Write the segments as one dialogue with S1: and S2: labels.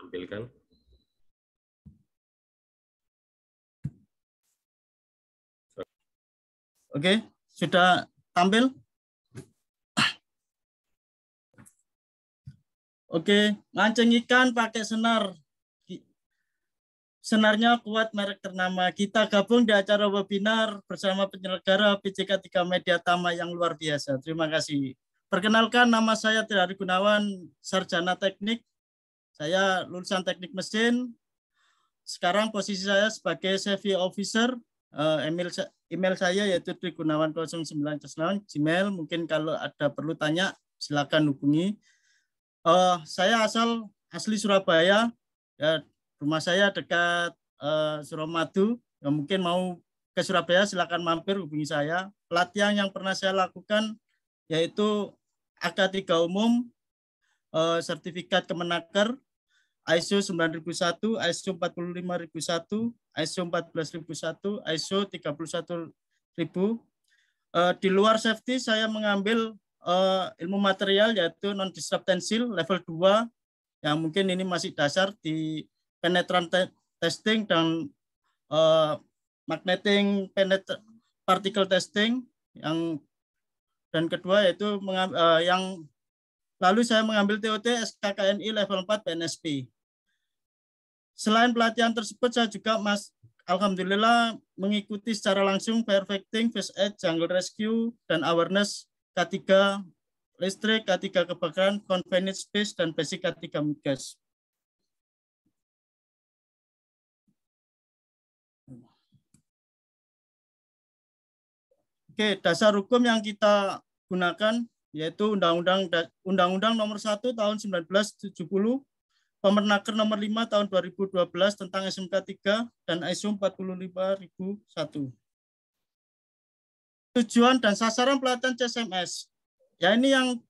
S1: Tampilkan.
S2: Oke, sudah tampil? Oke, mancing ikan pakai senar. Senarnya kuat, merek ternama. Kita gabung di acara webinar bersama penyelenggara PJK 3 Media Tama yang luar biasa. Terima kasih. Perkenalkan, nama saya Tirari Gunawan, Sarjana Teknik. Saya lulusan Teknik Mesin. Sekarang posisi saya sebagai CV Officer. Email saya yaitu trigunawan0909 Gmail. Mungkin kalau ada perlu tanya, silakan hubungi. Saya asli Surabaya. Ya, rumah saya dekat Suramadu. Ya, mungkin mau ke Surabaya silakan mampir, hubungi saya. Pelatihan yang pernah saya lakukan yaitu AK3 umum, sertifikat Kemenaker, ISO 9001, ISO 45001, ISO 14001, ISO 31000. Di luar safety saya mengambil ilmu material yaitu non-disruptensil level 2 yang mungkin ini masih dasar di penetrant testing dan magnetic particle testing, dan kedua yaitu yang lalu saya mengambil TOT SKKNI level 4 PNSP. Selain pelatihan tersebut saya juga alhamdulillah mengikuti secara langsung Perfecting First Aid, Jungle Rescue, dan Awareness K3 listrik, K3 kebakaran, Confined Space, dan Basic K3 migas. Oke, dasar hukum yang kita gunakan yaitu Undang-Undang Nomor 1 Tahun 1970, Pemenaker Nomor 5 Tahun 2012 tentang SMK 3 dan ISO 45001. Tujuan dan sasaran pelatihan CSMS. Ya, ini yang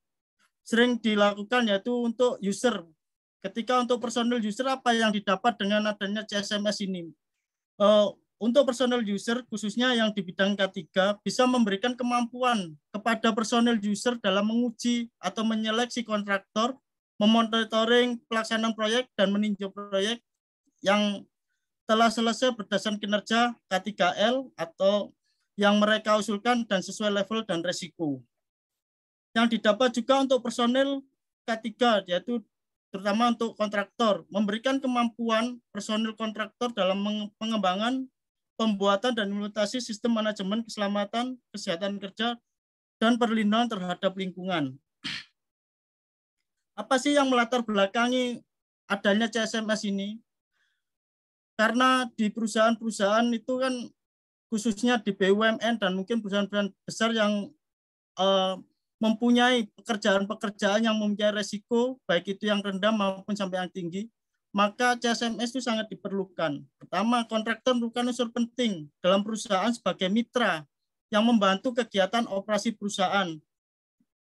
S2: sering dilakukan yaitu untuk user. Ketika untuk personil user, apa yang didapat dengan adanya CSMS ini? Untuk personil user, khususnya yang di bidang K3, bisa memberikan kemampuan kepada personil user dalam menguji atau menyeleksi kontraktor, memonitoring pelaksanaan proyek, dan meninjau proyek yang telah selesai berdasarkan kinerja K3L atau yang mereka usulkan dan sesuai level dan resiko. Yang didapat juga untuk personil K3, yaitu terutama untuk kontraktor, memberikan kemampuan personil kontraktor dalam pengembangan, pembuatan, dan implementasi sistem manajemen keselamatan, kesehatan kerja, dan perlindungan terhadap lingkungan. Apa sih yang melatar belakangi adanya CSMS ini? Karena di perusahaan-perusahaan itu kan, khususnya di BUMN dan mungkin perusahaan-perusahaan besar yang mempunyai pekerjaan-pekerjaan yang mempunyai resiko, baik itu yang rendah maupun sampai yang tinggi, maka CSMS itu sangat diperlukan. Pertama, kontraktor merupakan unsur penting dalam perusahaan sebagai mitra yang membantu kegiatan operasi perusahaan.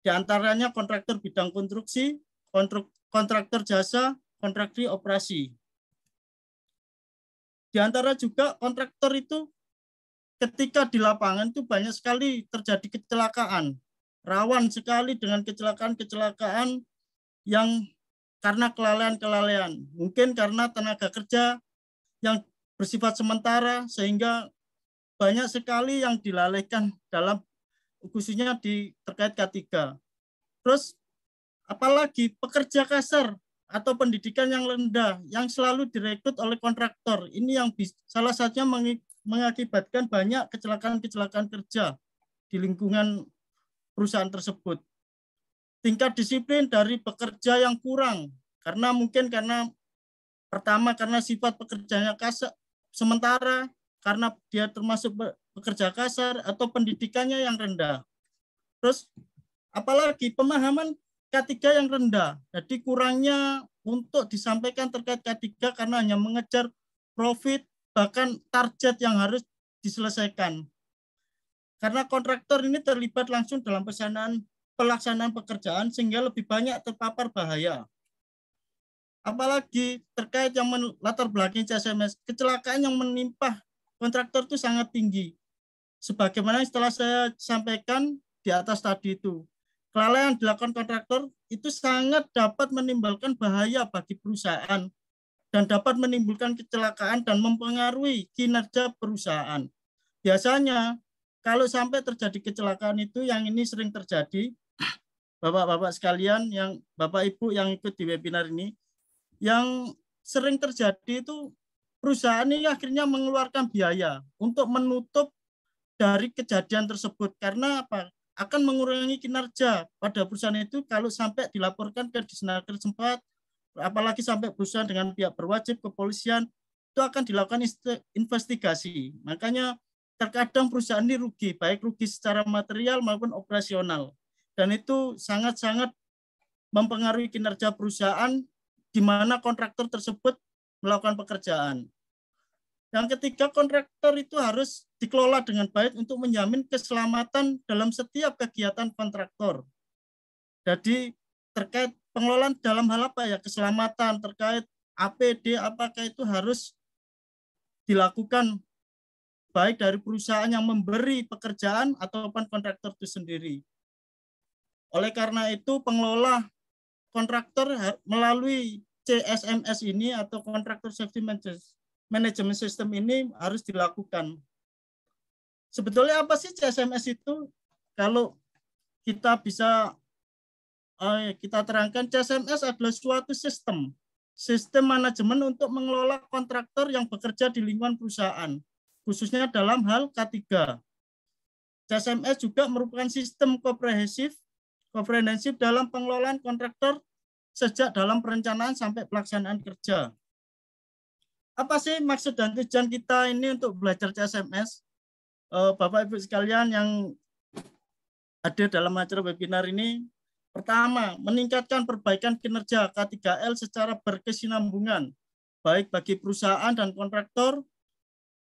S2: Di antaranya kontraktor bidang konstruksi, kontraktor jasa, kontraktor operasi. Di antara juga kontraktor itu ketika di lapangan itu banyak sekali terjadi kecelakaan. Rawan sekali dengan kecelakaan-kecelakaan yang karena kelalaian-kelalaian. Mungkin karena tenaga kerja yang bersifat sementara sehingga banyak sekali yang dilalaikan dalam khususnya di terkait K3. Terus apalagi pekerja kasar atau pendidikan yang rendah yang selalu direkrut oleh kontraktor. Ini yang salah satunya mengakibatkan banyak kecelakaan-kecelakaan kerja di lingkungan perusahaan tersebut. Tingkat disiplin dari pekerja yang kurang, karena pertama karena sifat pekerjanya kasar, sementara karena dia termasuk pekerja kasar atau pendidikannya yang rendah. Terus apalagi pemahaman K3 yang rendah, jadi kurangnya untuk disampaikan terkait K3 karena hanya mengejar profit, bahkan target yang harus diselesaikan. Karena kontraktor ini terlibat langsung dalam pelaksanaan pekerjaan sehingga lebih banyak terpapar bahaya. Apalagi terkait yang latar belakang CSMS, kecelakaan yang menimpa kontraktor itu sangat tinggi. Sebagaimana setelah saya sampaikan di atas tadi itu, kelalaian dilakukan kontraktor itu sangat dapat menimbulkan bahaya bagi perusahaan dan dapat menimbulkan kecelakaan dan mempengaruhi kinerja perusahaan. Biasanya kalau sampai terjadi kecelakaan itu, yang ini sering terjadi, Bapak-bapak sekalian, yang Bapak Ibu yang ikut di webinar ini, yang sering terjadi itu perusahaan ini akhirnya mengeluarkan biaya untuk menutup dari kejadian tersebut, karena apa? Akan mengurangi kinerja pada perusahaan itu kalau sampai dilaporkan ke Disnaker setempat, apalagi sampai berusaha dengan pihak berwajib, kepolisian, itu akan dilakukan investigasi. Makanya terkadang perusahaan ini rugi, baik rugi secara material maupun operasional. Dan itu sangat-sangat mempengaruhi kinerja perusahaan di mana kontraktor tersebut melakukan pekerjaan. Yang ketiga, kontraktor itu harus dikelola dengan baik untuk menjamin keselamatan dalam setiap kegiatan kontraktor. Jadi terkait pengelolaan dalam hal apa ya, keselamatan terkait APD, apakah itu harus dilakukan baik dari perusahaan yang memberi pekerjaan ataupun kontraktor itu sendiri. Oleh karena itu, pengelola kontraktor melalui CSMS ini atau Contractor Safety Management System ini harus dilakukan. Sebetulnya apa sih CSMS itu? Kalau kita bisa kita terangkan, CSMS adalah suatu sistem manajemen untuk mengelola kontraktor yang bekerja di lingkungan perusahaan, khususnya dalam hal K3. CSMS juga merupakan sistem komprehensif dalam pengelolaan kontraktor sejak dalam perencanaan sampai pelaksanaan kerja. Apa sih maksud dan tujuan kita ini untuk belajar CSMS? Bapak Ibu sekalian yang hadir dalam acara webinar ini, pertama, meningkatkan perbaikan kinerja K3L secara berkesinambungan, baik bagi perusahaan dan kontraktor,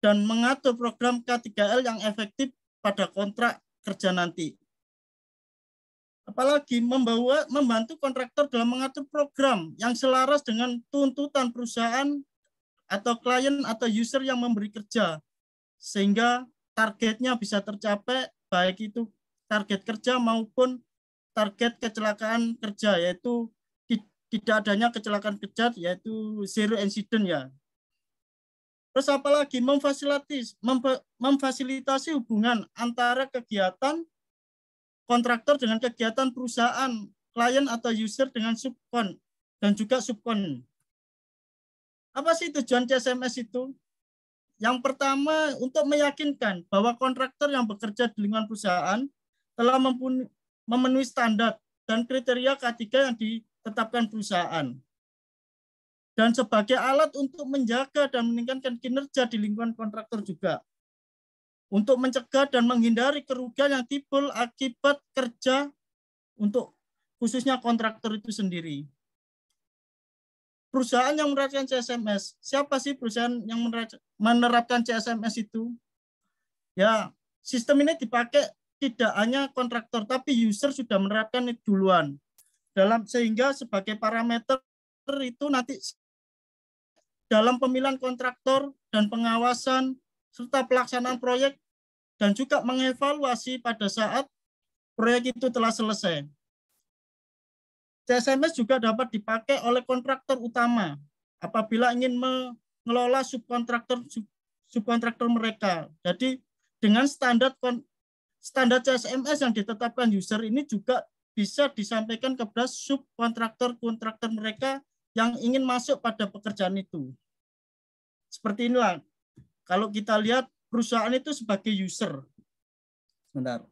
S2: dan mengatur program K3L yang efektif pada kontrak kerja nanti. Apalagi membantu kontraktor dalam mengatur program yang selaras dengan tuntutan perusahaan atau klien atau user yang memberi kerja, sehingga targetnya bisa tercapai, baik itu target kerja maupun target kecelakaan kerja, yaitu tidak adanya kecelakaan kerja, yaitu zero incident ya. Terus apalagi memfasilitasi hubungan antara kegiatan kontraktor dengan kegiatan perusahaan, klien atau user dengan subkon dan juga subkon. Apa sih tujuan CSMS itu? Yang pertama, untuk meyakinkan bahwa kontraktor yang bekerja di lingkungan perusahaan telah memenuhi standar dan kriteria K3 yang ditetapkan perusahaan. Dan sebagai alat untuk menjaga dan meningkatkan kinerja di lingkungan kontraktor juga. Untuk mencegah dan menghindari kerugian yang timbul akibat kerja untuk khususnya kontraktor itu sendiri. Perusahaan yang menerapkan CSMS, siapa sih perusahaan yang menerapkan CSMS itu? Ya, sistem ini dipakai tidak hanya kontraktor, tapi user sudah menerapkan itu duluan. Sehingga sebagai parameter itu nanti dalam pemilihan kontraktor dan pengawasan serta pelaksanaan proyek dan juga mengevaluasi pada saat proyek itu telah selesai. CSMS juga dapat dipakai oleh kontraktor utama apabila ingin mengelola subkontraktor mereka. Jadi dengan standar CSMS yang ditetapkan user ini juga bisa disampaikan kepada subkontraktor mereka yang ingin masuk pada pekerjaan itu. Seperti inilah. Kalau kita lihat perusahaan itu sebagai user. Sebentar.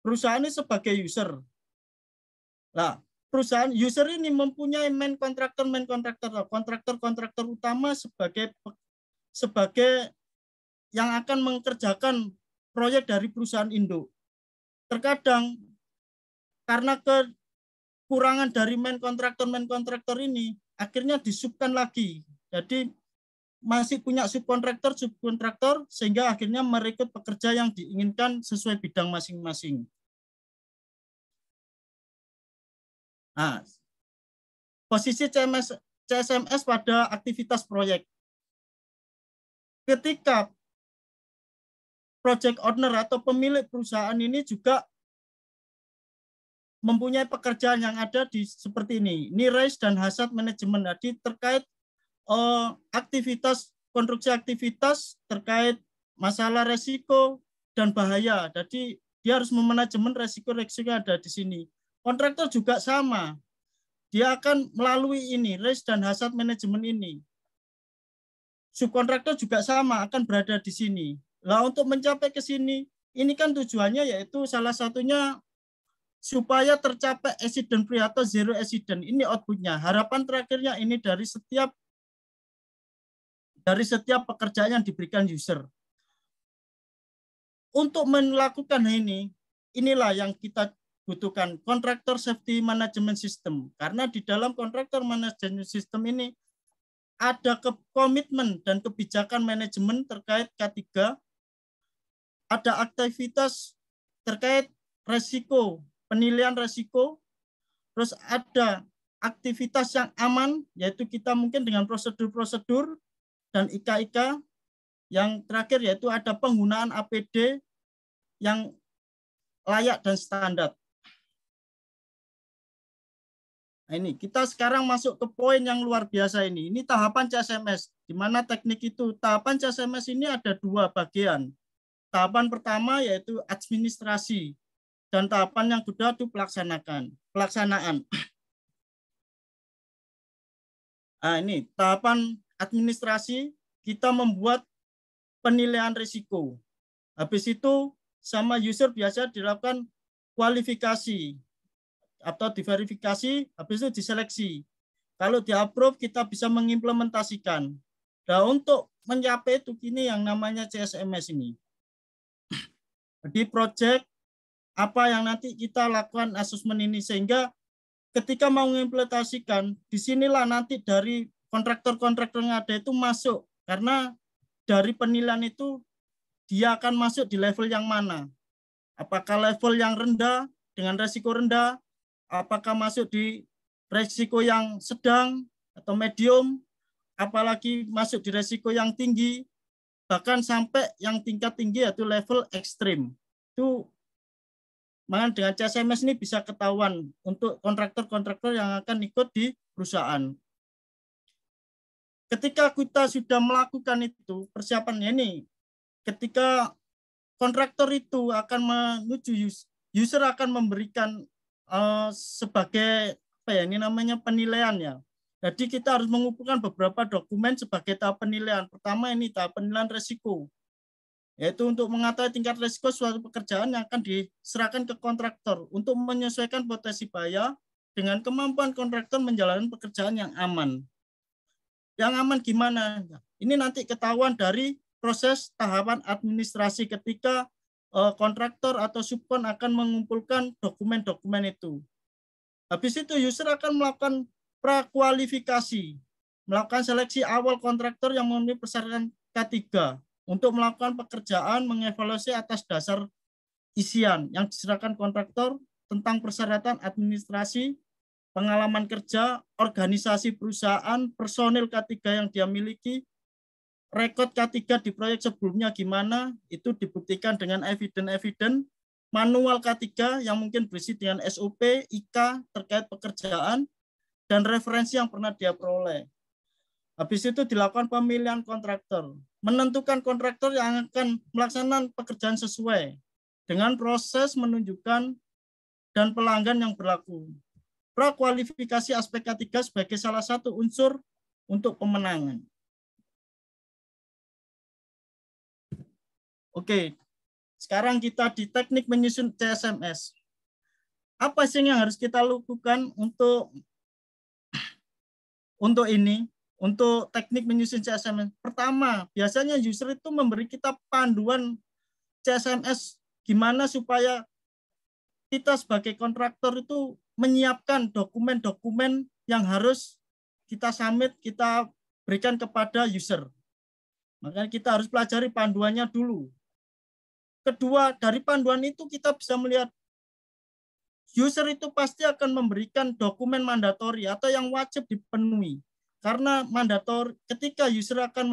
S2: Perusahaan ini sebagai user. Nah, perusahaan user ini mempunyai main kontraktor utama sebagai yang akan mengerjakan proyek dari perusahaan induk. Terkadang karena kekurangan dari main kontraktor ini akhirnya disubkan lagi. Jadi masih punya subkontraktor sehingga akhirnya merekrut pekerja yang diinginkan sesuai bidang masing-masing. Nah, posisi CSMS pada aktivitas proyek. Ketika project owner atau pemilik perusahaan ini juga mempunyai pekerjaan yang ada di seperti ini. Ini risk dan hazard management. Jadi terkait aktivitas, konstruksi aktivitas terkait masalah resiko dan bahaya. Jadi dia harus memanajemen resiko-resiko yang ada di sini. Kontraktor juga sama. Dia akan melalui ini, risk dan hazard management ini. Subkontraktor juga sama, akan berada di sini. Nah, untuk mencapai ke sini, ini kan tujuannya yaitu salah satunya supaya tercapai accident free atau zero accident. Ini outputnya. Harapan terakhirnya ini dari setiap pekerjaan yang diberikan user. Untuk melakukan ini, inilah yang kita butuhkan, Contractor Safety Management System. Karena di dalam Contractor Management System ini ada komitmen dan kebijakan manajemen terkait K3, ada aktivitas terkait resiko, penilaian resiko, terus ada aktivitas yang aman, yaitu kita mungkin dengan prosedur-prosedur dan IK-IK. Yang terakhir yaitu ada penggunaan APD yang layak dan standar. Nah, ini kita sekarang masuk ke poin yang luar biasa ini. Ini tahapan CSMS, di mana teknik itu. Tahapan CSMS ini ada dua bagian. Tahapan pertama yaitu administrasi, dan tahapan yang kedua itu pelaksanaan. Nah, ini tahapan administrasi, kita membuat penilaian risiko. Habis itu sama user biasa dilakukan kualifikasi atau diverifikasi, habis itu diseleksi. Kalau di-approve, kita bisa mengimplementasikan. Nah, untuk mencapai itu ini yang namanya CSMS ini. Jadi project apa yang nanti kita lakukan asesmen ini, sehingga ketika mau mengimplementasikan, disinilah nanti dari kontraktor-kontraktor yang ada itu masuk. Karena dari penilaian itu dia akan masuk di level yang mana. Apakah level yang rendah dengan resiko rendah, apakah masuk di resiko yang sedang atau medium, apalagi masuk di resiko yang tinggi, bahkan sampai yang tingkat tinggi yaitu level ekstrim. Itu makanya dengan CSMS ini bisa ketahuan untuk kontraktor-kontraktor yang akan ikut di perusahaan. Ketika kita sudah melakukan itu, persiapannya ini, ketika kontraktor itu akan menuju user akan memberikan sebagai apa ya, ini namanya penilaian ya. Jadi kita harus mengumpulkan beberapa dokumen sebagai tahap penilaian. Pertama ini tahap penilaian resiko, yaitu untuk mengetahui tingkat risiko suatu pekerjaan yang akan diserahkan ke kontraktor untuk menyesuaikan potensi bahaya dengan kemampuan kontraktor menjalankan pekerjaan yang aman. Yang aman gimana? Ini nanti ketahuan dari proses tahapan administrasi ketika kontraktor atau subkon akan mengumpulkan dokumen-dokumen itu. Habis itu user akan melakukan prakualifikasi, melakukan seleksi awal kontraktor yang memenuhi persyaratan K3 untuk melakukan pekerjaan, mengevaluasi atas dasar isian yang diserahkan kontraktor tentang persyaratan administrasi, pengalaman kerja, organisasi perusahaan, personil K3 yang dia miliki, rekod K3 di proyek sebelumnya gimana, itu dibuktikan dengan eviden-eviden, manual K3 yang mungkin berisi dengan SOP, IK terkait pekerjaan, dan referensi yang pernah dia peroleh. Habis itu dilakukan pemilihan kontraktor, menentukan kontraktor yang akan melaksanakan pekerjaan sesuai dengan proses menunjukkan dan pelanggan yang berlaku. Prakualifikasi aspek K3 sebagai salah satu unsur untuk pemenangan. Oke, sekarang kita di teknik menyusun CSMS. Apa sih yang harus kita lakukan untuk ini? Untuk teknik menyusun CSMS. Pertama, biasanya user itu memberi kita panduan CSMS gimana supaya kita sebagai kontraktor itu menyiapkan dokumen-dokumen yang harus kita submit, kita berikan kepada user. Makanya kita harus pelajari panduannya dulu. Kedua, dari panduan itu kita bisa melihat user itu pasti akan memberikan dokumen mandatori atau yang wajib dipenuhi. Karena mandatori ketika user akan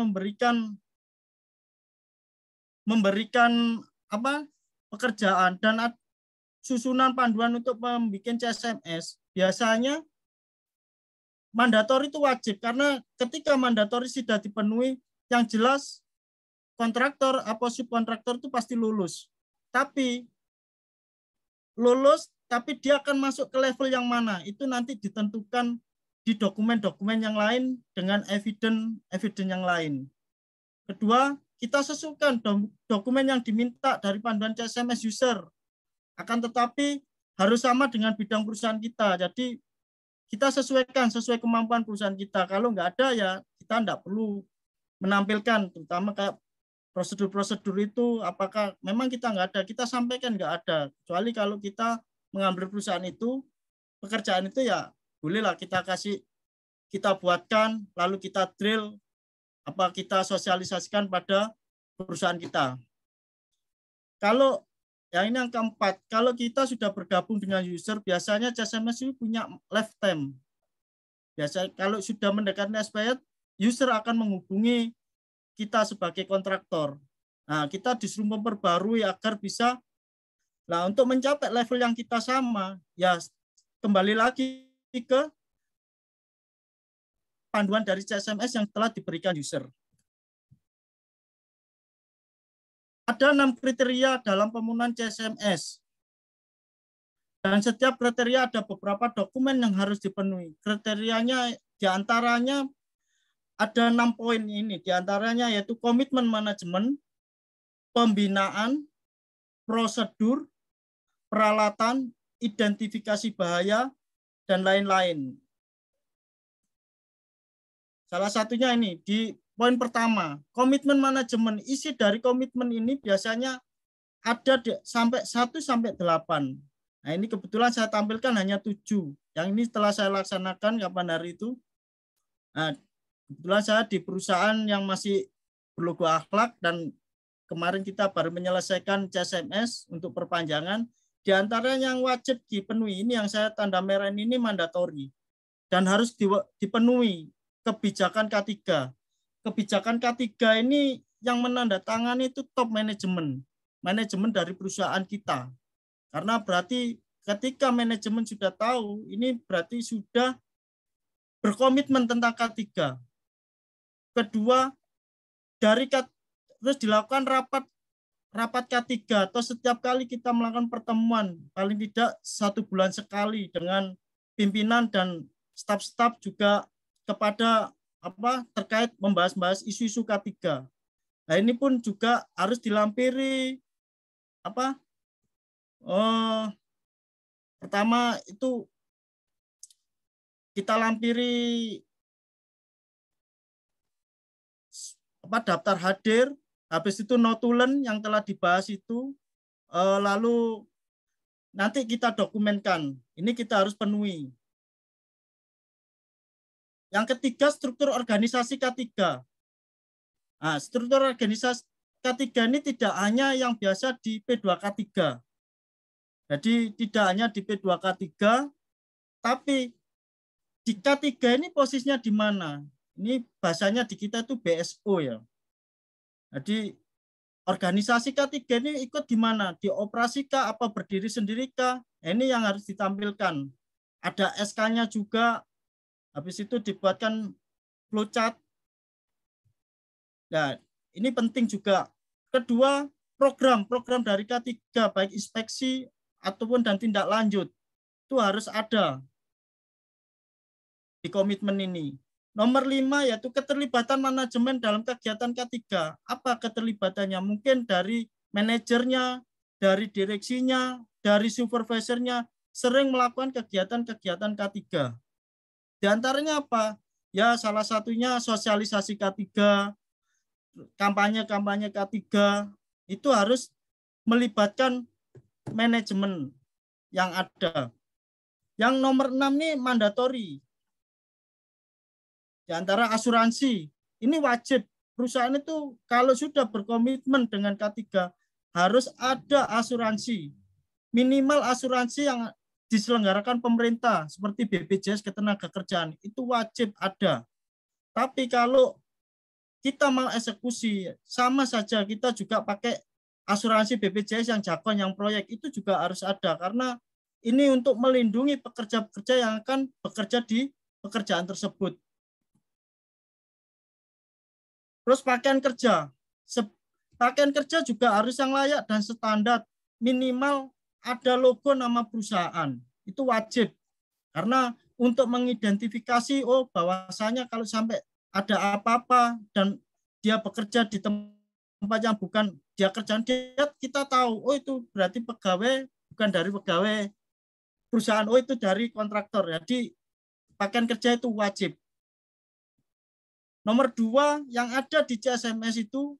S2: memberikan apa pekerjaan dan susunan panduan untuk membuat CSMS, biasanya mandatori itu wajib, karena ketika mandatori sudah dipenuhi, yang jelas kontraktor atau subkontraktor itu pasti lulus. Tapi dia akan masuk ke level yang mana, itu nanti ditentukan di dokumen-dokumen yang lain dengan evidence yang lain. Kedua, kita sesuaikan dokumen yang diminta dari panduan CSMS user. Akan tetapi harus sama dengan bidang perusahaan kita. Jadi kita sesuaikan sesuai kemampuan perusahaan kita. Kalau nggak ada ya kita nggak perlu menampilkan, terutama kayak prosedur-prosedur itu apakah memang kita nggak ada, kita sampaikan nggak ada. Kecuali kalau kita mengambil perusahaan itu, pekerjaan itu ya bolehlah kita kasih, kita buatkan, lalu kita drill, apa kita sosialisasikan pada perusahaan kita. Kalau yang ini yang keempat, kalau kita sudah bergabung dengan user, biasanya CSMS itu punya lifetime. Biasanya kalau sudah mendekati expired, user akan menghubungi kita sebagai kontraktor. Nah, kita disuruh memperbarui agar bisa, nah untuk mencapai level yang kita sama, ya kembali lagi ke panduan dari CSMS yang telah diberikan user. Ada 6 kriteria dalam pemenuhan CSMS. Dan setiap kriteria ada beberapa dokumen yang harus dipenuhi. Kriterianya diantaranya ada 6 poin ini. Diantaranya yaitu komitmen manajemen, pembinaan, prosedur, peralatan, identifikasi bahaya, dan lain-lain. Salah satunya ini di poin pertama, komitmen manajemen. Isi dari komitmen ini biasanya ada sampai 1 sampai 8. Nah, ini kebetulan saya tampilkan hanya 7. Yang ini setelah saya laksanakan kapan hari itu. Nah, kebetulan saya di perusahaan yang masih berlogo akhlak dan kemarin kita baru menyelesaikan CSMS untuk perpanjangan. Di antara yang wajib dipenuhi, ini yang saya tanda merah ini mandatori dan harus dipenuhi kebijakan K3. Kebijakan K3 ini yang menandatangani itu top manajemen dari perusahaan kita. Karena berarti ketika manajemen sudah tahu, ini berarti sudah berkomitmen tentang K3. Kedua, terus dilakukan rapat K3 atau setiap kali kita melakukan pertemuan, paling tidak 1 bulan sekali dengan pimpinan dan staf-staf juga kepada terkait membahas isu-isu K3. Nah, ini pun juga harus dilampiri pertama itu kita lampiri daftar hadir, habis itu notulen yang telah dibahas itu, lalu nanti kita dokumenkan. Ini kita harus penuhi. Yang ketiga, struktur organisasi K3. Nah, struktur organisasi K3 ini tidak hanya yang biasa di P2K3. Jadi tidak hanya di P2K3, tapi di K3 ini posisinya di mana? Ini bahasanya di kita itu BSO ya. Jadi organisasi K3 ini ikut di mana? Di operasi kah, apa berdiri sendiri kah? Ini yang harus ditampilkan. Ada SK-nya juga. Habis itu dibuatkan flowchart. Nah, ini penting juga. Kedua, program dari K3 baik inspeksi ataupun dan tindak lanjut itu harus ada di komitmen ini. Nomor 5 yaitu keterlibatan manajemen dalam kegiatan K3. Apa keterlibatannya? Mungkin dari manajernya, dari direksinya, dari supervisornya sering melakukan kegiatan-kegiatan K3. Di antaranya apa? Ya salah satunya sosialisasi K3, kampanye-kampanye K3 itu harus melibatkan manajemen yang ada. Yang nomor 6 ini mandatori. Di antara asuransi, ini wajib. Perusahaan itu kalau sudah berkomitmen dengan K3 harus ada asuransi. Minimal asuransi yang diselenggarakan pemerintah seperti BPJS Ketenagakerjaan itu wajib ada. Tapi kalau kita mau eksekusi, sama saja kita juga pakai asuransi BPJS yang jakon, yang proyek itu juga harus ada, karena ini untuk melindungi pekerja-pekerja yang akan bekerja di pekerjaan tersebut. Terus pakaian kerja. Pakaian kerja juga harus yang layak dan standar. Minimal ada logo nama perusahaan. Itu wajib. Karena untuk mengidentifikasi, oh bahwasanya kalau sampai ada apa-apa dan dia bekerja di tempat yang bukan dia kerjaan, kita tahu, oh itu berarti pegawai, bukan dari pegawai perusahaan, oh itu dari kontraktor. Jadi pakaian kerja itu wajib. Nomor 2 yang ada di CSMS itu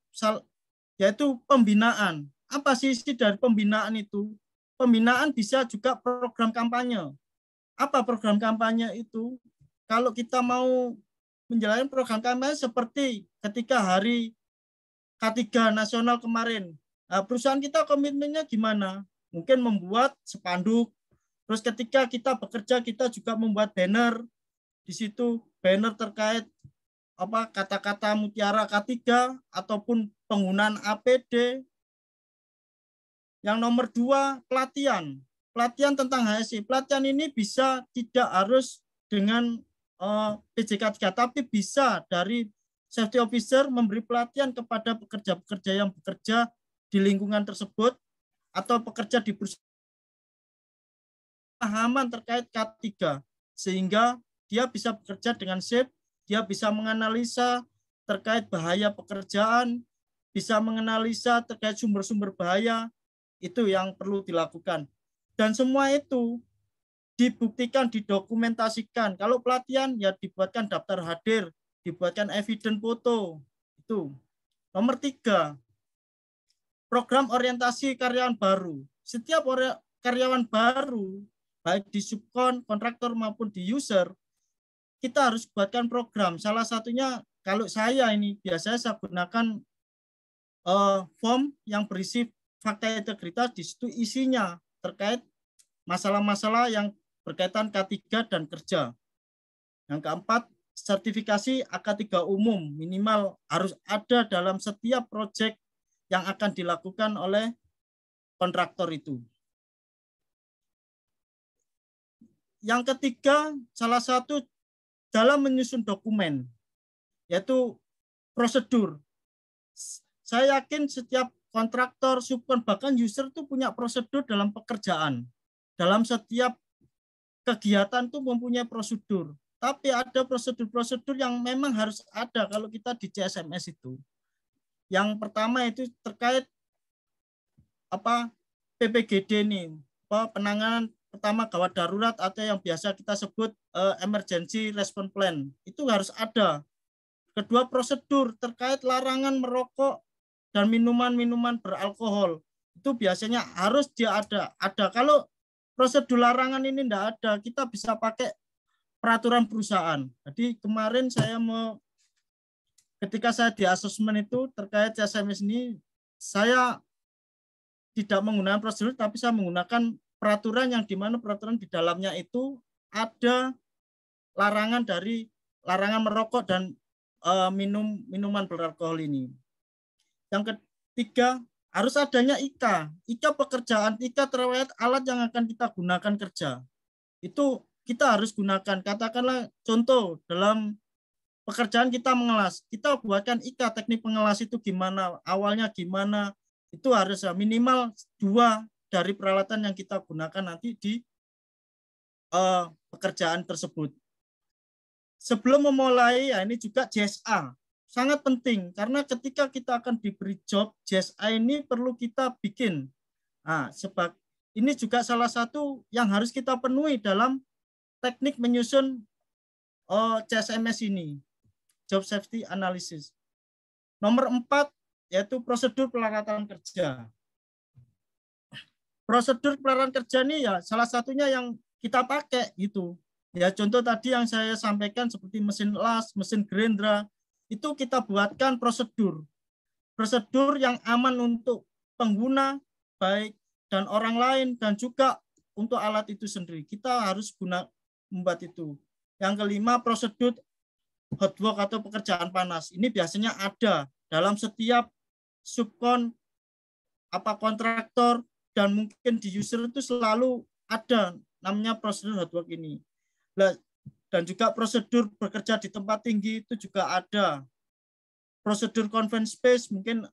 S2: yaitu pembinaan. Apa sih isi dari pembinaan itu? Pembinaan bisa juga program kampanye. Apa program kampanye itu? Kalau kita mau menjalankan program kampanye seperti ketika hari K3 nasional kemarin, nah, perusahaan kita komitmennya gimana? Mungkin membuat spanduk. Terus ketika kita bekerja, kita juga membuat banner. Di situ banner terkait apa kata-kata mutiara K3 ataupun penggunaan APD. Yang nomor 2, pelatihan. Pelatihan tentang HSI. Pelatihan ini bisa tidak harus dengan PJK3, tapi bisa dari safety officer memberi pelatihan kepada pekerja-pekerja yang bekerja di lingkungan tersebut atau pekerja di perusahaan pemahaman terkait K3, sehingga dia bisa bekerja dengan safe, dia bisa menganalisa terkait bahaya pekerjaan, bisa menganalisa terkait sumber-sumber bahaya, itu yang perlu dilakukan. Dan semua itu dibuktikan, didokumentasikan. Kalau pelatihan ya dibuatkan daftar hadir, dibuatkan evidence foto. Itu. Nomor 3, program orientasi karyawan baru. Setiap karyawan baru, baik di subkon, kontraktor maupun di user, kita harus buatkan program. Salah satunya kalau saya ini biasanya saya gunakan form yang berisi fakta integritas, di situ isinya terkait masalah-masalah yang berkaitan K3 dan kerja. Yang keempat, sertifikasi AK3 umum minimal harus ada dalam setiap proyek yang akan dilakukan oleh kontraktor itu. Yang ketiga, salah satu dalam menyusun dokumen, yaitu prosedur. Saya yakin setiap kontraktor, subkon, bahkan user itu punya prosedur dalam pekerjaan. Dalam setiap kegiatan itu mempunyai prosedur. Tapi ada prosedur-prosedur yang memang harus ada kalau kita di CSMS itu. Yang pertama itu terkait PPGD ini, penanganan pertama gawat darurat atau yang biasa kita sebut emergency response plan. Itu harus ada. Kedua, prosedur terkait larangan merokok dan minuman-minuman beralkohol. Itu biasanya harus dia ada. Kalau prosedur larangan ini tidak ada, kita bisa pakai peraturan perusahaan. Jadi kemarin ketika saya di asesmen itu terkait CSMS ini, saya tidak menggunakan prosedur, tapi saya menggunakan peraturan yang dimana peraturan di dalamnya itu ada larangan merokok dan minuman beralkohol ini. Yang ketiga, harus adanya IKA pekerjaan, IKA terkait alat yang akan kita gunakan kerja. Itu kita harus gunakan. Katakanlah contoh dalam pekerjaan kita mengelas, kita buatkan IKA teknik pengelas itu gimana, awalnya gimana, itu harus minimal 2 dari peralatan yang kita gunakan nanti di pekerjaan tersebut. Sebelum memulai, ya ini juga JSA. Sangat penting, karena ketika kita akan diberi job, JSA ini perlu kita bikin. Nah, ini juga salah satu yang harus kita penuhi dalam teknik menyusun CSMS ini, Job Safety Analysis. Nomor 4, yaitu prosedur pelaksanaan kerja. Prosedur pelaksanaan kerja ini ya salah satunya yang kita pakai gitu. Ya contoh tadi yang saya sampaikan seperti mesin las, mesin gerendra, itu kita buatkan prosedur. Prosedur yang aman untuk pengguna, baik dan orang lain, dan juga untuk alat itu sendiri. Kita harus membuat itu. Yang kelima, prosedur hot work atau pekerjaan panas. Ini biasanya ada dalam setiap subkon apa kontraktor, dan mungkin di user itu selalu ada namanya prosedur hot work ini. Dan juga prosedur bekerja di tempat tinggi itu juga ada. Prosedur confined space mungkin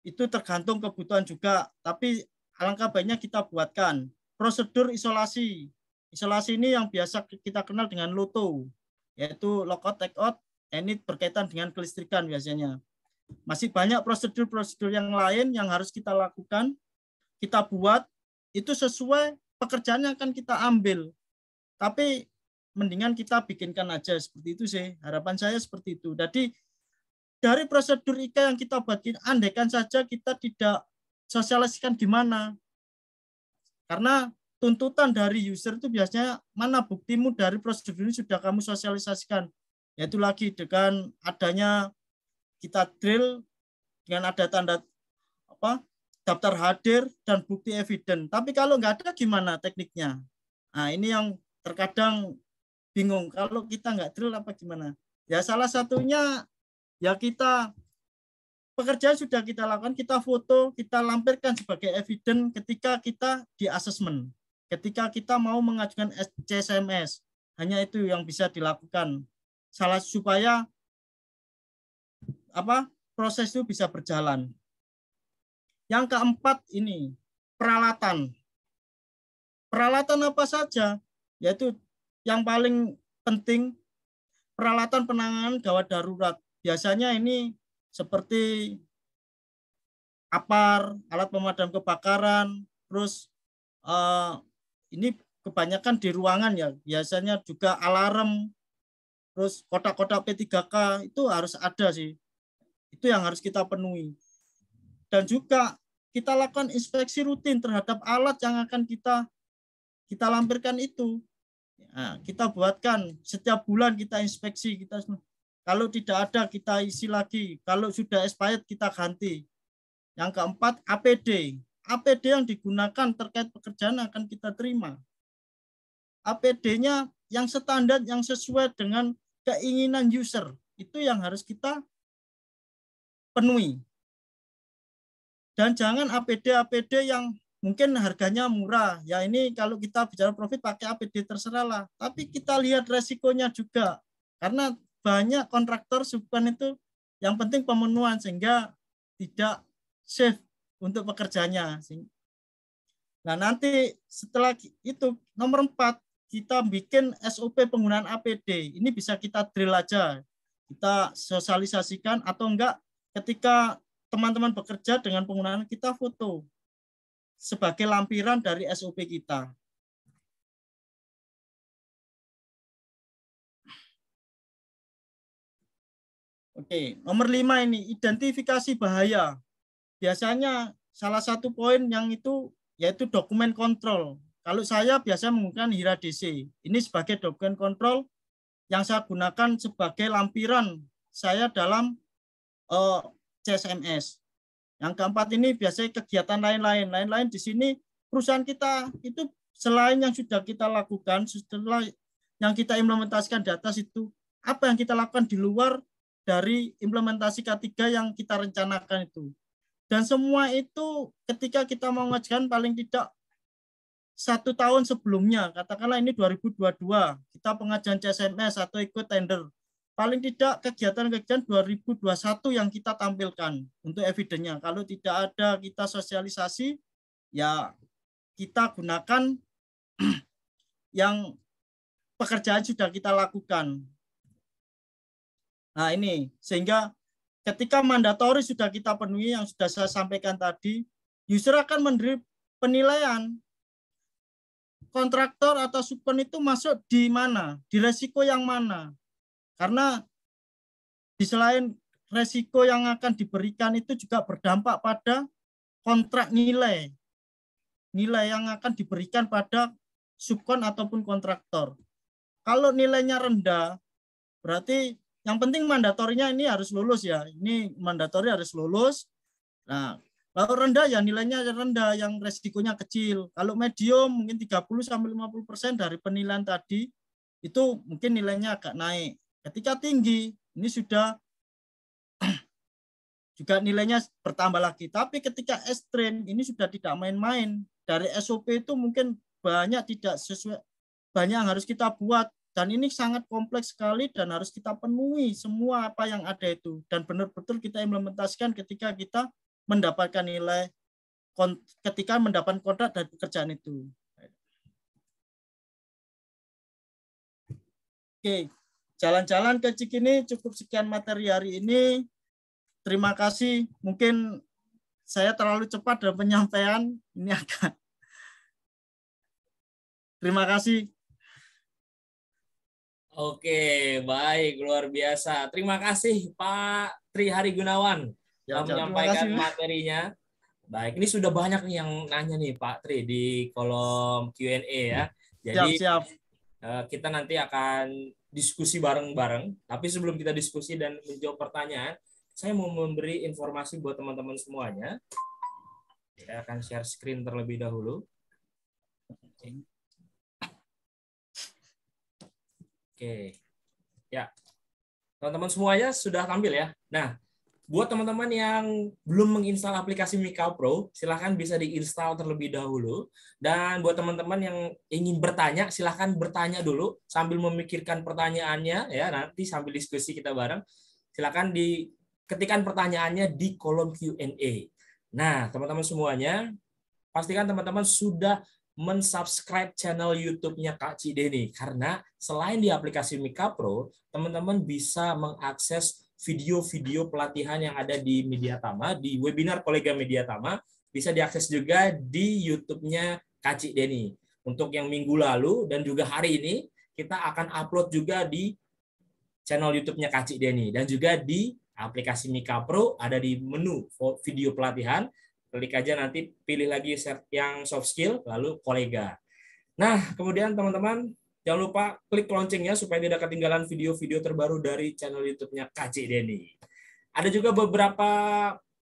S2: itu tergantung kebutuhan juga, tapi alangkah baiknya kita buatkan. Prosedur isolasi. Isolasi ini yang biasa kita kenal dengan LOTO, yaitu lockout, takeout. Ini berkaitan dengan kelistrikan biasanya. Masih banyak prosedur-prosedur yang lain yang harus kita lakukan, kita buat, itu sesuai pekerjaan yang akan kita ambil. Tapi mendingan kita bikinkan aja, seperti itu sih. Harapan saya seperti itu. Jadi dari prosedur IKA yang kita buatin, andaikan saja kita tidak sosialisasikan gimana. Karena tuntutan dari user itu biasanya, mana buktimu dari prosedur ini sudah kamu sosialisasikan. Yaitu lagi dengan adanya kita drill, dengan ada tanda daftar hadir dan bukti eviden. Tapi kalau nggak ada gimana tekniknya? Nah, ini yang terkadang bingung. Kalau kita nggak drill apa gimana? Ya salah satunya ya kita pekerjaan sudah kita lakukan, kita foto, kita lampirkan sebagai eviden ketika kita di asesmen. Ketika kita mau mengajukan CSMS, hanya itu yang bisa dilakukan. Supaya proses itu bisa berjalan. Yang keempat ini peralatan. Peralatan apa saja? Yaitu yang paling penting peralatan penanganan gawat darurat. Biasanya ini seperti APAR, alat pemadam kebakaran, terus ini kebanyakan di ruangan ya. Biasanya juga alarm, terus kotak-kotak P3K itu harus ada sih. Itu yang harus kita penuhi. Dan juga kita lakukan inspeksi rutin terhadap alat yang akan kita lampirkan itu. Nah, kita buatkan setiap bulan kita inspeksi, kalau tidak ada kita isi lagi, kalau sudah expired kita ganti. Yang keempat APD. APD yang digunakan terkait pekerjaan akan kita terima. APD-nya yang standar, yang sesuai dengan keinginan user, itu yang harus kita penuhi. Dan jangan APD yang mungkin harganya murah. Ya ini kalau kita bicara profit pakai APD terserah lah. Tapi kita lihat resikonya juga. Karena banyak kontraktor subkon itu yang penting pemenuhan sehingga tidak safe untuk pekerjanya. Nah nanti setelah itu nomor 4 kita bikin SOP penggunaan APD. Ini bisa kita drill aja. Kita sosialisasikan atau enggak ketika teman-teman bekerja dengan penggunaan kita foto sebagai lampiran dari SOP kita. Oke, nomor 5 ini identifikasi bahaya. Biasanya salah satu poin yang itu yaitu dokumen kontrol. Kalau saya biasa menggunakan HIRA DC. Ini sebagai dokumen kontrol yang saya gunakan sebagai lampiran saya dalam CSMS. Yang keempat ini biasanya kegiatan lain-lain. Lain-lain di sini perusahaan kita itu selain yang sudah kita lakukan, setelah yang kita implementasikan di atas itu, apa yang kita lakukan di luar dari implementasi K3 yang kita rencanakan itu. Dan semua itu ketika kita mau mengajukan paling tidak 1 tahun sebelumnya, katakanlah ini 2022, kita pengajuan CSMS atau ikut tender. Paling tidak kegiatan-kegiatan 2021 yang kita tampilkan untuk evidennya. Kalau tidak ada kita sosialisasi, ya kita gunakan yang pekerjaan sudah kita lakukan. Nah ini, sehingga ketika mandatori sudah kita penuhi yang sudah saya sampaikan tadi, user akan menerima penilaian kontraktor atau subkon itu masuk di mana, di resiko yang mana. Karena di selain resiko yang akan diberikan itu juga berdampak pada kontrak nilai yang akan diberikan pada subkon ataupun kontraktor. Kalau nilainya rendah, berarti yang penting mandatorinya ini harus lulus ya. Ini mandatori harus lulus. Nah, kalau rendah ya nilainya rendah, yang resikonya kecil. Kalau medium mungkin 30-50% dari penilaian tadi, itu mungkin nilainya agak naik. Ketika tinggi, ini sudah juga nilainya bertambah lagi. Tapi ketika S-train ini sudah tidak main-main. Dari SOP itu mungkin banyak tidak sesuai, banyak yang harus kita buat. Dan ini sangat kompleks sekali dan harus kita penuhi semua apa yang ada itu. Dan benar-benar kita implementasikan ketika kita mendapatkan nilai, ketika mendapatkan kontrak dari pekerjaan itu. Oke, jalan-jalan ke Cikini cukup sekian materi hari ini. Terima kasih. Mungkin saya terlalu cepat dalam penyampaian. Ini agak. Terima kasih.
S1: Oke, baik, luar biasa. Terima kasih Pak Tri Hari Gunawan telah menyampaikan materinya. Baik, ini sudah banyak nih yang nanya nih Pak Tri di kolom Q&A ya. Jadi
S2: siap.
S1: Kita nanti akan diskusi bareng-bareng. Tapi sebelum kita diskusi dan menjawab pertanyaan, saya mau memberi informasi buat teman-teman semuanya. Saya akan share screen terlebih dahulu. Oke. Ya. Teman-teman semuanya sudah tampil ya. Nah, buat teman-teman yang belum menginstal aplikasi Mika Pro, silahkan bisa diinstal terlebih dahulu. Dan buat teman-teman yang ingin bertanya, silahkan bertanya dulu sambil memikirkan pertanyaannya ya. Nanti sambil diskusi kita bareng, silahkan diketikkan pertanyaannya di kolom Q&A. Nah, teman-teman semuanya, pastikan teman-teman sudah mensubscribe channel YouTube-nya Kak Cideni, karena selain di aplikasi Mika Pro, teman-teman bisa mengakses video-video pelatihan yang ada di Mediatama, di webinar kolega Mediatama, bisa diakses juga di YouTube-nya Kak Cideni. Untuk yang minggu lalu dan juga hari ini, kita akan upload juga di channel YouTube-nya Kak Cideni, dan juga di aplikasi Mika Pro ada di menu video pelatihan. Klik aja, nanti pilih lagi yang soft skill, lalu kolega. Nah, kemudian teman-teman, jangan lupa klik loncengnya supaya tidak ketinggalan video-video terbaru dari channel YouTube-nya Kak Cideni. Ada juga beberapa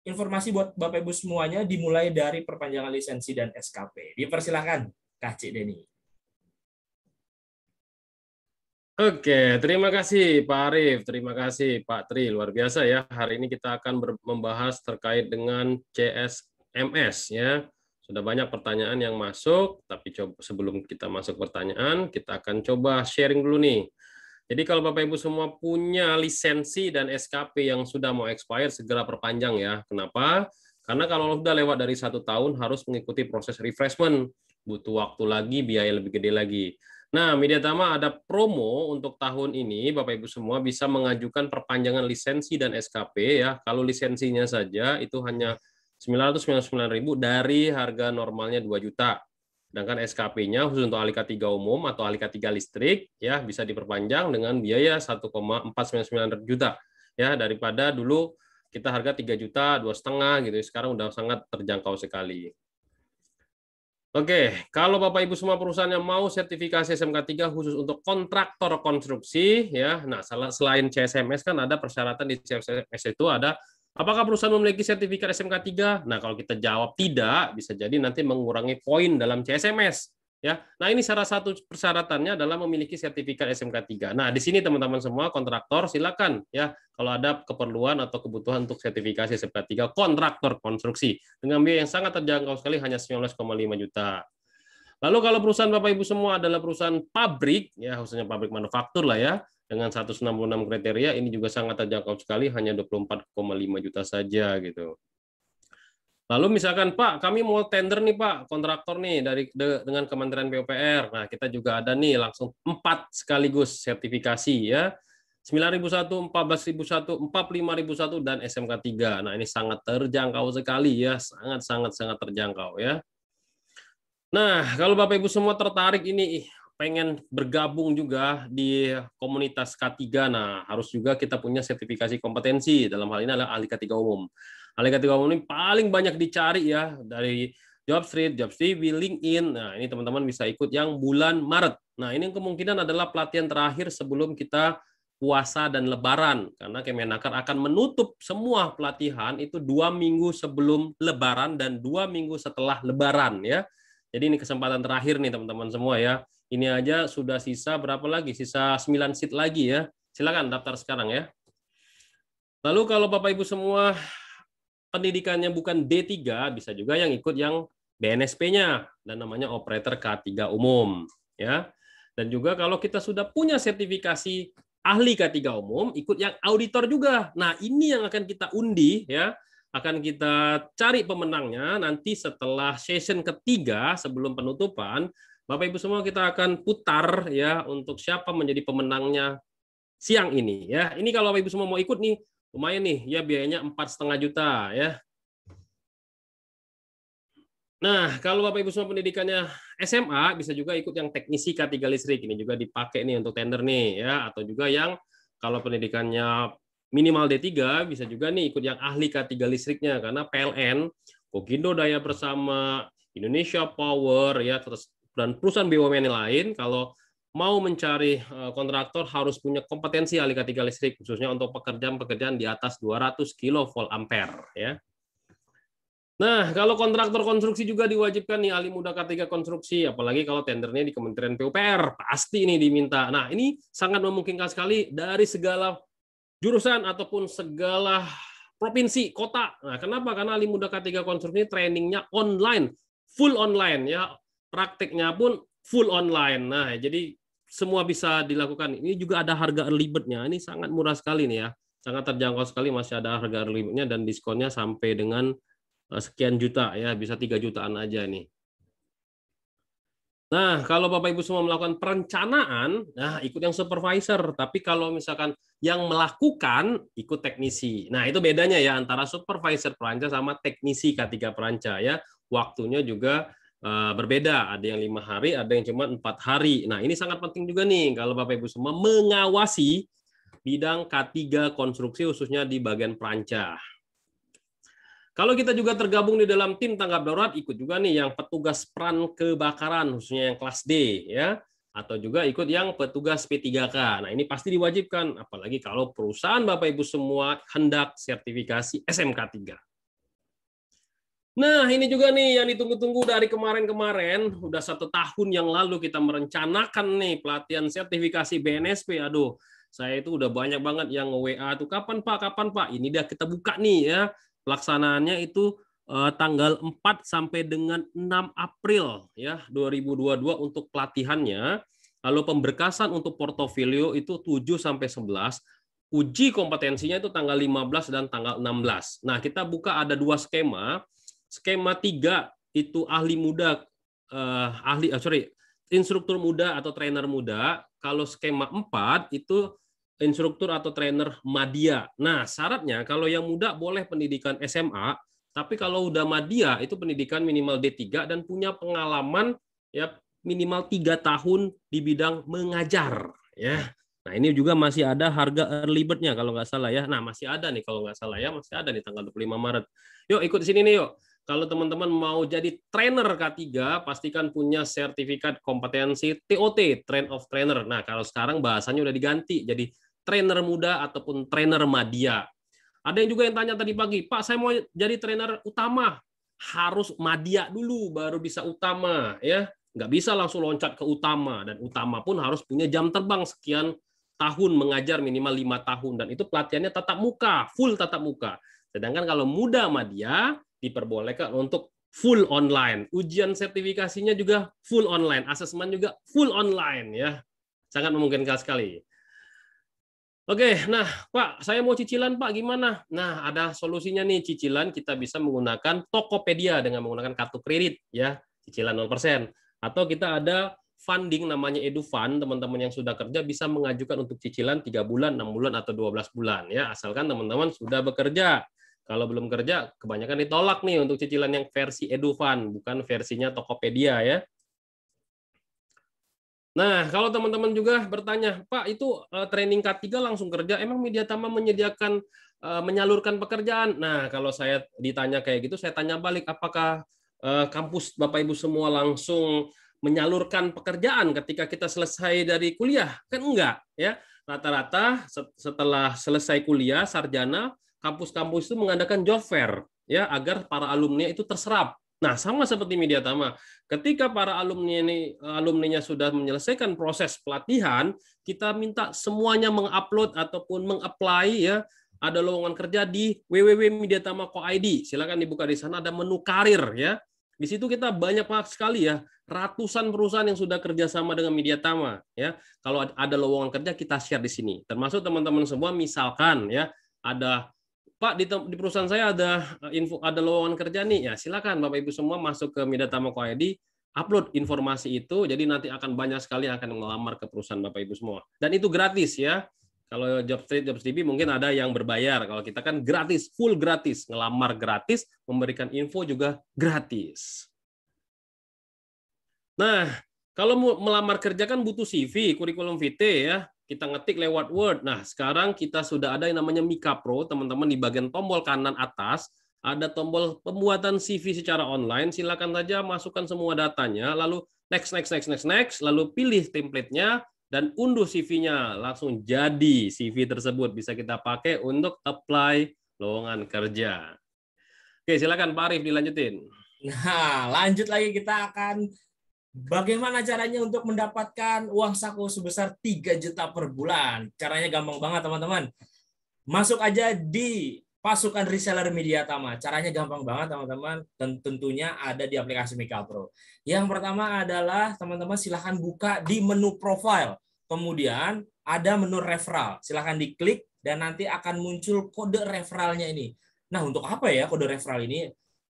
S1: informasi buat Bapak Ibu semuanya, dimulai dari perpanjangan lisensi dan SKP. Dipersilakan, Kak Cideni.
S3: Oke, terima kasih Pak Arief, terima kasih Pak Tri, luar biasa ya. Hari ini kita akan membahas terkait dengan CSMS ya. Sudah banyak pertanyaan yang masuk, tapi sebelum kita masuk pertanyaan, kita akan coba sharing dulu nih. Jadi kalau Bapak Ibu semua punya lisensi dan SKP yang sudah mau expired, segera perpanjang ya. Kenapa? Karena kalau sudah lewat dari 1 tahun harus mengikuti proses refreshment, butuh waktu lagi, biaya lebih gede lagi. Nah, Mediatama ada promo untuk tahun ini, Bapak Ibu semua bisa mengajukan perpanjangan lisensi dan SKP ya. Kalau lisensinya saja itu hanya 999.000 dari harga normalnya 2 juta. Sedangkan SKP-nya khusus untuk Alika 3 umum atau Alika 3 listrik ya bisa diperpanjang dengan biaya 1,499 juta. Ya, daripada dulu kita harga 3 juta, 2,5 gitu. Sekarang udah sangat terjangkau sekali. Oke, kalau Bapak Ibu semua perusahaan yang mau sertifikasi SMK 3 khusus untuk kontraktor konstruksi ya. Nah, selain CSMS kan ada persyaratan di CSMS itu ada apakah perusahaan memiliki sertifikat SMK 3? Nah, kalau kita jawab tidak, bisa jadi nanti mengurangi poin dalam CSMS ya. Nah, ini salah satu persyaratannya adalah memiliki sertifikat SMK 3. Nah, di sini teman-teman semua kontraktor silakan ya kalau ada keperluan atau kebutuhan untuk sertifikasi SMK 3 kontraktor konstruksi dengan biaya yang sangat terjangkau sekali hanya 19,5 juta. Lalu kalau perusahaan Bapak Ibu semua adalah perusahaan pabrik ya, khususnya pabrik manufaktur lah ya, dengan 166 kriteria ini juga sangat terjangkau sekali hanya 24,5 juta saja gitu. Lalu misalkan Pak, kami mau tender nih Pak, kontraktor nih dengan Kementerian PUPR. Nah, kita juga ada nih langsung 4 sekaligus sertifikasi ya. 9.001, 14.001, 45.001 dan SMK 3. Nah, ini sangat terjangkau sekali ya, sangat terjangkau ya. Nah, kalau Bapak Ibu semua tertarik ini pengen bergabung juga di komunitas K3, nah harus juga kita punya sertifikasi kompetensi. Dalam hal ini adalah ahli K3 umum. Ahli K3 umum ini paling banyak dicari ya dari Jobstreet, JobsTV, LinkedIn. Nah, ini teman-teman bisa ikut yang bulan Maret. Nah, ini kemungkinan adalah pelatihan terakhir sebelum kita puasa dan Lebaran, karena Kemenaker akan menutup semua pelatihan itu 2 minggu sebelum Lebaran dan 2 minggu setelah Lebaran ya. Jadi ini kesempatan terakhir nih teman-teman semua ya. Ini aja sudah sisa berapa lagi? Sisa 9 seat lagi ya. Silakan daftar sekarang ya. Lalu kalau Bapak Ibu semua pendidikannya bukan D3, bisa juga yang ikut yang BNSP-nya dan namanya operator K3 umum, ya. Dan juga kalau kita sudah punya sertifikasi ahli K3 umum, ikut yang auditor juga. Nah, ini yang akan kita undi, ya. Akan kita cari pemenangnya nanti setelah session ketiga sebelum penutupan. Bapak Ibu semua, kita akan putar ya untuk siapa menjadi pemenangnya siang ini, ya. Ini kalau Bapak Ibu semua mau ikut nih, lumayan nih, ya biayanya 4,5 juta, ya. Nah, kalau Bapak Ibu semua pendidikannya SMA, bisa juga ikut yang teknisi K3 listrik. Ini juga dipakai nih untuk tender nih, ya. Atau juga yang kalau pendidikannya minimal D3, bisa juga nih ikut yang ahli K3 listriknya. Karena PLN, Kogindo Daya Bersama, Indonesia Power, ya, terus dan perusahaan BUMN lain, kalau mau mencari kontraktor harus punya kompetensi ahli K3 listrik, khususnya untuk pekerjaan-pekerjaan di atas 200 kV ampere, ya. Nah, kalau kontraktor konstruksi juga diwajibkan nih ahli muda K3 konstruksi, apalagi kalau tendernya di Kementerian PUPR, pasti ini diminta. Nah, ini sangat memungkinkan sekali dari segala jurusan ataupun segala provinsi, kota. Nah, kenapa? Karena ahli muda K3 konstruksi trainingnya online, full online, ya. Prakteknya pun full online. Nah, jadi semua bisa dilakukan. Ini juga ada harga early bird-nya. Ini sangat murah sekali nih ya. Sangat terjangkau sekali, masih ada harga early bird-nya dan diskonnya sampai dengan sekian juta ya, bisa 3 jutaan aja nih. Nah, kalau Bapak Ibu semua melakukan perencanaan, nah ikut yang supervisor. Tapi kalau misalkan yang melakukan, ikut teknisi. Nah, itu bedanya ya antara supervisor peranca sama teknisi K3 peranca ya. Waktunya juga berbeda. Ada yang 5 hari, ada yang cuma 4 hari. Nah, ini sangat penting juga nih kalau Bapak Ibu semua mengawasi bidang K3 konstruksi khususnya di bagian peranca. Kalau kita juga tergabung di dalam tim tanggap darurat, ikut juga nih yang petugas pran kebakaran, khususnya yang kelas D, ya, atau juga ikut yang petugas P3K. Nah, ini pasti diwajibkan, apalagi kalau perusahaan Bapak Ibu semua hendak sertifikasi SMK 3. Nah, ini juga nih yang ditunggu-tunggu dari kemarin-kemarin, udah 1 tahun yang lalu kita merencanakan nih pelatihan sertifikasi BNSP. Aduh, saya itu udah banyak banget yang nge-WA tuh, kapan Pak, kapan Pak? Ini dia kita buka nih ya. Pelaksanaannya itu tanggal 4 sampai dengan 6 April ya 2022 untuk pelatihannya. Lalu pemberkasan untuk portofolio itu 7 sampai 11. Uji kompetensinya itu tanggal 15 dan tanggal 16. Nah, kita buka ada 2 skema. Skema 3 itu ahli muda instruktur muda atau trainer muda. Kalau skema 4 itu instruktur atau trainer madya. Nah, syaratnya kalau yang muda boleh pendidikan SMA, tapi kalau udah madya itu pendidikan minimal D3 dan punya pengalaman ya minimal 3 tahun di bidang mengajar ya. Nah, ini juga masih ada harga early bird-nya kalau nggak salah ya. Nah, masih ada nih kalau nggak salah ya, masih ada nih tanggal 25 Maret. Yuk ikut sini nih yuk. Kalau teman-teman mau jadi trainer K3, pastikan punya sertifikat kompetensi TOT, Train of Trainer. Nah, kalau sekarang bahasanya udah diganti jadi trainer muda ataupun trainer madya. Ada yang juga yang tanya tadi pagi, Pak, saya mau jadi trainer utama. Harus madya dulu, baru bisa utama. Ya, nggak bisa langsung loncat ke utama. Dan utama pun harus punya jam terbang sekian tahun mengajar, minimal 5 tahun. Dan itu pelatihannya tatap muka, full tatap muka. Sedangkan kalau muda madya, diperbolehkan untuk full online. Ujian sertifikasinya juga full online. Asesmen juga full online. Ya, sangat memungkinkan sekali. Oke, nah Pak, saya mau cicilan Pak, gimana? Nah, ada solusinya nih, cicilan kita bisa menggunakan Tokopedia dengan menggunakan kartu kredit, ya, cicilan 0%. Atau kita ada funding namanya EduFund, teman-teman yang sudah kerja bisa mengajukan untuk cicilan 3 bulan, 6 bulan, atau 12 bulan, ya, asalkan teman-teman sudah bekerja. Kalau belum kerja, kebanyakan ditolak nih untuk cicilan yang versi EduFund, bukan versinya Tokopedia, ya. Nah, kalau teman-teman juga bertanya, Pak, itu training K3 langsung kerja, emang Mediatama menyediakan menyalurkan pekerjaan? Nah, kalau saya ditanya kayak gitu, saya tanya balik, apakah kampus Bapak Ibu semua langsung menyalurkan pekerjaan ketika kita selesai dari kuliah? Kan enggak, ya. Rata-rata setelah selesai kuliah, sarjana, kampus-kampus itu mengadakan job fair, ya, agar para alumni itu terserap. Nah, sama seperti Mediatama, ketika para alumninya sudah menyelesaikan proses pelatihan, kita minta semuanya mengupload ataupun mengapply ya ada lowongan kerja di www.mediatama.co.id. Silakan dibuka di sana, ada menu karir ya. Di situ kita banyak sekali ya, ratusan perusahaan yang sudah kerjasama dengan Mediatama ya. Kalau ada lowongan kerja kita share di sini. Termasuk teman-teman semua, misalkan ya ada Pak di perusahaan saya ada ada lowongan kerja nih ya, silakan Bapak Ibu semua masuk ke Mediatama.co.id, upload informasi itu, jadi nanti akan banyak sekali yang akan melamar ke perusahaan Bapak Ibu semua. Dan itu gratis ya. Kalau Jobstreet, JobsDB mungkin ada yang berbayar. Kalau kita kan gratis, full gratis. Ngelamar gratis, memberikan info juga gratis. Nah, kalau mau melamar kerja kan butuh CV, kurikulum vitae ya. Kita ngetik lewat Word. Nah, sekarang kita sudah ada yang namanya Mika Pro, teman-teman, di bagian tombol kanan atas. Ada tombol pembuatan CV secara online. Silakan saja masukkan semua datanya, lalu next, lalu pilih template-nya, dan unduh CV-nya, langsung jadi CV tersebut bisa kita pakai untuk apply lowongan kerja. Oke, silakan Pak Arif dilanjutin.
S1: Nah, lanjut lagi, kita akan bagaimana caranya untuk mendapatkan uang saku sebesar 3 juta per bulan. Caranya gampang banget, teman-teman. Masuk aja di pasukan reseller Mediatama. Caranya gampang banget, teman-teman, dan tentunya ada di aplikasi Mika Pro. Yang pertama adalah teman-teman silahkan buka di menu profile. Kemudian ada menu referral. Silahkan diklik dan nanti akan muncul kode referralnya ini. Nah, untuk apa ya kode referral ini?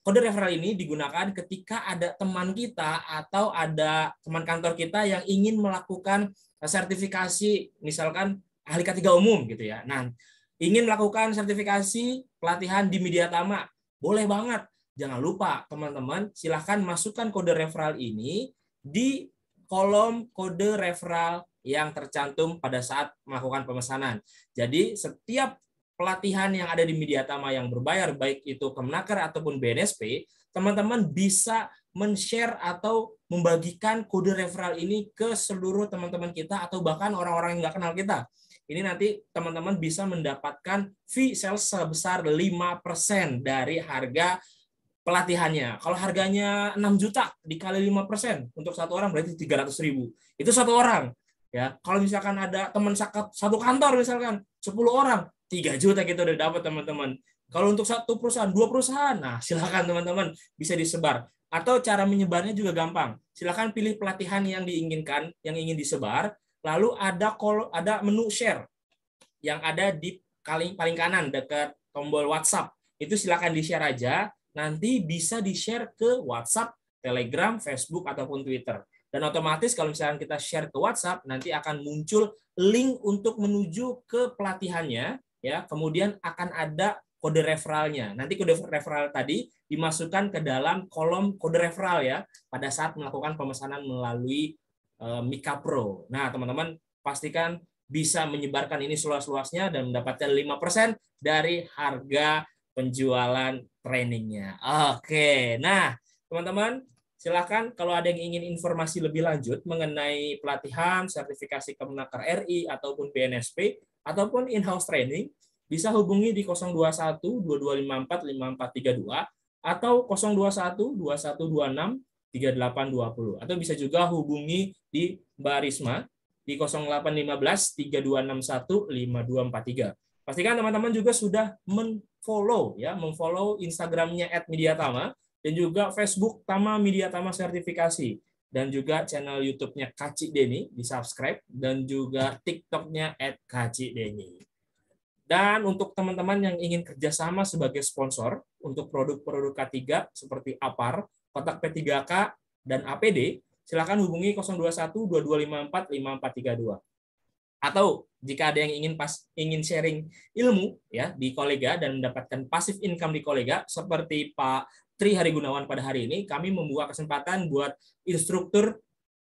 S1: Kode referral ini digunakan ketika ada teman kita atau ada teman kantor kita yang ingin melakukan sertifikasi, misalkan ahli K3 umum gitu ya. Nah, ingin melakukan sertifikasi pelatihan di Mediatama, boleh banget. Jangan lupa teman-teman, silahkan masukkan kode referral ini di kolom kode referral yang tercantum pada saat melakukan pemesanan. Jadi setiap pelatihan yang ada di Mediatama yang berbayar, baik itu Kemnaker ataupun BNSP, teman-teman bisa men-share atau membagikan kode referral ini ke seluruh teman-teman kita atau bahkan orang-orang yang nggak kenal kita. Ini nanti teman-teman bisa mendapatkan fee sales sebesar 5% dari harga pelatihannya. Kalau harganya 6 juta dikali 5% untuk satu orang berarti 300.000. Itu satu orang. Ya, kalau misalkan ada teman satu kantor misalkan 10 orang, 3 juta kita udah dapat, teman-teman. Kalau untuk satu perusahaan, 2 perusahaan, nah silakan teman-teman bisa disebar. Atau cara menyebarnya juga gampang. Silakan pilih pelatihan yang diinginkan, yang ingin disebar, lalu ada menu share yang ada di paling kanan dekat tombol WhatsApp. Itu silakan di-share aja, nanti bisa di-share ke WhatsApp, Telegram, Facebook ataupun Twitter. Dan otomatis kalau misalkan kita share ke WhatsApp, nanti akan muncul link untuk menuju ke pelatihannya, ya. Kemudian akan ada kode referralnya. Nanti kode referral tadi dimasukkan ke dalam kolom kode referral ya pada saat melakukan pemesanan melalui Mika Pro. Nah, teman-teman pastikan bisa menyebarkan ini seluas-luasnya dan mendapatkan 5% dari harga penjualan trainingnya. Oke, nah teman-teman, silakan kalau ada yang ingin informasi lebih lanjut mengenai pelatihan, sertifikasi Kemnaker RI ataupun BNSP ataupun in-house training, bisa hubungi di 021 2254 5432 atau 021 2126 3820 atau bisa juga hubungi di Mbak Risma di 0815 3261 5243. Pastikan teman-teman juga sudah memfollow Instagramnya @mediatama dan juga Facebook Tama Mediatama Sertifikasi, dan juga channel YouTube-nya Kaci Deni di subscribe, dan juga TikTok-nya @kacideni. Dan untuk teman-teman yang ingin kerjasama sebagai sponsor untuk produk-produk K3 seperti APAR, kotak P3K, dan APD, silakan hubungi 021 2254 5432. Atau jika ada yang ingin sharing ilmu ya di kolega dan mendapatkan passive income di kolega seperti Pak Tri Hari Gunawan pada hari ini, kami membuka kesempatan buat instruktur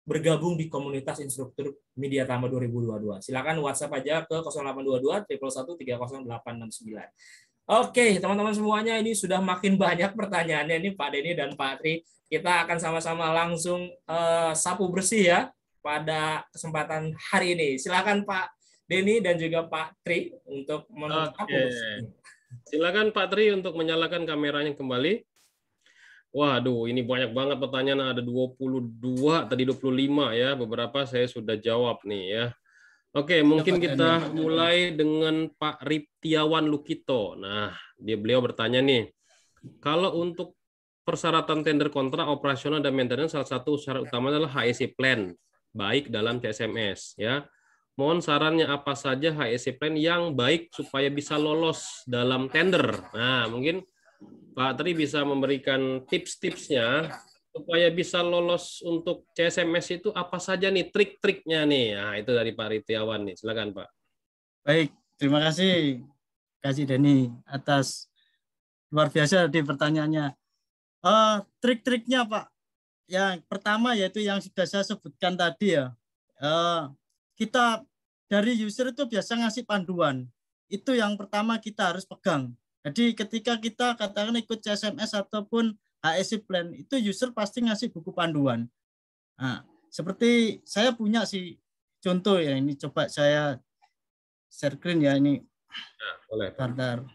S1: bergabung di komunitas instruktur Mediatama 2022. Silakan WhatsApp aja ke 0822 111 30869. Oke, teman-teman semuanya, ini sudah makin banyak pertanyaannya nih Pak Denny dan Pak Tri. Kita akan sama-sama langsung sapu bersih ya pada kesempatan hari ini. Silakan Pak Denny dan juga Pak Tri untuk mensapu bersih.
S3: Silakan Pak Tri untuk menyalakan kameranya kembali. Waduh, ini banyak banget pertanyaan, ada 22, tadi 25 ya. Beberapa saya sudah jawab nih ya. Oke, mungkin kita mulai dengan Pak Riptiawan Lukito. Nah, beliau bertanya nih, kalau untuk persyaratan tender kontrak operasional dan maintenance, salah satu syarat utama adalah HSE plan, baik dalam CSMS. Ya, mohon sarannya apa saja HSE plan yang baik supaya bisa lolos dalam tender. Nah, mungkin Pak Tri bisa memberikan tips-tipsnya supaya bisa lolos untuk CSMS itu apa saja nih trik-triknya nih. Nah, itu dari Pak Ritiawan nih. Silakan, Pak.
S2: Baik, terima kasih Kasih Denny atas luar biasa di pertanyaannya. Trik-triknya Pak, yang pertama yaitu yang sudah saya sebutkan tadi ya. Kita dari user itu biasa ngasih panduan. Itu yang pertama kita harus pegang. Jadi ketika kita katakan ikut CSMS ataupun HSE plan, itu user pasti ngasih buku panduan. Nah, seperti saya punya sih contoh ya, ini coba saya share screen ya ini.
S3: Nah, boleh.
S2: Bentar.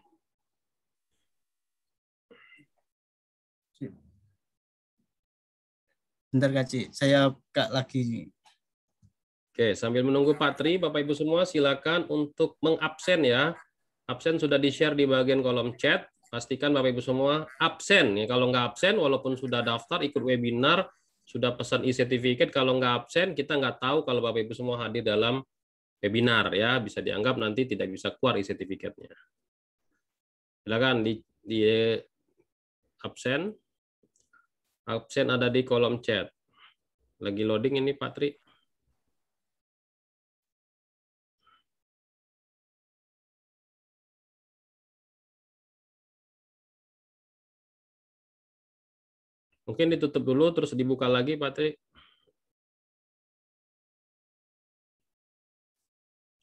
S2: Bentar Kak, saya buka lagi.
S3: Oke, sambil menunggu Pak Tri, Bapak Ibu semua silakan untuk mengabsen ya. Absen sudah di-share di bagian kolom chat. Pastikan Bapak Ibu semua absen. Ya, kalau nggak absen, walaupun sudah daftar ikut webinar, sudah pesan e-certificate, kalau nggak absen, kita nggak tahu kalau Bapak Ibu semua hadir dalam webinar. Ya, bisa dianggap nanti tidak bisa keluar e-certificate-nya. Silakan di absen. Absen ada di kolom chat. Lagi loading ini Pak Tri. Mungkin ditutup dulu, terus dibuka lagi, Pak Tri.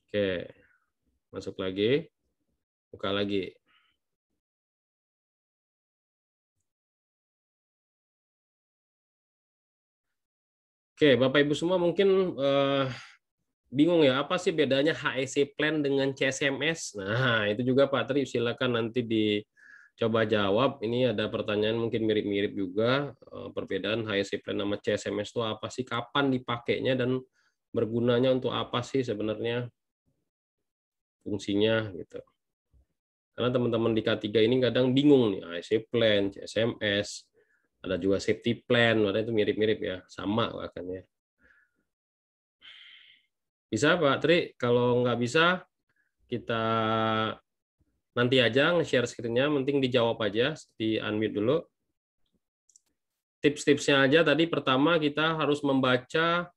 S3: Oke, masuk lagi, buka lagi. Oke, Bapak Ibu semua mungkin bingung ya, apa sih bedanya HSE plan dengan CSMS? Nah, itu juga Pak Tri, silakan nanti dicoba jawab. Ini ada pertanyaan mungkin mirip-mirip juga, perbedaan HSE plan sama CSMS itu apa sih, kapan dipakainya, dan bergunanya untuk apa sih sebenarnya fungsinya gitu. Karena teman-teman di K3 ini kadang bingung nih, HSE plan, CSMS, ada juga safety plan, ada itu mirip-mirip ya, sama bahkan ya. Bisa Pak Tri, kalau nggak bisa kita nanti aja nge-share screen-nya, penting dijawab aja, di unmute dulu. Tips-tipsnya aja tadi, pertama kita harus membaca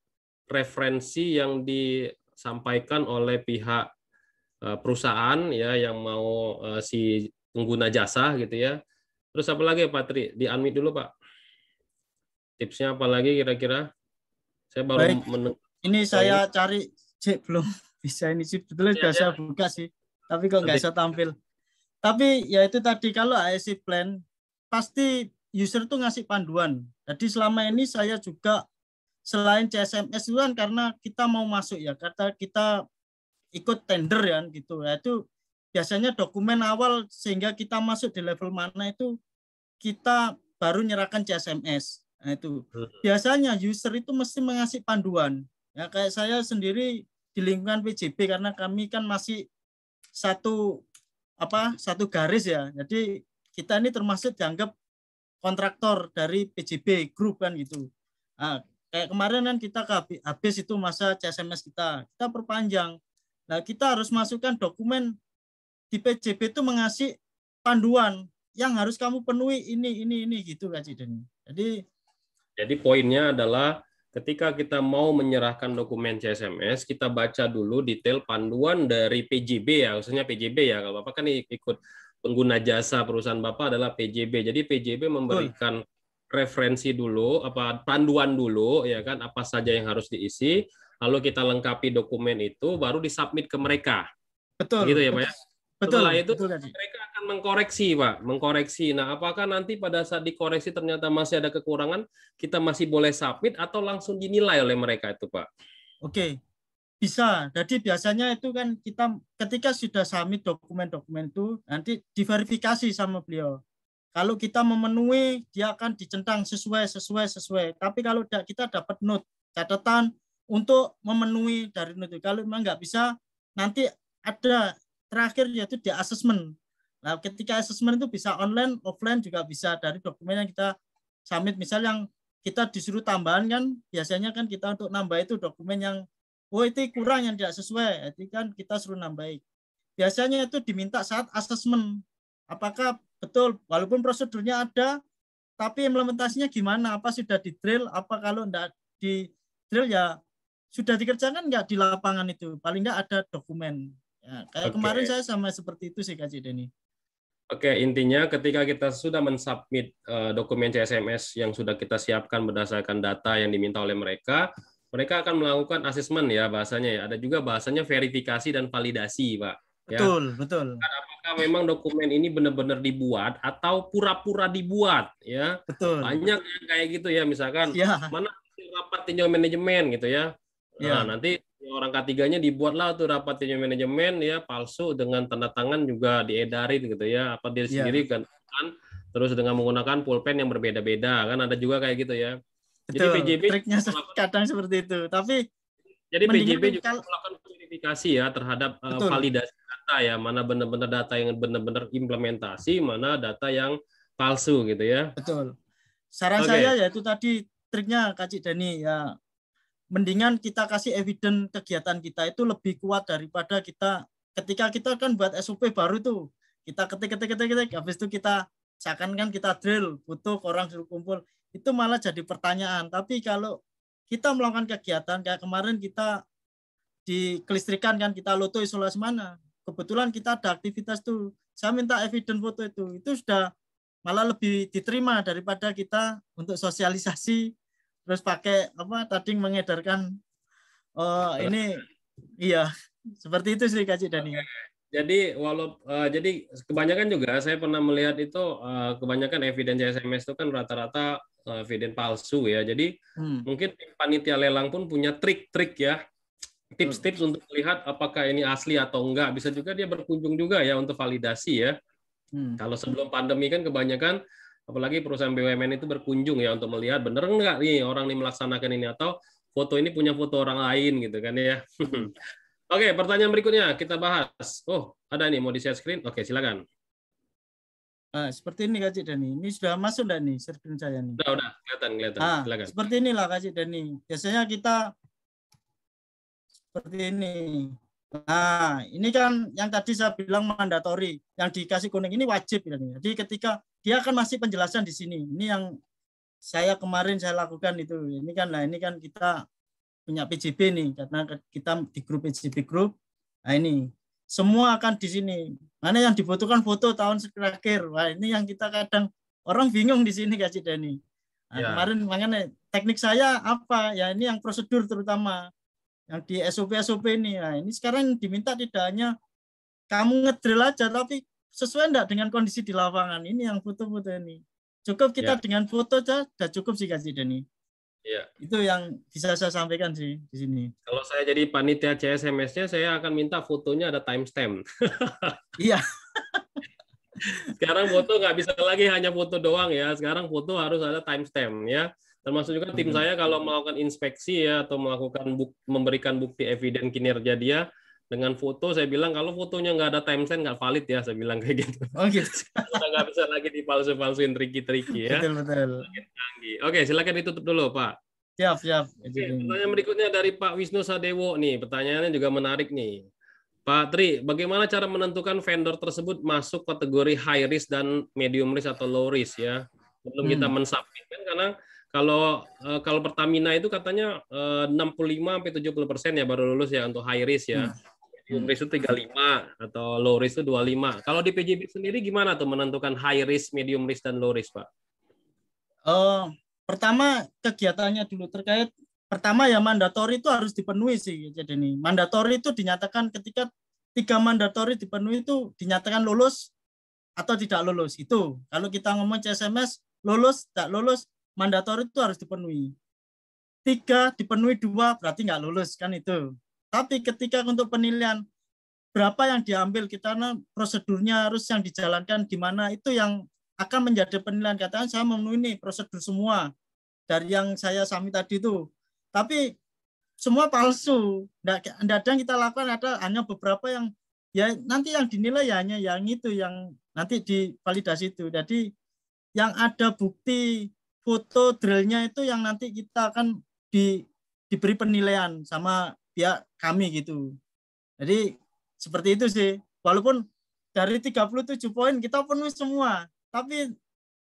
S3: referensi yang disampaikan oleh pihak perusahaan ya yang mau si pengguna jasa gitu ya. Terus apa lagi Pak Tri? Di unmute dulu Pak. Tipsnya apa lagi kira-kira? Saya baru
S2: ini saya cari belum bisa ini sih, sebetulnya sudah saya buka sih, tapi kok nggak bisa tampil. Tapi ya itu tadi, kalau HSE plan pasti user tuh ngasih panduan. Jadi selama ini saya juga selain CSMS itu kan karena kita mau masuk ya, kata kita ikut tender ya gitu. Nah, itu biasanya dokumen awal sehingga kita masuk di level mana itu kita baru nyerahkan CSMS. Nah, itu biasanya user itu mesti mengasih panduan. Ya kayak saya sendiri di lingkungan PJB, karena kami kan masih satu garis ya. Jadi kita ini termasuk dianggap kontraktor dari PJB Group kan gitu. Nah, kayak kemarin kan kita habis itu masa CSMS kita perpanjang. Nah, kita harus masukkan dokumen di PJB itu mengasih panduan yang harus kamu penuhi ini gitu Kak Cideni. Jadi
S3: poinnya adalah ketika kita mau menyerahkan dokumen CSMS, kita baca dulu detail panduan dari PJB ya, khususnya PJB ya. Kalau Bapak kan ikut pengguna jasa perusahaan Bapak adalah PJB. Jadi PJB memberikan referensi dulu, panduan dulu ya kan, apa saja yang harus diisi, lalu kita lengkapi dokumen itu baru disubmit ke mereka.
S2: Betul.
S3: Gitu ya, Pak ya. Setelah itu
S2: betul,
S3: mereka akan mengkoreksi, Pak, mengkoreksi. Nah, apakah nanti pada saat dikoreksi ternyata masih ada kekurangan, kita masih boleh submit atau langsung dinilai oleh mereka itu, Pak?
S2: Oke, bisa. Jadi biasanya itu kan kita ketika sudah submit dokumen-dokumen itu nanti diverifikasi sama beliau. Kalau kita memenuhi, dia akan dicentang sesuai. Tapi kalau kita dapat note, catatan, untuk memenuhi dari itu. Kalau memang nggak bisa, nanti ada terakhir yaitu di assessment. Nah, ketika assessment itu bisa online, offline juga bisa dari dokumen yang kita submit. Misal yang kita disuruh tambahan kan, biasanya kan kita untuk nambah itu dokumen yang itu kurang, yang tidak sesuai, itu kan kita suruh nambahin. Biasanya itu diminta saat assessment. Apakah betul, walaupun prosedurnya ada, tapi implementasinya gimana? Apa sudah di drill? Apa kalau tidak di drill ya sudah dikerjakan nggak di lapangan itu? Paling nggak ada dokumen. Ya, kayak kemarin saya sama seperti itu sih Kak Denny.
S3: Oke, intinya ketika kita sudah mensubmit dokumen CSMS yang sudah kita siapkan berdasarkan data yang diminta oleh mereka, mereka akan melakukan asesmen ya bahasanya ya. Ada juga bahasanya verifikasi dan validasi, Pak.
S2: Betul, ya. Betul.
S3: Apakah memang dokumen ini benar-benar dibuat atau pura-pura dibuat ya?
S2: Betul.
S3: Banyak yang kayak gitu ya, misalkan mana rapat tinjau manajemen gitu ya. Nah, nanti orang K3-nya dibuatlah tuh rapat tinjau manajemen ya palsu dengan tanda tangan juga diedarin gitu ya, apa dia sendiri kan terus dengan menggunakan pulpen yang berbeda-beda kan, ada juga kayak gitu ya.
S2: Betul.
S3: Jadi PJB
S2: triknya kadang seperti itu, tapi
S3: jadi PJB juga melakukan verifikasi ya terhadap validasi data ya, mana benar-benar data yang benar-benar implementasi, mana data yang palsu gitu ya.
S2: Betul. Saran saya yaitu tadi triknya Kak Dani ya, mendingan kita kasih evidence kegiatan kita itu lebih kuat daripada kita ketika kita kan buat SOP baru tuh kita ketik habis itu kita seakan-akan kita drill butuh orang suruh kumpul, itu malah jadi pertanyaan. Tapi kalau kita melakukan kegiatan kayak kemarin kita di kelistrikan kan, kita loto isolasi mana, kebetulan kita ada aktivitas tuh, saya minta evidence foto itu sudah malah lebih diterima daripada kita untuk sosialisasi terus pakai apa tadi mengedarkan ini iya seperti itu sih Kak Dani.
S3: Jadi jadi kebanyakan juga saya pernah melihat itu kebanyakan evidence SMS itu kan rata-rata evidence palsu ya. Jadi mungkin panitia lelang pun punya trik-trik ya, tips-tips untuk melihat apakah ini asli atau enggak. Bisa juga dia berkunjung juga ya untuk validasi ya. Kalau sebelum pandemi kan kebanyakan apalagi perusahaan BUMN itu berkunjung ya untuk melihat benar enggak nih orang ini melaksanakan ini atau foto ini punya foto orang lain gitu kan ya. Oke, pertanyaan berikutnya kita bahas. Oh, ada nih mau di-share screen. Oke, silakan.
S2: Seperti ini Kak Dani. Ini sudah masuk enggak nih screen saya nih?
S3: Udah, kelihatan. Silakan.
S2: Seperti inilah Kak Dani. Biasanya kita seperti ini. Nah, ini kan yang tadi saya bilang mandatori, yang dikasih kuning ini wajib. Jadi ketika dia akan masih penjelasan di sini. Ini yang kemarin saya lakukan itu. Ini kan kita punya PJB nih, karena kita di grup PJB group. Nah ini semua akan di sini. Mana yang dibutuhkan foto tahun terakhir. Wah ini yang kita kadang orang bingung di sini Kak Dani. Nah, kemarin makanya teknik saya apa ya, ini yang prosedur terutama yang di SOP ini. Nah, ini sekarang diminta tidak hanya kamu ngedrill aja, tapi sesuai enggak dengan kondisi di lapangan. Ini yang foto-foto ini. Cukup kita dengan foto aja, sudah cukup sih Kak Dani.
S3: Iya.
S2: Itu yang bisa saya sampaikan sih di sini.
S3: Kalau saya jadi panitia CSMS-nya, saya akan minta fotonya ada timestamp.
S2: Iya.
S3: Sekarang foto nggak bisa lagi hanya foto doang ya. Sekarang foto harus ada timestamp ya. Termasuk juga tim saya kalau melakukan inspeksi ya atau memberikan bukti eviden kinerja dia dengan foto, saya bilang kalau fotonya nggak ada timestamp nggak valid ya, saya bilang kayak gitu.
S2: Oh gitu.
S3: Udah nggak bisa lagi dipalsu-palsuin triki-triki ya.
S2: Betul.
S3: Oke, silakan ditutup dulu Pak.
S2: Siap.
S3: Oke, pertanyaan berikutnya dari Pak Wisnu Sadewo nih. Pertanyaannya juga menarik nih. Pak Tri, bagaimana cara menentukan vendor tersebut masuk kategori high risk dan medium risk atau low risk ya? Sebelum kita mensubmit kan, karena kalau Pertamina itu katanya 65-70% ya baru lulus ya untuk high risk ya. Medium risk itu 35 atau low risk itu 25. Kalau di PJB sendiri gimana tuh menentukan high risk, medium risk dan low risk, Pak?
S2: Pertama kegiatannya dulu terkait pertama ya mandatori itu harus dipenuhi sih. Jadi ini mandatori itu dinyatakan ketika 3 mandatori dipenuhi itu dinyatakan lulus atau tidak lulus. Itu kalau kita ngomong CSMS lulus tidak lulus mandatori itu harus dipenuhi. 3 dipenuhi 2 berarti nggak lulus kan itu. Tapi ketika untuk penilaian berapa yang diambil kita prosedurnya harus yang dijalankan gimana, itu yang akan menjadi penilaian. Katakan saya memenuhi nih prosedur semua dari yang saya submit tadi itu. Tapi semua palsu. Nggak ada yang kita lakukan, ada hanya beberapa yang ya nanti yang dinilai ya hanya yang itu yang nanti divalidasi itu. Jadi yang ada bukti foto drillnya itu yang nanti kita akan diberi penilaian sama pihak kami gitu. Jadi seperti itu sih. Walaupun dari 37 poin kita penuhi semua, tapi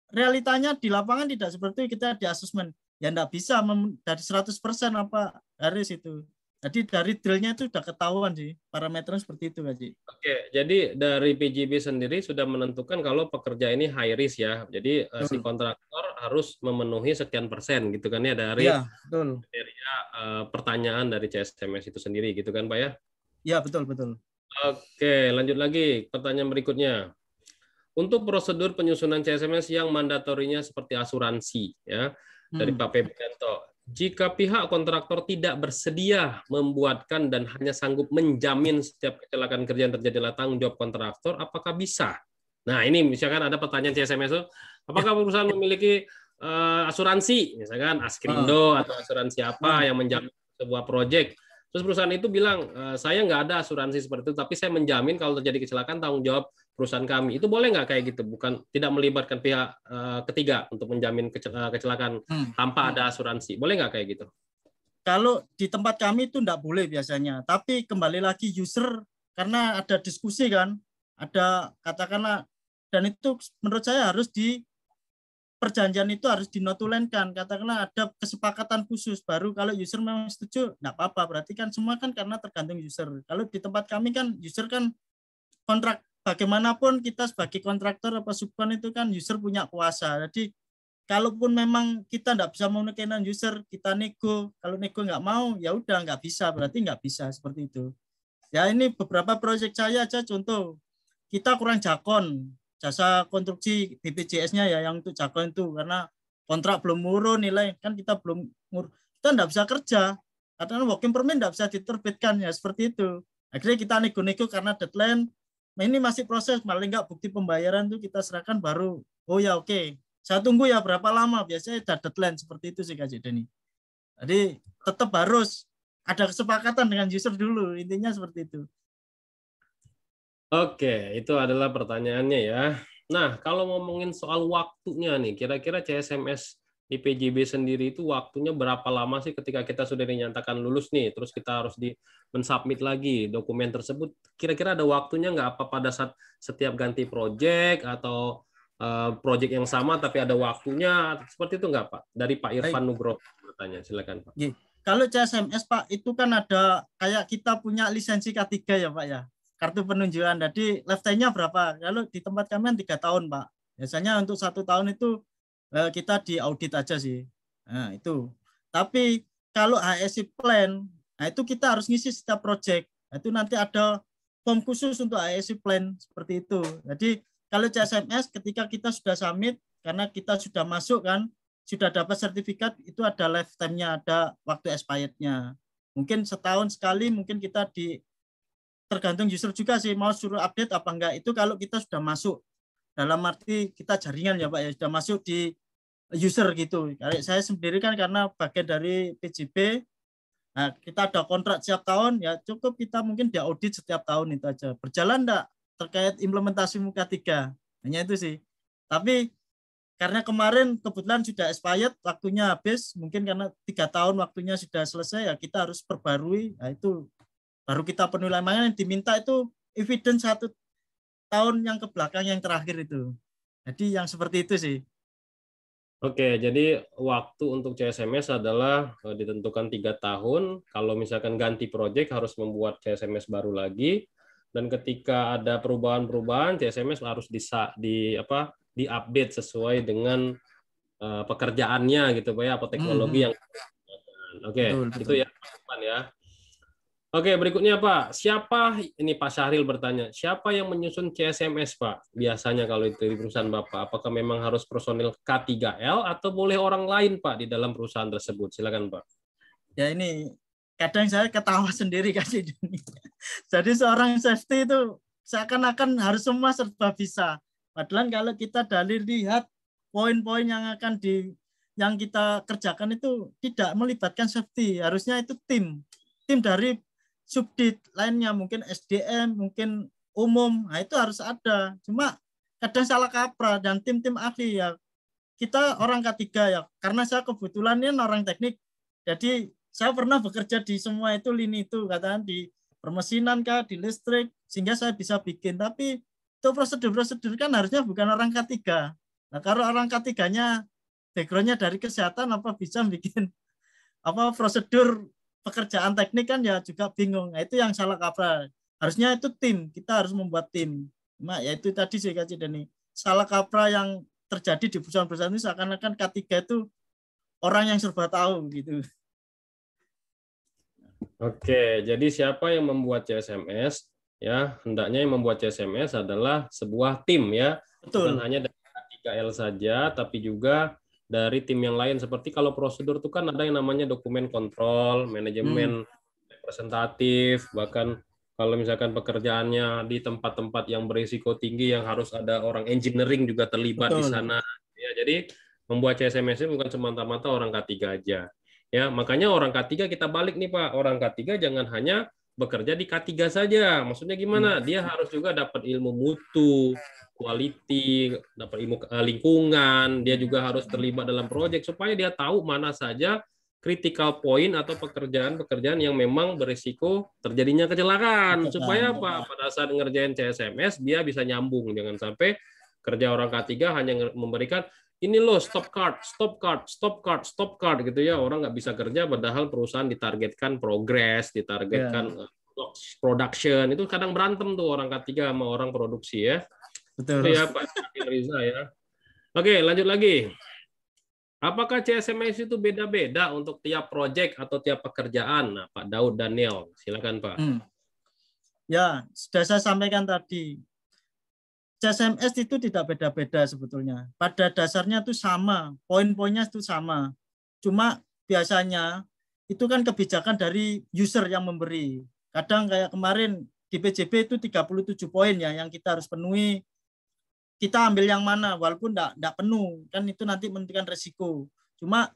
S2: realitanya di lapangan tidak seperti kita di asesmen. Ya enggak bisa dari 100% apa dari situ. Jadi dari drillnya itu sudah ketahuan sih, parameternya seperti itu Kak Ci.
S3: Oke, jadi dari PJB sendiri sudah menentukan kalau pekerja ini high risk ya. Jadi si kontraktor harus memenuhi sekian persen gitu kan ya dari kriteria pertanyaan dari CSMS itu sendiri gitu kan Pak ya?
S2: Ya, betul.
S3: Oke, lanjut lagi pertanyaan berikutnya. Untuk prosedur penyusunan CSMS yang mandatorinya seperti asuransi ya dari Pak Febrianto. Jika pihak kontraktor tidak bersedia membuatkan dan hanya sanggup menjamin setiap kecelakaan kerja yang terjadi adalah tanggung jawab kontraktor, apakah bisa? Nah, ini misalkan ada pertanyaan CSMS itu, apakah perusahaan memiliki asuransi, misalkan Askrindo atau asuransi apa yang menjamin sebuah proyek? Terus perusahaan itu bilang, saya nggak ada asuransi seperti itu, tapi saya menjamin kalau terjadi kecelakaan tanggung jawab perusahaan kami. Itu boleh nggak kayak gitu? Bukan tidak melibatkan pihak ketiga untuk menjamin kecelakaan tanpa ada asuransi. Boleh nggak kayak gitu?
S2: Kalau di tempat kami itu nggak boleh biasanya. Tapi kembali lagi user, karena ada diskusi kan, ada katakanlah, dan itu menurut saya harus di perjanjian itu harus dinotulenkan, katakanlah ada kesepakatan khusus, baru kalau user memang setuju, nggak apa-apa, berarti kan semua kan karena tergantung user. Kalau di tempat kami kan user kan kontrak, bagaimanapun kita sebagai kontraktor apa subkon itu kan user punya kuasa, jadi kalaupun memang kita nggak bisa menekan user, kita nego, kalau nego nggak mau, ya udah nggak bisa, berarti nggak bisa, seperti itu. Ya ini beberapa proyek saya aja contoh, kita kurang jakon, jasa konstruksi BPJS-nya ya yang untuk jakon itu karena kontrak belum murun nilai kan kita belum kita nggak bisa kerja karena working permit nggak bisa diterbitkan ya seperti itu. Akhirnya kita nego-nego karena deadline. Nah, ini masih proses, paling nggak bukti pembayaran itu kita serahkan baru. Oh ya oke. Saya tunggu ya berapa lama biasanya ada deadline seperti itu sih Kak Denny. Jadi tetap harus ada kesepakatan dengan user dulu, intinya seperti itu.
S3: Oke, itu adalah pertanyaannya ya. Nah, kalau ngomongin soal waktunya nih, kira-kira CSMS di PJB sendiri itu waktunya berapa lama sih ketika kita sudah dinyatakan lulus nih, terus kita harus mensubmit lagi dokumen tersebut. Kira-kira ada waktunya nggak apa pada saat setiap ganti project atau project yang sama tapi ada waktunya seperti itu nggak Pak? Dari Pak Irfan Nugroho bertanya, silakan Pak.
S2: Kalau CSMS Pak itu kan ada kayak kita punya lisensi K3 ya Pak ya. Kartu penunjukan. Jadi lifetime-nya berapa? Kalau di tempat kami 3 tahun, Pak. Biasanya untuk 1 tahun itu kita di audit aja sih. Nah, itu. Tapi kalau HSI plan, nah itu kita harus ngisi setiap project. Nah, itu nanti ada form khusus untuk HSI plan seperti itu. Jadi kalau CSMS ketika kita sudah submit, karena kita sudah masuk kan, sudah dapat sertifikat, itu ada lifetime-nya, ada waktu expired-nya. Mungkin setahun sekali, mungkin kita tergantung user juga sih mau suruh update apa enggak, itu kalau kita sudah masuk dalam arti kita jaringan ya Pak ya, sudah masuk di user gitu. Kayak saya sendiri kan karena bagian dari PJB, nah kita ada kontrak setiap tahun ya cukup kita mungkin diaudit setiap tahun itu aja. Berjalan enggak terkait implementasi muka 3, hanya itu sih. Tapi karena kemarin kebetulan sudah expired, waktunya habis, mungkin karena 3 tahun waktunya sudah selesai ya kita harus perbarui, nah itu baru kita penuhi. Yang diminta itu evidence 1 tahun yang ke belakang yang terakhir itu. Jadi yang seperti itu sih.
S3: Oke, jadi waktu untuk CSMS adalah ditentukan 3 tahun. Kalau misalkan ganti project harus membuat CSMS baru lagi. Dan ketika ada perubahan-perubahan, CSMS harus di-update sesuai dengan pekerjaannya gitu Pak ya, atau teknologi yang. Oke, betul. Itu ya Pak ya. Oke, berikutnya Pak. Siapa, ini Pak Syahril bertanya, siapa yang menyusun CSMS Pak? Biasanya kalau itu di perusahaan Bapak, apakah memang harus personil K3L atau boleh orang lain Pak di dalam perusahaan tersebut? Silakan Pak.
S2: Ya ini, kadang saya ketawa sendiri kasih ini. Jadi seorang safety itu seakan-akan harus semua serba bisa. Padahal kalau kita dari lihat poin-poin yang akan yang kita kerjakan itu tidak melibatkan safety. Harusnya itu tim dari subdit lainnya, mungkin SDM, mungkin umum. Nah, itu harus ada. Cuma kadang salah kaprah dan tim-tim ahli ya. Kita orang K3 ya, karena saya kebetulan ini orang teknik. Jadi saya pernah bekerja di semua itu lini itu, katakan di permesinan kah, di listrik, sehingga saya bisa bikin. Tapi itu prosedur-prosedur kan harusnya bukan orang K3. Nah, kalau orang K3-nya background-nya dari kesehatan, apa bisa bikin prosedur pekerjaan teknik kan ya juga bingung. Nah, itu yang salah kaprah. Harusnya itu tim, kita harus membuat tim. Nah, ya itu tadi sih Kak Cidani. Salah kaprah yang terjadi di perusahaan-perusahaan ini seakan-akan K3 itu orang yang serba tahu gitu.
S3: Oke, jadi siapa yang membuat CSMS? Ya, hendaknya yang membuat CSMS adalah sebuah tim ya.
S2: Betul.
S3: Bukan hanya dari K3L saja, tapi juga dari tim yang lain. Seperti kalau prosedur itu kan ada yang namanya dokumen kontrol, manajemen representatif, bahkan kalau misalkan pekerjaannya di tempat-tempat yang berisiko tinggi yang harus ada orang engineering juga terlibat di sana. Ya, jadi membuat CSMS bukan semata-mata orang K3 aja. Ya, makanya orang K3 kita balik nih Pak, orang K3 jangan hanya bekerja di K3 saja. Maksudnya gimana? Dia harus juga dapat ilmu mutu, quality, dapat ilmu lingkungan, dia juga harus terlibat dalam proyek supaya dia tahu mana saja critical point atau pekerjaan-pekerjaan yang memang berisiko terjadinya kecelakaan. Supaya apa? Pada saat ngerjain CSMS dia bisa nyambung, jangan sampai kerja orang K3 hanya memberikan ini loh stop card gitu ya, orang nggak bisa kerja padahal perusahaan ditargetkan progres, ditargetkan production, itu kadang berantem tuh orang K3 sama orang produksi ya.
S2: Betul.
S3: Itu ya Pak Riza ya. Oke, lanjut lagi. Apakah CSMS itu beda-beda untuk tiap proyek atau tiap pekerjaan? Nah, Pak Daud Daniel, silakan Pak.
S2: Ya, sudah saya sampaikan tadi. CSMS itu tidak beda-beda sebetulnya. Pada dasarnya itu sama, poin-poinnya itu sama. Cuma biasanya itu kan kebijakan dari user yang memberi. Kadang kayak kemarin di PJB itu 37 poin ya yang kita harus penuhi. Kita ambil yang mana walaupun enggak penuh, kan itu nanti menentukan resiko. Cuma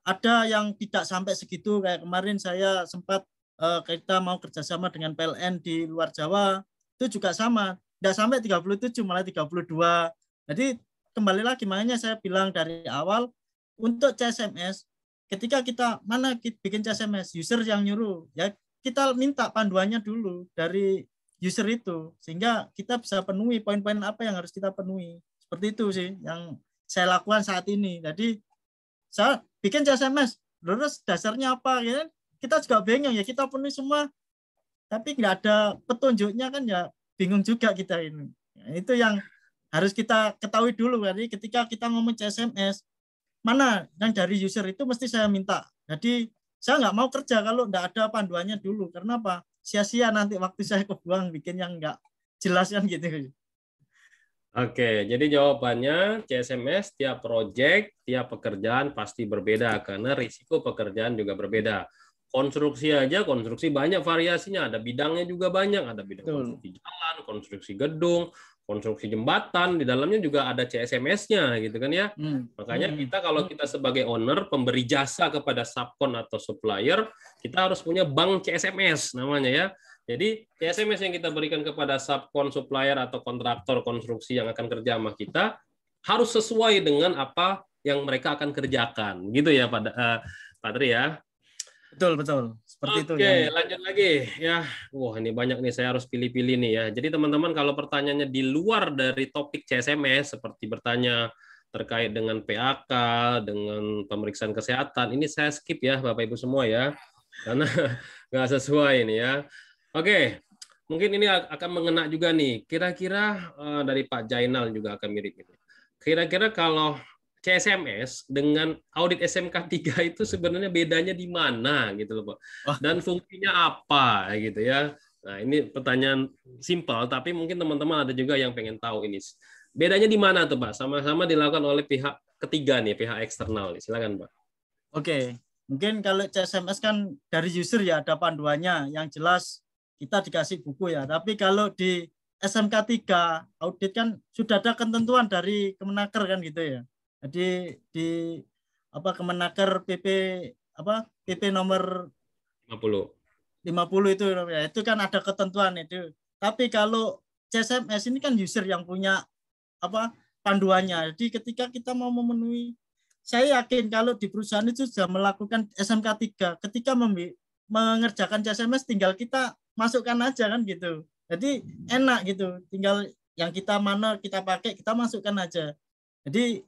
S2: ada yang tidak sampai segitu, kayak kemarin saya sempat kita mau kerjasama dengan PLN di luar Jawa, itu juga sama. Tidak sampai 37, malah 32. Jadi kembali lagi, makanya saya bilang dari awal, untuk CSMS, ketika kita bikin CSMS, user yang nyuruh, ya kita minta panduannya dulu dari user itu, sehingga kita bisa penuhi poin-poin apa yang harus kita penuhi. Seperti itu sih yang saya lakukan saat ini. Jadi saya bikin CSMS, terus dasarnya apa? Ya, kita juga bingung ya, kita penuhi semua, tapi nggak ada petunjuknya kan ya. Bingung juga kita ini. Itu yang harus kita ketahui dulu. Jadi ketika kita ngomong CSMS, mana yang dari user itu mesti saya minta. Jadi saya nggak mau kerja kalau nggak ada panduannya dulu. Karena apa? Sia-sia nanti waktu saya kebuang bikin yang nggak jelas kan gitu.
S3: Oke, jadi jawabannya CSMS tiap proyek, tiap pekerjaan pasti berbeda karena risiko pekerjaan juga berbeda. Konstruksi aja, konstruksi banyak variasinya, ada bidangnya juga banyak, ada bidang konstruksi jalan, konstruksi gedung, konstruksi jembatan, di dalamnya juga ada CSMS-nya gitu kan ya. Makanya kita kalau kita sebagai owner, pemberi jasa kepada subkon atau supplier, kita harus punya bank CSMS namanya ya. Jadi CSMS yang kita berikan kepada subkon, supplier atau kontraktor konstruksi yang akan kerja sama kita harus sesuai dengan apa yang mereka akan kerjakan, gitu ya Pak Tri ya.
S2: Betul. Seperti itu.
S3: Oke, lanjut lagi ya. Wah, ini banyak nih, saya harus pilih-pilih nih ya. Jadi teman-teman kalau pertanyaannya di luar dari topik CSMS seperti bertanya terkait dengan PAK, dengan pemeriksaan kesehatan, ini saya skip ya Bapak Ibu semua ya. Karena nggak sesuai ini ya. Oke, mungkin ini akan mengena juga nih. Kira-kira dari Pak Jainal juga akan mirip ini. Kira-kira kalau CSMS dengan audit SMK 3 itu sebenarnya bedanya di mana gitu loh Pak. Dan fungsinya apa gitu ya. Nah, ini pertanyaan simpel tapi mungkin teman-teman ada juga yang pengen tahu ini. Bedanya di mana tuh Pak? Sama-sama dilakukan oleh pihak ketiga nih, pihak eksternal nih. Silakan Pak.
S2: Oke. Mungkin kalau CSMS kan dari user ya ada panduannya yang jelas kita dikasih buku ya. Tapi kalau di SMK 3 audit kan sudah ada ketentuan dari Kemenaker kan gitu ya. Jadi di Kemenaker PP nomor 50 itu kan ada ketentuan itu. Tapi kalau CSMS ini kan user yang punya panduannya. Jadi ketika kita mau memenuhi, saya yakin kalau di perusahaan itu sudah melakukan SMK 3, ketika mengerjakan CSMS tinggal kita masukkan aja kan gitu. Jadi enak gitu, tinggal yang kita pakai kita masukkan aja. Jadi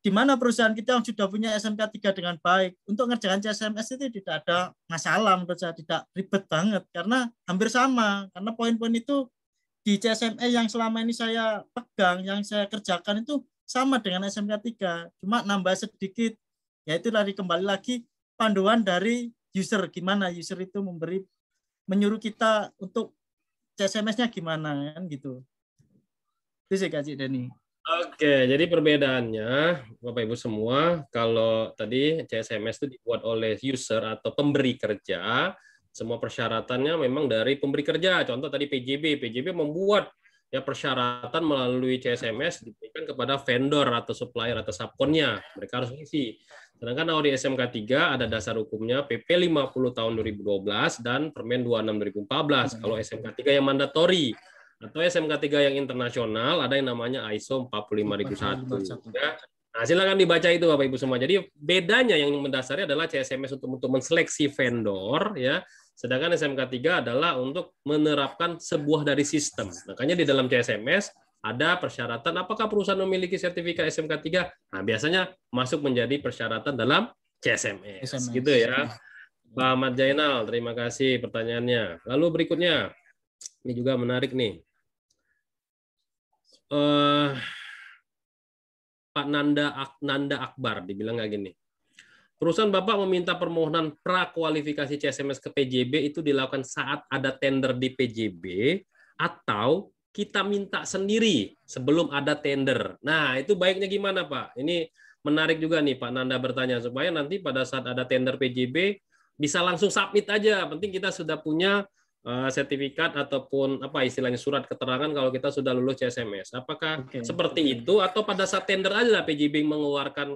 S2: di mana perusahaan kita yang sudah punya SMK 3 dengan baik, untuk mengerjakan CSMS itu tidak ada masalah, menurut saya tidak ribet banget, karena hampir sama, karena poin-poin itu di CSMS yang selama ini saya pegang, yang saya kerjakan itu sama dengan SMK 3, cuma nambah sedikit, yaitu kembali lagi panduan dari user, gimana user itu menyuruh kita untuk CSMS-nya gimana kan gitu. Itu sih Kak Denny.
S3: Oke, jadi perbedaannya Bapak Ibu semua, kalau tadi CSMS itu dibuat oleh user atau pemberi kerja, semua persyaratannya memang dari pemberi kerja. Contoh tadi PJB membuat ya persyaratan melalui CSMS diberikan kepada vendor atau supplier atau subkonnya. Mereka harus isi. Sedangkan kalau di SMK 3 ada dasar hukumnya PP 50 tahun 2012 dan Permen 26 2014. Kalau SMK 3 yang mandatori. Atau SMK 3 yang internasional ada yang namanya ISO 45001. Ya. Nah, silakan dibaca itu Bapak Ibu semua. Jadi bedanya yang mendasari adalah CSMS untuk menseleksi vendor ya. Sedangkan SMK 3 adalah untuk menerapkan sebuah dari sistem. Makanya di dalam CSMS ada persyaratan apakah perusahaan memiliki sertifikat SMK 3. Nah, biasanya masuk menjadi persyaratan dalam CSMS. Gitu ya. Pak Ahmad Jainal, terima kasih pertanyaannya. Lalu berikutnya, ini juga menarik nih. Pak Nanda Akbar dibilang kayak gini. Perusahaan Bapak meminta permohonan prakualifikasi CSMS ke PJB itu dilakukan saat ada tender di PJB atau kita minta sendiri sebelum ada tender. Nah, itu baiknya gimana, Pak? Ini menarik juga nih Pak Nanda bertanya supaya nanti pada saat ada tender PJB bisa langsung submit aja. Penting kita sudah punya sertifikat ataupun apa istilahnya surat keterangan kalau kita sudah lulus CSMS. Apakah seperti itu atau pada saat tender aja PJB mengeluarkan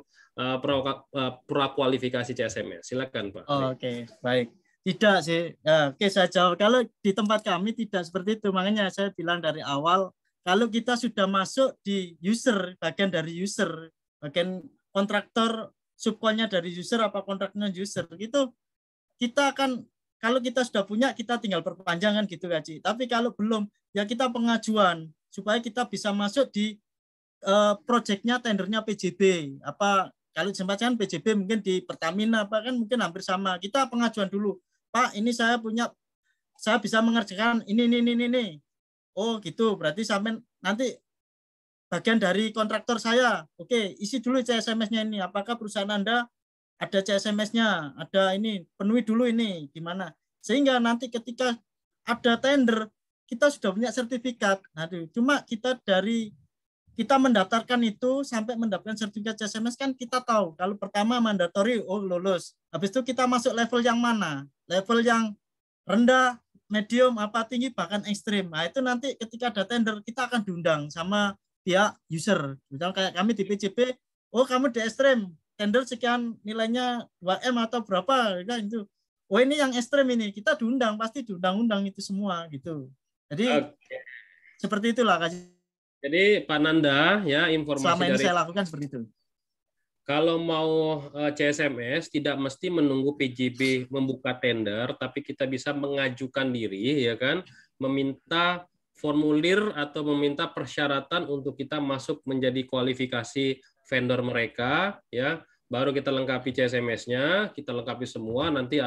S3: prakualifikasi CSMS? Silakan Pak.
S2: Oke, baik. Tidak sih. Oke, saya jawab. Kalau di tempat kami tidak seperti itu. Makanya saya bilang dari awal, kalau kita sudah masuk di user, bagian dari user, bagian kontraktor subkonnya dari user apa kontraktornya user, gitu kita akan, kalau kita sudah punya, kita tinggal perpanjangan gitu Kaji. Tapi kalau belum, ya kita pengajuan supaya kita bisa masuk di proyeknya tendernya PJB. Kalau disempatkan PJB mungkin di Pertamina kan mungkin hampir sama. Kita pengajuan dulu. Pak, ini saya bisa mengerjakan ini. Oh gitu, berarti sampai nanti bagian dari kontraktor saya. Oke, isi dulu CSMS-nya ini. Apakah perusahaan Anda ada CSMS-nya, ada ini, penuhi dulu ini, gimana. Sehingga nanti ketika ada tender, kita sudah punya sertifikat. Nah, cuma kita mendaftarkan itu sampai mendapatkan sertifikat CSMS kan kita tahu. Kalau pertama mandatori, lulus. Habis itu kita masuk level yang mana? Level yang rendah, medium, tinggi, bahkan ekstrim. Nah, itu nanti ketika ada tender, kita akan diundang sama pihak user. Misalnya kayak kami di PJB, kamu di ekstrim, tender sekian nilainya 2M atau berapa kan itu. Ini yang ekstrem ini, kita diundang, pasti diundang-undang itu semua gitu. Jadi seperti itulah Kak.
S3: Jadi Pak Nanda ya informasi
S2: selama ini saya lakukan seperti itu.
S3: Kalau mau CSMS tidak mesti menunggu PJB membuka tender, tapi kita bisa mengajukan diri ya kan, meminta formulir atau meminta persyaratan untuk kita masuk menjadi kualifikasi vendor mereka ya. Baru kita lengkapi CSMS-nya, kita lengkapi semua, nanti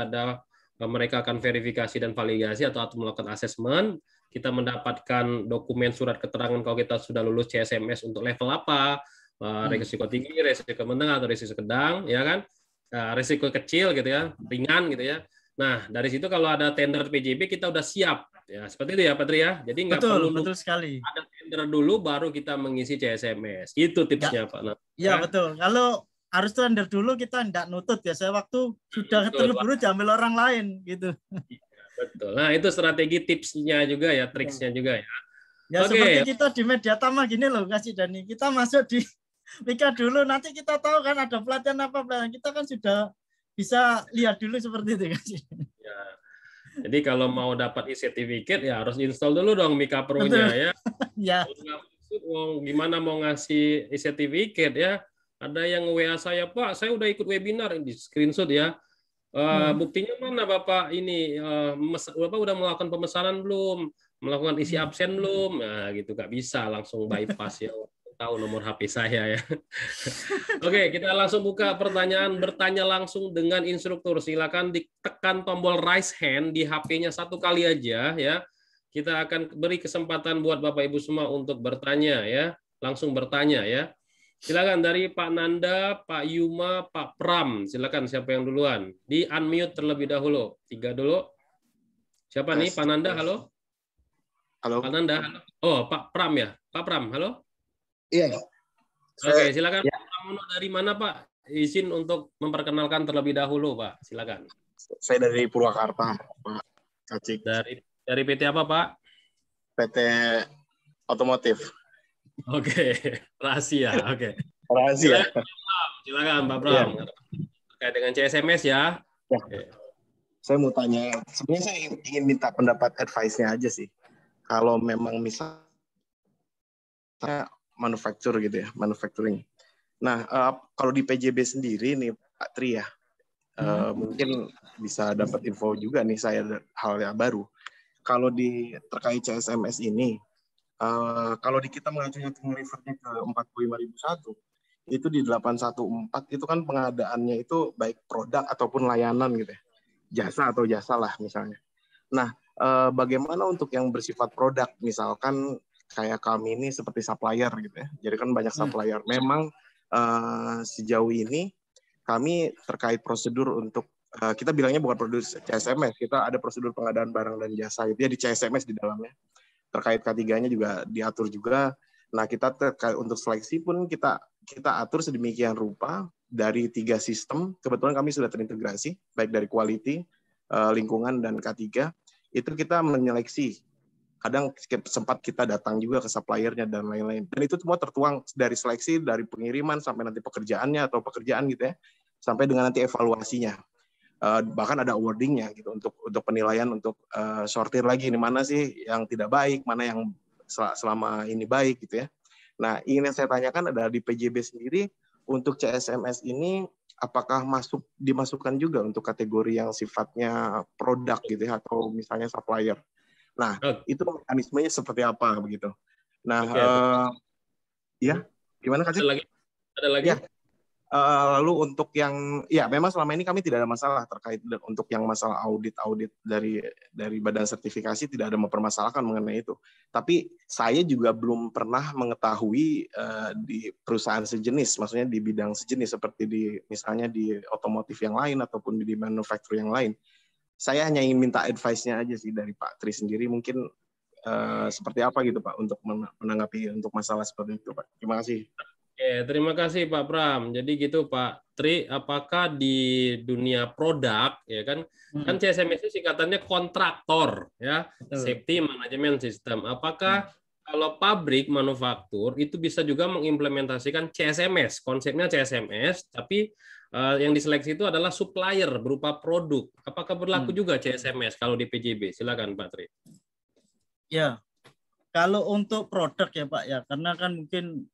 S3: mereka akan verifikasi dan validasi atau melakukan asesmen, kita mendapatkan dokumen surat keterangan kalau kita sudah lulus CSMS untuk level apa, risiko tinggi, risiko menengah atau risiko sedang, ya kan, risiko kecil gitu ya, ringan gitu ya. Nah dari situ kalau ada tender PJB kita udah siap, ya seperti itu ya Patri ya. Jadi nggak perlu
S2: betul sekali.
S3: Ada tender dulu baru kita mengisi CSMS. Itu tipsnya Pak.
S2: Iya betul. Kalau harus tender dulu kita tidak nutut ya. Saya waktu sudah terburu-buru diambil orang lain gitu.
S3: Betul. Nah itu strategi tipsnya juga ya, triksnya juga ya.
S2: Ya seperti kita di Mediatama gini loh Kak Dani. Kita masuk di Mika dulu, nanti kita tahu kan ada pelatihan apa, kita kan sudah bisa lihat dulu seperti itu kan.
S3: Ya. Jadi kalau mau dapat e-certificate ya harus install dulu dong Mika Pro-nya
S2: Betul.
S3: ya.
S2: Ya.
S3: Gimana mau ngasih e-certificate ya? Ada yang WA saya, Pak, saya udah ikut webinar, di screenshot ya. Buktinya mana Bapak ini? Bapak udah melakukan pemesanan belum? Melakukan isi absen belum? Nah, gitu nggak bisa, langsung bypass ya. Tahu nomor HP saya ya. Oke, kita langsung buka pertanyaan, bertanya langsung dengan instruktur. Silakan ditekan tombol raise hand di HP-nya satu kali aja ya. Kita akan beri kesempatan buat Bapak Ibu semua untuk bertanya ya. Langsung bertanya ya. Silakan dari Pak Nanda, Pak Yuma, Pak Pram. Silakan siapa yang duluan? Di unmute terlebih dahulu. 3 dulu. Siapa nih? Pak Nanda, halo?
S4: Halo.
S3: Pak Nanda, halo. Oh, Pak Pram ya? Pak Pram, halo?
S4: Iya.
S3: Oke, silakan. Ya. Dari mana, Pak? Izin untuk memperkenalkan terlebih dahulu, Pak. Silakan.
S4: Saya dari Purwakarta, Pak Cacik.
S3: Dari PT apa, Pak?
S4: PT Otomotif.
S3: Oke, rahasia. Oke.
S4: Rahasia.
S3: Silakan, Pak Pram. Ya. Terkait dengan CSMS ya.
S4: Ya. Oke. Saya mau tanya, sebenarnya saya ingin minta pendapat advice-nya aja sih. Kalau memang misalnya manufacturing. Nah, kalau di PJB sendiri nih Pak Tri ya, mungkin bisa dapat info juga nih saya hal yang baru. Kalau terkait CSMS ini, kalau kita mengajunya refernya ke 45001, itu di 814 itu kan pengadaannya itu baik produk ataupun layanan gitu ya, jasa atau jasa lah misalnya. Nah, bagaimana untuk yang bersifat produk, misalkan kayak kami ini seperti supplier gitu ya, jadi kan banyak supplier. Memang sejauh ini kami terkait prosedur untuk kita bilangnya bukan prosedur CSMS, kita ada prosedur pengadaan barang dan jasa itu ya di CSMS di dalamnya. Terkait K3-nya juga diatur juga. Nah, kita terkait untuk seleksi pun kita atur sedemikian rupa dari 3 sistem. Kebetulan kami sudah terintegrasi baik dari quality, lingkungan dan K3. Itu kita menyeleksi. Kadang sempat kita datang juga ke suppliernya dan lain-lain. Dan itu semua tertuang dari seleksi, dari pengiriman sampai nanti pekerjaannya atau pekerjaan gitu ya, sampai dengan nanti evaluasinya. Bahkan ada awardingnya gitu untuk penilaian, untuk sortir lagi ini mana sih yang tidak baik, mana yang selama ini baik gitu ya. Nah, ingin yang saya tanyakan adalah di PJB sendiri untuk CSMS ini apakah dimasukkan juga untuk kategori yang sifatnya produk gitu ya, atau misalnya supplier. Nah, itu mekanismenya seperti apa begitu. Nah, ya gimana Kak?
S3: Ada lagi?
S4: Ya. Lalu untuk yang memang selama ini kami tidak ada masalah terkait untuk yang masalah audit dari badan sertifikasi, tidak ada mempermasalahkan mengenai itu. Tapi saya juga belum pernah mengetahui di perusahaan sejenis, maksudnya di bidang sejenis seperti misalnya di otomotif yang lain ataupun di manufacturing yang lain. Saya hanya ingin minta advice-nya aja sih dari Pak Tri sendiri, mungkin seperti apa gitu Pak untuk menanggapi untuk masalah seperti itu Pak. Terima kasih.
S3: Oke, terima kasih Pak Pram. Jadi gitu Pak Tri, apakah di dunia produk ya kan CSMS itu singkatannya kontraktor ya, safety management system. Apakah kalau pabrik manufaktur itu bisa juga mengimplementasikan CSMS, konsepnya CSMS, tapi yang diseleksi itu adalah supplier berupa produk. Apakah berlaku juga CSMS kalau di PJB? Silakan Pak Tri.
S2: Ya, kalau untuk produk ya Pak ya, karena kan mungkin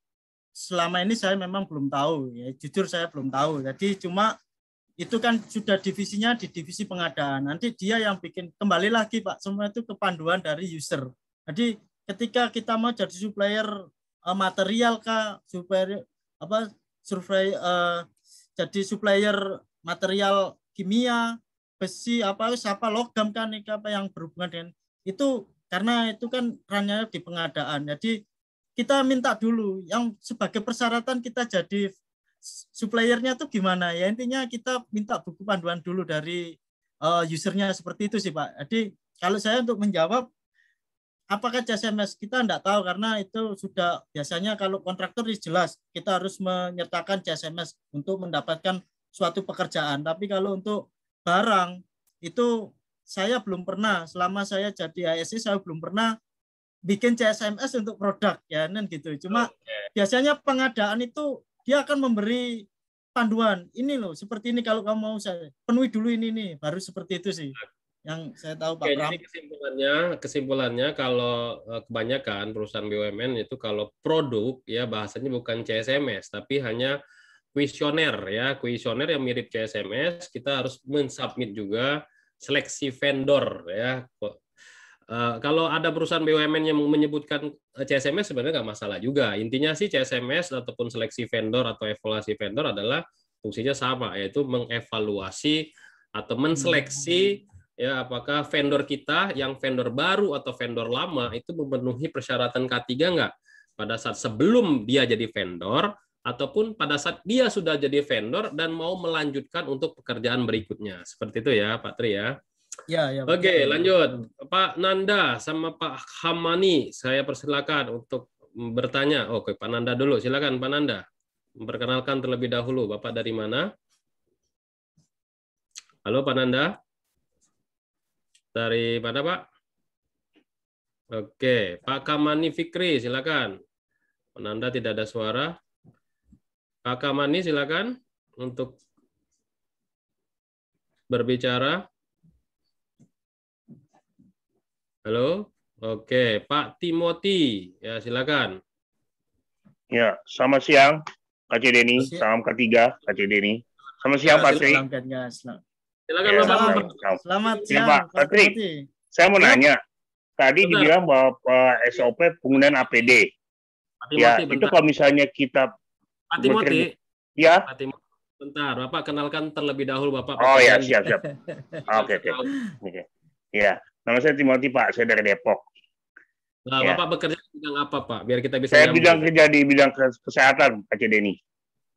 S2: selama ini saya memang belum tahu ya, jujur saya belum tahu. Jadi cuma itu kan sudah divisinya di divisi pengadaan. Nanti dia yang bikin, kembali lagi Pak, semua itu kepanduan dari user. Jadi ketika kita mau jadi supplier material kah, supplier jadi supplier material kimia, besi siapa logam kan apa yang berhubungan dengan itu, karena itu kan ranahnya di pengadaan. Jadi kita minta dulu yang sebagai persyaratan kita jadi suppliernya tuh gimana ya, intinya kita minta buku panduan dulu dari usernya, seperti itu sih Pak. Jadi kalau saya untuk menjawab apakah CSMS, kita enggak tahu karena itu sudah biasanya kalau kontraktor jelas kita harus menyertakan CSMS untuk mendapatkan suatu pekerjaan. Tapi kalau untuk barang itu saya belum pernah, selama saya jadi ASC saya belum pernah bikin CSMS untuk produk ya, gitu. Cuma biasanya pengadaan itu dia akan memberi panduan. Ini loh, seperti ini kalau kamu mau saya penuhi dulu ini nih, baru seperti itu sih. Yang saya tahu Pak
S3: Oke,
S2: Pram.
S3: jadi kesimpulannya kalau kebanyakan perusahaan BUMN itu kalau produk ya bahasanya bukan CSMS tapi hanya kuesioner ya, kuesioner yang mirip CSMS, kita harus mensubmit juga seleksi vendor ya. Kalau ada perusahaan BUMN yang menyebutkan CSMS sebenarnya nggak masalah juga. Intinya sih CSMS ataupun seleksi vendor atau evaluasi vendor adalah fungsinya sama, yaitu mengevaluasi atau menseleksi ya apakah vendor kita yang vendor baru atau vendor lama itu memenuhi persyaratan K3 nggak pada saat sebelum dia jadi vendor ataupun pada saat dia sudah jadi vendor dan mau melanjutkan untuk pekerjaan berikutnya. Seperti itu ya Pak Tri ya.
S2: Ya,
S3: Oke, lanjut. Pak Nanda sama Pak Hamani, saya persilakan untuk bertanya. Oke, Pak Nanda dulu. Silakan Pak Nanda. Memperkenalkan terlebih dahulu. Bapak dari mana? Halo Pak Nanda. Dari mana Pak? Oke, Pak Kamani Fikri, silakan. Pak Nanda tidak ada suara. Pak Kamani, silakan untuk berbicara. Halo, oke, Pak Timothy, ya silakan.
S5: Ya, selamat siang, Kak Denny. Salam K3, Kak Denny. Selamat siang, Pak Tri.
S3: Silakan
S5: Ya,
S3: Bapak.
S2: Selamat
S5: Ya,
S2: siang,
S5: Pak Tri. Saya mau nanya, tadi
S3: Bentar.
S5: dibilang bahwa SOP penggunaan APD.
S3: Pak
S5: Ya,
S3: Timothy,
S5: itu
S3: bentar.
S5: kalau misalnya kita
S3: Pak Timothy,
S5: ya.
S3: Pak Timothy, bentar. Bapak kenalkan terlebih dahulu Bapak.
S5: Oh ya,
S3: pekerjaan
S5: siap. Oke. Ya, nama saya Timothy, Pak. Saya dari Depok.
S3: Nah,
S5: Ya.
S3: Bapak bekerja di bidang apa Pak? Biar kita bisa
S5: Saya
S3: nyambung.
S5: kerja di bidang kesehatan, Kak Denny.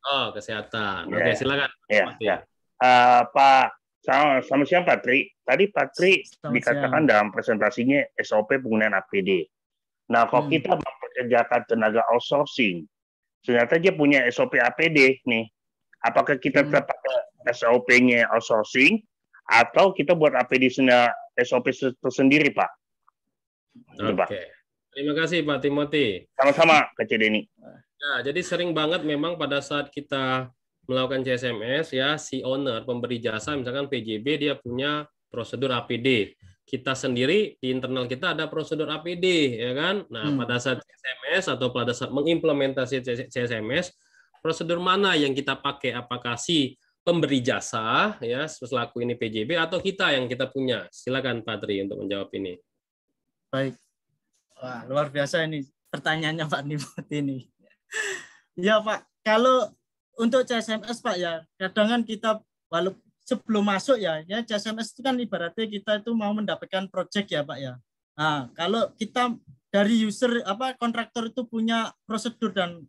S3: Oh, kesehatan.
S5: Ya.
S3: Oke, silakan.
S5: Ya,
S3: Timothy.
S5: ya. Pak, selamat siang Pak Tri. Tadi Pak Tri
S2: Selamat
S5: dikatakan
S2: siang.
S5: dalam presentasinya SOP penggunaan APD. Nah, kalau kita mempekerjakan tenaga outsourcing, ternyata dia punya SOP APD nih. Apakah kita tetap pakai SOP-nya outsourcing atau kita buat APD SOP tersendiri, Pak? Itu, Pak.
S3: Oke. Terima kasih Pak Timothy.
S5: Sama-sama, Kak Denny.
S3: Ya, jadi sering banget memang pada saat kita melakukan CSMS ya si owner pemberi jasa misalkan PJB dia punya prosedur APD. Kita sendiri di internal kita ada prosedur APD ya kan. Nah, pada saat CSMS atau pada saat mengimplementasi CSMS prosedur mana yang kita pakai apakah si pemberi jasa ya selaku ini PJB atau kita yang kita punya? Silakan Pak Tri untuk menjawab ini.
S2: Baik. Wah, luar biasa ini pertanyaannya Pak Timothy ini. Ya Pak, kalau untuk CSMS Pak ya, kadang kan kita walaupun sebelum masuk ya CSMS itu kan ibaratnya kita itu mau mendapatkan project ya Pak ya. Nah, kalau kita dari user kontraktor itu punya prosedur dan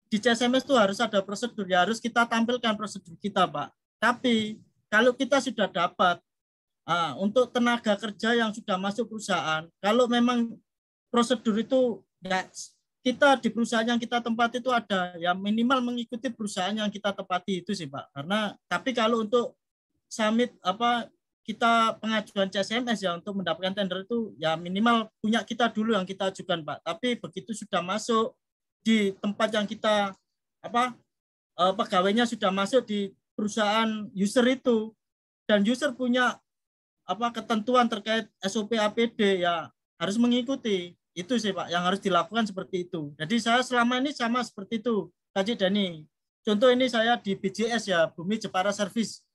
S2: di CSMS itu harus ada prosedur ya, harus kita tampilkan prosedur kita Pak. Tapi kalau kita sudah dapat untuk tenaga kerja yang sudah masuk perusahaan, kalau memang prosedur itu kita di perusahaan yang kita tempati itu ada ya minimal mengikuti perusahaan yang kita tempati itu sih Pak. Karena tapi kalau untuk submit kita pengajuan CSMS ya untuk mendapatkan tender itu ya minimal punya kita dulu yang kita ajukan Pak. Tapi begitu sudah masuk di tempat yang kita pegawainya sudah masuk di perusahaan user itu dan user punya ketentuan terkait SOP APD ya harus mengikuti. Itu sih Pak yang harus dilakukan seperti itu. Jadi saya selama ini sama seperti itu Kak Dani. Contoh ini saya di BJS ya, Bumi Jepara Service.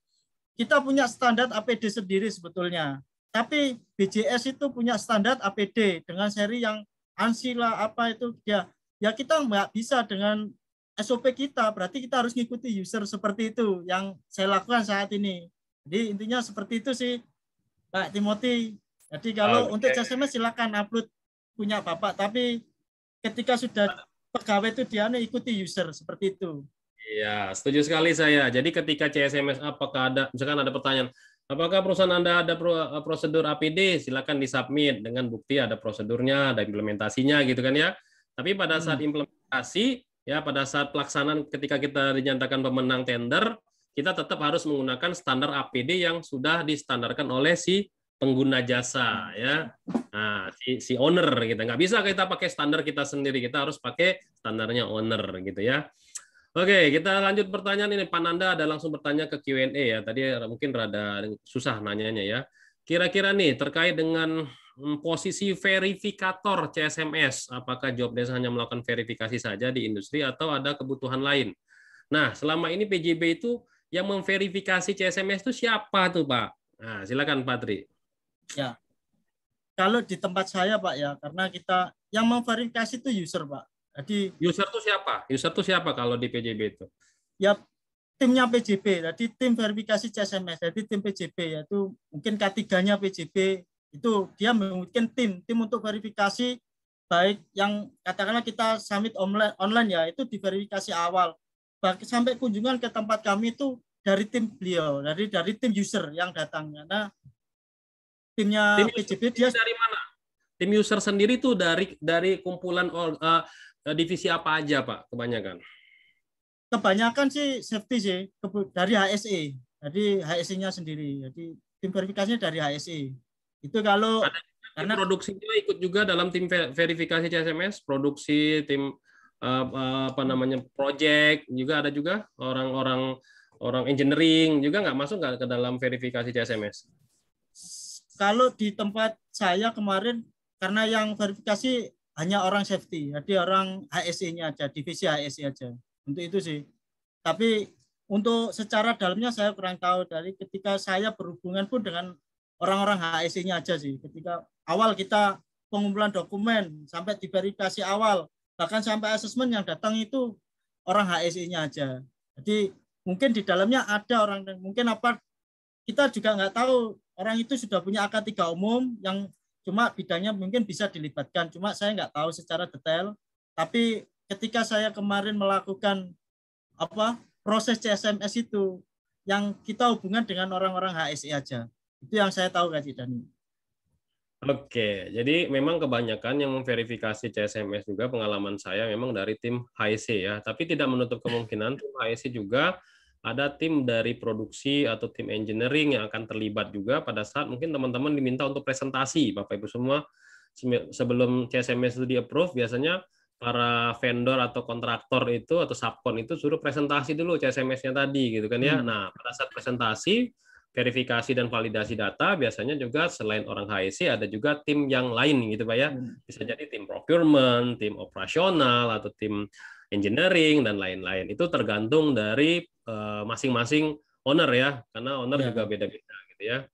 S2: Kita punya standar APD sendiri sebetulnya. Tapi BJS itu punya standar APD dengan seri yang ANSI lah itu ya kita nggak bisa dengan SOP kita, berarti kita harus ngikuti user seperti itu yang saya lakukan saat ini. Jadi intinya seperti itu sih Pak Timothy. Jadi kalau untuk CSMS silakan upload punya Bapak, tapi ketika sudah pegawai itu dia ikuti user seperti itu.
S3: Iya, setuju sekali saya. Jadi ketika CSMS apakah ada, misalkan ada pertanyaan, apakah perusahaan Anda ada prosedur APD? Silakan disubmit dengan bukti ada prosedurnya, ada implementasinya gitu kan ya. Tapi pada saat implementasi, ya pada saat pelaksanaan ketika kita dinyatakan pemenang tender, kita tetap harus menggunakan standar APD yang sudah distandarkan oleh si pengguna jasa ya. Nah, si owner gitu. Nggak bisa kita pakai standar kita sendiri, kita harus pakai standarnya owner gitu ya. Oke, kita lanjut pertanyaan ini. Pak Nanda ada langsung bertanya ke Q&A ya. Tadi mungkin rada susah nanyanya ya. Kira-kira nih terkait dengan posisi verifikator CSMS, apakah job desk hanya melakukan verifikasi saja di industri atau ada kebutuhan lain? Nah, selama ini PJB itu yang memverifikasi CSMS itu siapa tuh, Pak? Nah, silakan Pak Tri.
S2: Ya, kalau di tempat saya Pak ya, karena kita yang memverifikasi itu user Pak. Jadi
S3: user itu siapa? User itu siapa kalau di PJB itu?
S2: Ya timnya PJB, jadi tim verifikasi CSMS, jadi tim PJB yaitu mungkin K3-nya PJB itu dia membuat tim untuk verifikasi baik yang katakanlah kita summit online ya itu diverifikasi awal, bahkan sampai kunjungan ke tempat kami itu dari tim beliau, dari tim user yang datang. Karena timnya
S3: tim
S2: PJB dia
S3: dari mana? Tim user sendiri tuh dari kumpulan divisi apa aja Pak kebanyakan?
S2: Kebanyakan sih safety sih dari HSE, jadi HSE-nya sendiri. Jadi tim verifikasinya dari HSE. Itu kalau
S3: ada
S2: karena
S3: produksinya ikut juga dalam tim verifikasi CSMS, produksi tim apa namanya project juga ada juga orang engineering juga nggak masuk nggak ke dalam verifikasi CSMS?
S2: Kalau di tempat saya kemarin karena yang verifikasi hanya orang safety, jadi orang HSE-nya aja, divisi HSE aja. Untuk itu sih. Tapi untuk secara dalamnya saya kurang tahu dari ketika saya berhubungan pun dengan orang-orang HSE-nya aja sih. Ketika awal kita pengumpulan dokumen sampai diverifikasi awal, bahkan sampai asesmen yang datang itu orang HSE-nya aja. Jadi mungkin di dalamnya ada orang, mungkin apa kita juga nggak tahu orang itu sudah punya AK3 umum yang cuma bidangnya mungkin bisa dilibatkan, cuma saya nggak tahu secara detail. Tapi ketika saya kemarin melakukan proses CSMS itu, yang kita hubungan dengan orang-orang HSE aja, itu yang saya tahu Kak Dani.
S3: Oke, jadi memang kebanyakan yang memverifikasi CSMS juga pengalaman saya memang dari tim HSE ya, tapi tidak menutup kemungkinan tim HSE juga ada tim dari produksi atau tim engineering yang akan terlibat juga pada saat mungkin teman-teman diminta untuk presentasi. Bapak Ibu semua, sebelum CSMS itu di-approve, biasanya para vendor atau kontraktor itu atau subkon itu suruh presentasi dulu CSMS-nya tadi gitu kan ya. Nah, pada saat presentasi, verifikasi dan validasi data biasanya juga selain orang HSE ada juga tim yang lain gitu Pak ya. Bisa jadi tim procurement, tim operasional atau tim engineering dan lain-lain. Itu tergantung dari masing-masing owner ya, karena owner juga beda-beda gitu ya.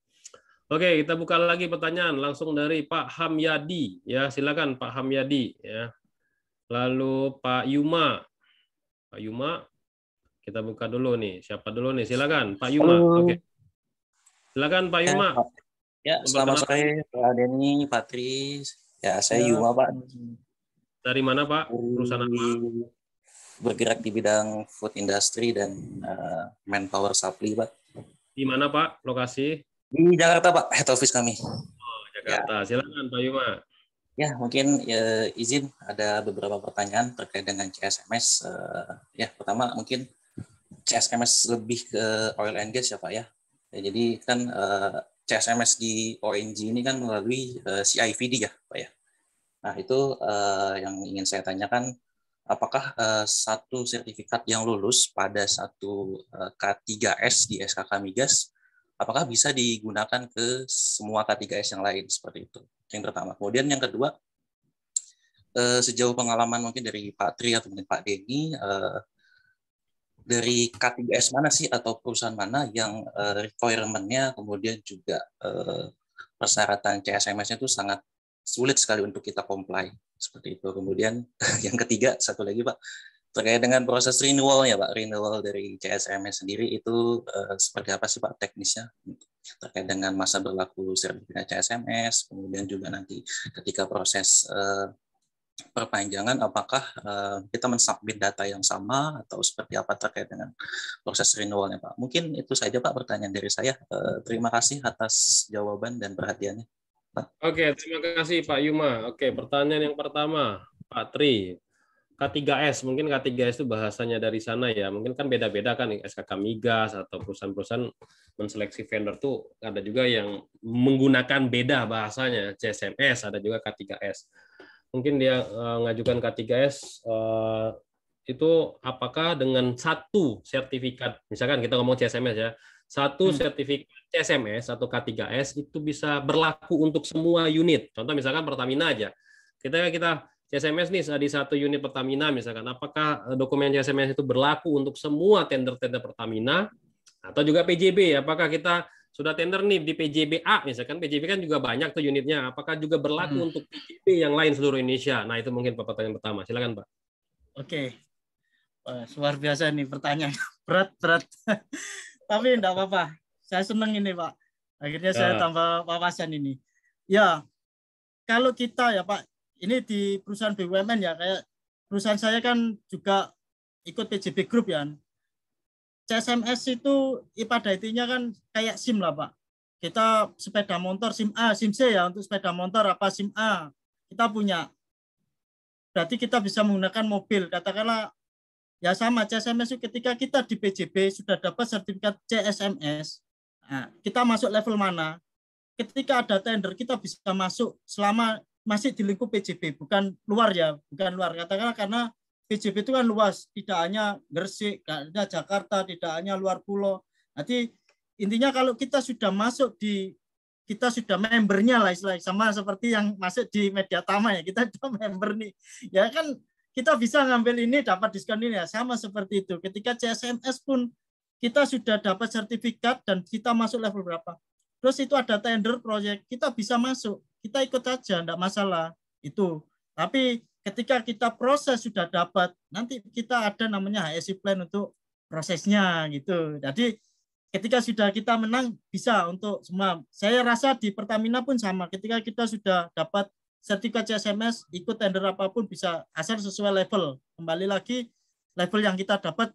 S3: Oke, kita buka lagi pertanyaan langsung dari Pak Hamyadi ya, silakan Pak Hamyadi ya. Lalu Pak Yuma. Pak Yuma, kita buka dulu nih. Siapa dulu nih? Silakan Pak Yuma. Oke. Silakan Pak Yuma.
S6: Ya, selamat sore Pak Denny, Pak Tris. Ya, saya Yuma Pak.
S3: Dari mana Pak? Perusahaan apa?
S6: Bergerak di bidang food industry dan manpower supply, Pak.
S3: Di mana Pak lokasi?
S6: Di Jakarta, Pak, head office kami.
S3: Oh, Jakarta. Ya. Silakan Pak Yuma.
S6: Ya, mungkin izin ada beberapa pertanyaan terkait dengan CSMS. Ya, pertama mungkin CSMS lebih ke oil and gas ya Pak ya. Jadi kan CSMS di ONG ini kan melalui CIVD ya Pak ya. Nah, itu yang ingin saya tanyakan, apakah satu sertifikat yang lulus pada satu K3S di SKK Migas, apakah bisa digunakan ke semua K3S yang lain seperti itu? Yang pertama. Kemudian yang kedua, sejauh pengalaman mungkin dari Pak Tri atau mungkin Pak Denny, dari K3S mana sih atau perusahaan mana yang requirement-nya kemudian juga persyaratan CSMS-nya itu sangat sulit sekali untuk kita comply seperti itu. Kemudian yang ketiga, satu lagi Pak, terkait dengan proses renewal-nya Pak, renewal dari CSMS sendiri itu seperti apa sih Pak teknisnya terkait dengan masa berlaku sertifikat CSMS, kemudian juga nanti ketika proses perpanjangan apakah kita mensubmit data yang sama atau seperti apa terkait dengan proses renewalnya Pak. Mungkin itu saja Pak pertanyaan dari saya. Terima kasih atas jawaban dan perhatiannya Pak.
S3: Oke, terima kasih Pak Yuma. Oke, pertanyaan yang pertama Pak Tri. K3S, mungkin K3S itu bahasanya dari sana ya, mungkin kan beda-beda kan, SKK Migas atau perusahaan-perusahaan menseleksi vendor tuh ada juga yang menggunakan beda bahasanya, CSMS, ada juga K3S. Mungkin dia ngajukan K3S itu apakah dengan satu sertifikat, misalkan kita ngomong CSMS ya, satu sertifikat CSMS atau K3S itu bisa berlaku untuk semua unit. Contoh misalkan Pertamina aja. Kita CSMS nih di satu unit Pertamina misalkan, apakah dokumen CSMS itu berlaku untuk semua tender-tender Pertamina atau juga PJB? Apakah kita sudah tender nih di PJB A misalkan, PJB kan juga banyak tuh unitnya, apakah juga berlaku untuk PJB yang lain seluruh Indonesia? Nah, itu mungkin pertanyaan pertama. Silakan, Pak.
S2: Oke. Luar biasa nih pertanyaan. Berat. Tapi enggak apa-apa. Saya senang ini, Pak. Akhirnya saya tambah wawasan ini. Ya, kalau kita ya, Pak, ini di perusahaan BUMN ya, kayak perusahaan saya kan juga ikut PJB Group ya. CSMS itu pada intinya kan kayak SIM lah, Pak. Kita sepeda motor SIM A, SIM C ya, untuk sepeda motor apa SIM A kita punya. Berarti kita bisa menggunakan mobil. Katakanlah ya sama CSMS itu ketika kita di PJB sudah dapat sertifikat CSMS, nah, kita masuk level mana? Ketika ada tender kita bisa masuk selama masih di lingkup PJB, bukan luar ya, bukan luar. Katakanlah karena PJB itu kan luas, tidak hanya Gresik, tidak hanya Jakarta, tidak hanya luar pulau. Nanti intinya kalau kita sudah masuk kita sudah membernya lah istilahnya, sama seperti yang masuk di Media Tama ya, kita sudah member nih. Ya kan kita bisa ngambil ini dapat diskon ini ya, sama seperti itu. Ketika CSMS pun kita sudah dapat sertifikat dan kita masuk level berapa. Terus itu ada tender proyek, kita bisa masuk. Kita ikut aja, enggak masalah itu. Tapi ketika kita proses sudah dapat, nanti kita ada namanya HSI plan untuk prosesnya gitu. Jadi ketika sudah kita menang bisa untuk semua. Saya rasa di Pertamina pun sama. Ketika kita sudah dapat sertifikat CSMS, ikut tender apapun bisa asal sesuai level. Kembali lagi level yang kita dapat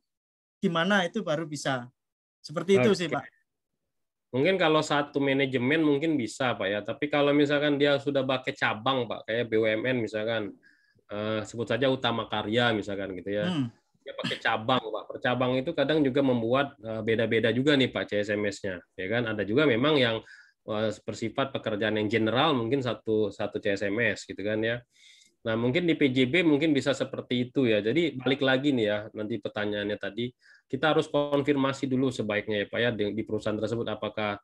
S2: di mana itu baru bisa. Seperti itu sih, Pak.
S3: Mungkin kalau satu manajemen mungkin bisa, Pak ya. Tapi kalau misalkan dia sudah pakai cabang, Pak, kayak BUMN misalkan, sebut saja Utama Karya misalkan gitu ya. Dia pakai cabang, Pak. Per cabang itu kadang juga membuat beda-beda juga nih, Pak, CSMS-nya. Ya kan? Ada juga memang yang bersifat pekerjaan yang general mungkin satu CSMS gitu kan ya. Nah, mungkin di PJB mungkin bisa seperti itu ya. Jadi balik lagi nih ya, nanti pertanyaannya tadi kita harus konfirmasi dulu sebaiknya ya Pak ya di perusahaan tersebut apakah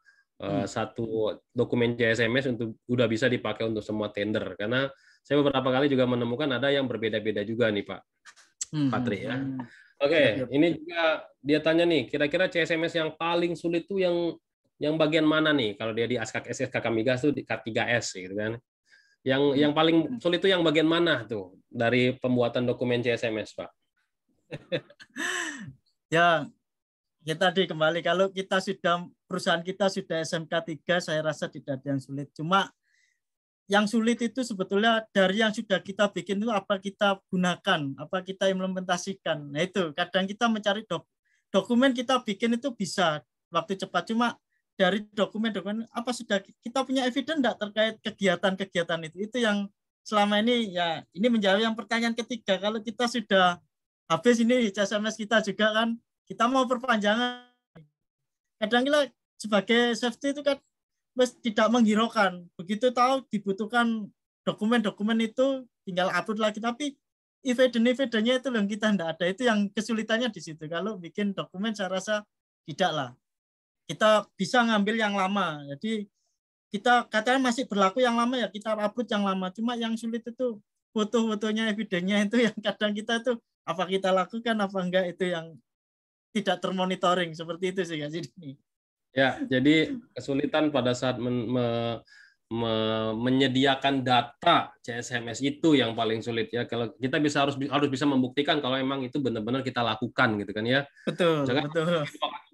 S3: satu dokumen CSMS udah bisa dipakai untuk semua tender, karena saya beberapa kali juga menemukan ada yang berbeda-beda juga nih Pak Patri ya. Oke, ini juga dia tanya nih, kira-kira CSMS yang paling sulit tuh yang bagian mana nih? Kalau dia di SKK Migas tuh di K3S gitu kan. Yang paling sulit itu yang bagian mana tuh dari pembuatan dokumen CSMS, Pak?
S2: Ya, kita tadi kembali kalau kita sudah perusahaan kita sudah SMK 3, saya rasa tidak ada yang sulit. Cuma yang sulit itu sebetulnya dari yang sudah kita bikin itu apa kita gunakan, apa kita implementasikan. Nah itu kadang kita mencari dokumen kita bikin itu bisa waktu cepat, cuma dari dokumen apa sudah kita punya evidence enggak terkait kegiatan-kegiatan itu yang selama ini ya ini menjawab yang pertanyaan ketiga. Kalau kita sudah habis ini CSMS kita juga kan kita mau perpanjangan, kadang kita sebagai safety itu kan tidak menghiraukan, begitu tahu dibutuhkan dokumen-dokumen itu tinggal upload lagi, tapi evidence-nya itu yang kita enggak ada, itu yang kesulitannya di situ. Kalau bikin dokumen saya rasa tidak lah. Kita bisa ngambil yang lama, jadi kita katanya masih berlaku yang lama ya kita upload yang lama, cuma yang sulit itu foto-fotonya, evidenya itu yang kadang kita tuh apa kita lakukan apa enggak itu yang tidak termonitoring, seperti itu sih Kak Sidney.
S3: Ya, jadi kesulitan pada saat menyediakan data CSMS itu yang paling sulit ya. Kalau kita harus bisa membuktikan kalau memang itu benar-benar kita lakukan gitu kan ya.
S2: Betul,
S3: misalkan,
S2: betul.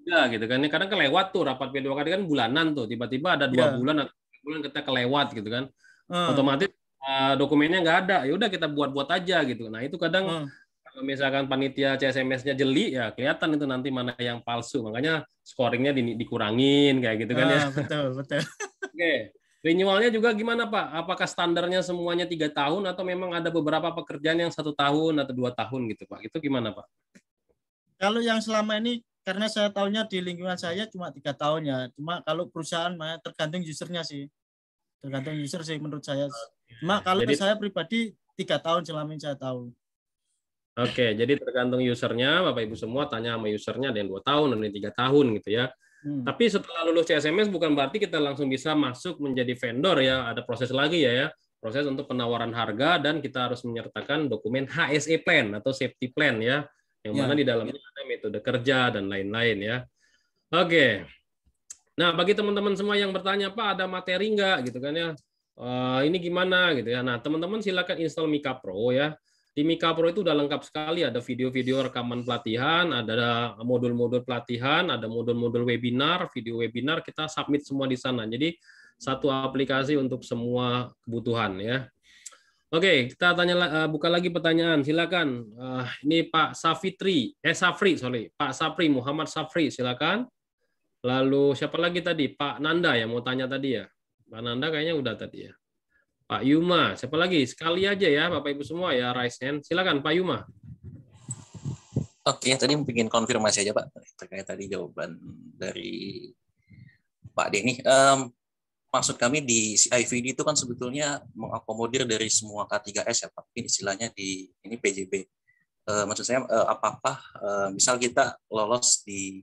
S3: Gitu kan. Kadang kelewat tuh rapat P2K kan bulanan tuh, tiba-tiba ada 2 bulan atau 3 bulan kita kelewat gitu kan. Otomatis dokumennya nggak ada, ya udah kita buat-buat aja gitu. Nah, itu kadang kalau misalkan panitia CSMS-nya jeli ya kelihatan itu nanti mana yang palsu. Makanya scoringnya dikurangin kayak gitu kan ya.
S2: Betul, betul.
S3: Oke. Renewalnya juga gimana Pak? Apakah standarnya semuanya 3 tahun atau memang ada beberapa pekerjaan yang 1 tahun atau 2 tahun gitu Pak? Itu gimana Pak?
S2: Kalau yang selama ini karena saya tahunya di lingkungan saya cuma 3 tahun ya. Cuma kalau perusahaan tergantung usernya sih. Tergantung user sih menurut saya. Cuma kalau saya pribadi 3 tahun selama ini saya tahu.
S3: Oke, jadi tergantung usernya, Bapak Ibu semua tanya sama usernya, ada yang 2 tahun, ada yang 3 tahun gitu ya. Tapi setelah lulus CSMS bukan berarti kita langsung bisa masuk menjadi vendor ya, ada proses lagi ya, proses untuk penawaran harga dan kita harus menyertakan dokumen HSE plan atau safety plan ya, yang mana di dalamnya ada metode kerja dan lain-lain ya. Oke. Nah, bagi teman-teman semua yang bertanya, Pak, ada materi nggak gitu kan ya? Ini gimana gitu ya. Nah, teman-teman silakan install Mika Pro ya. Di Mika Pro itu udah lengkap sekali, ada video-video rekaman pelatihan, ada modul-modul pelatihan, ada modul-modul webinar, video webinar, kita submit semua di sana. Jadi satu aplikasi untuk semua kebutuhan ya. Oke, kita buka lagi pertanyaan. Silakan. Ini Pak Pak Safri, Muhammad Safri, silakan. Lalu siapa lagi tadi? Pak Nanda yang mau tanya tadi ya. Pak Nanda kayaknya udah tadi ya. Pak Yuma, siapa lagi? Sekali aja ya, Bapak Ibu semua ya, raise hand. Silakan Pak Yuma.
S6: Oke, tadi ingin konfirmasi aja Pak terkait tadi jawaban dari Pak Denny. Maksud kami di CIVD itu kan sebetulnya mengakomodir dari semua K3S ya Pak. Mungkin istilahnya di ini PJB. Maksud saya apakah misal kita lolos di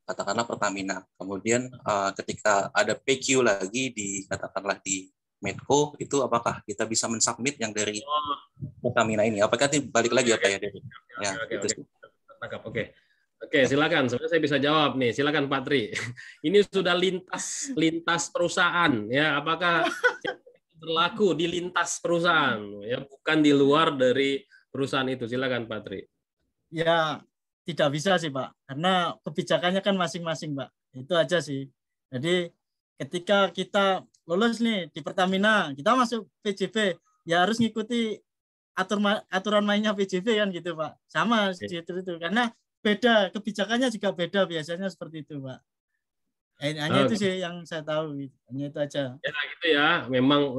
S6: katakanlah Pertamina, kemudian ketika ada PQ lagi di katakanlah di Medco, itu apakah kita bisa mensubmit yang dari Pertamina ini? Apakah nanti balik lagi apa ya dari? Ya,
S3: Oke, silakan. Sebenarnya saya bisa jawab nih. Silakan Pak Tri. Ini sudah lintas perusahaan ya. Apakah berlaku di lintas perusahaan ya, bukan di luar dari perusahaan itu? Silakan Pak Tri.
S2: Ya, tidak bisa sih Pak, karena kebijakannya kan masing-masing Pak. Itu aja sih. Jadi ketika kita lulus nih di Pertamina, kita masuk PJB, ya harus ngikuti aturan mainnya PJB kan gitu Pak. Sama itu karena beda, kebijakannya juga beda biasanya seperti itu Pak. Hanya itu sih yang saya tahu, hanya itu aja.
S3: Ya gitu ya, memang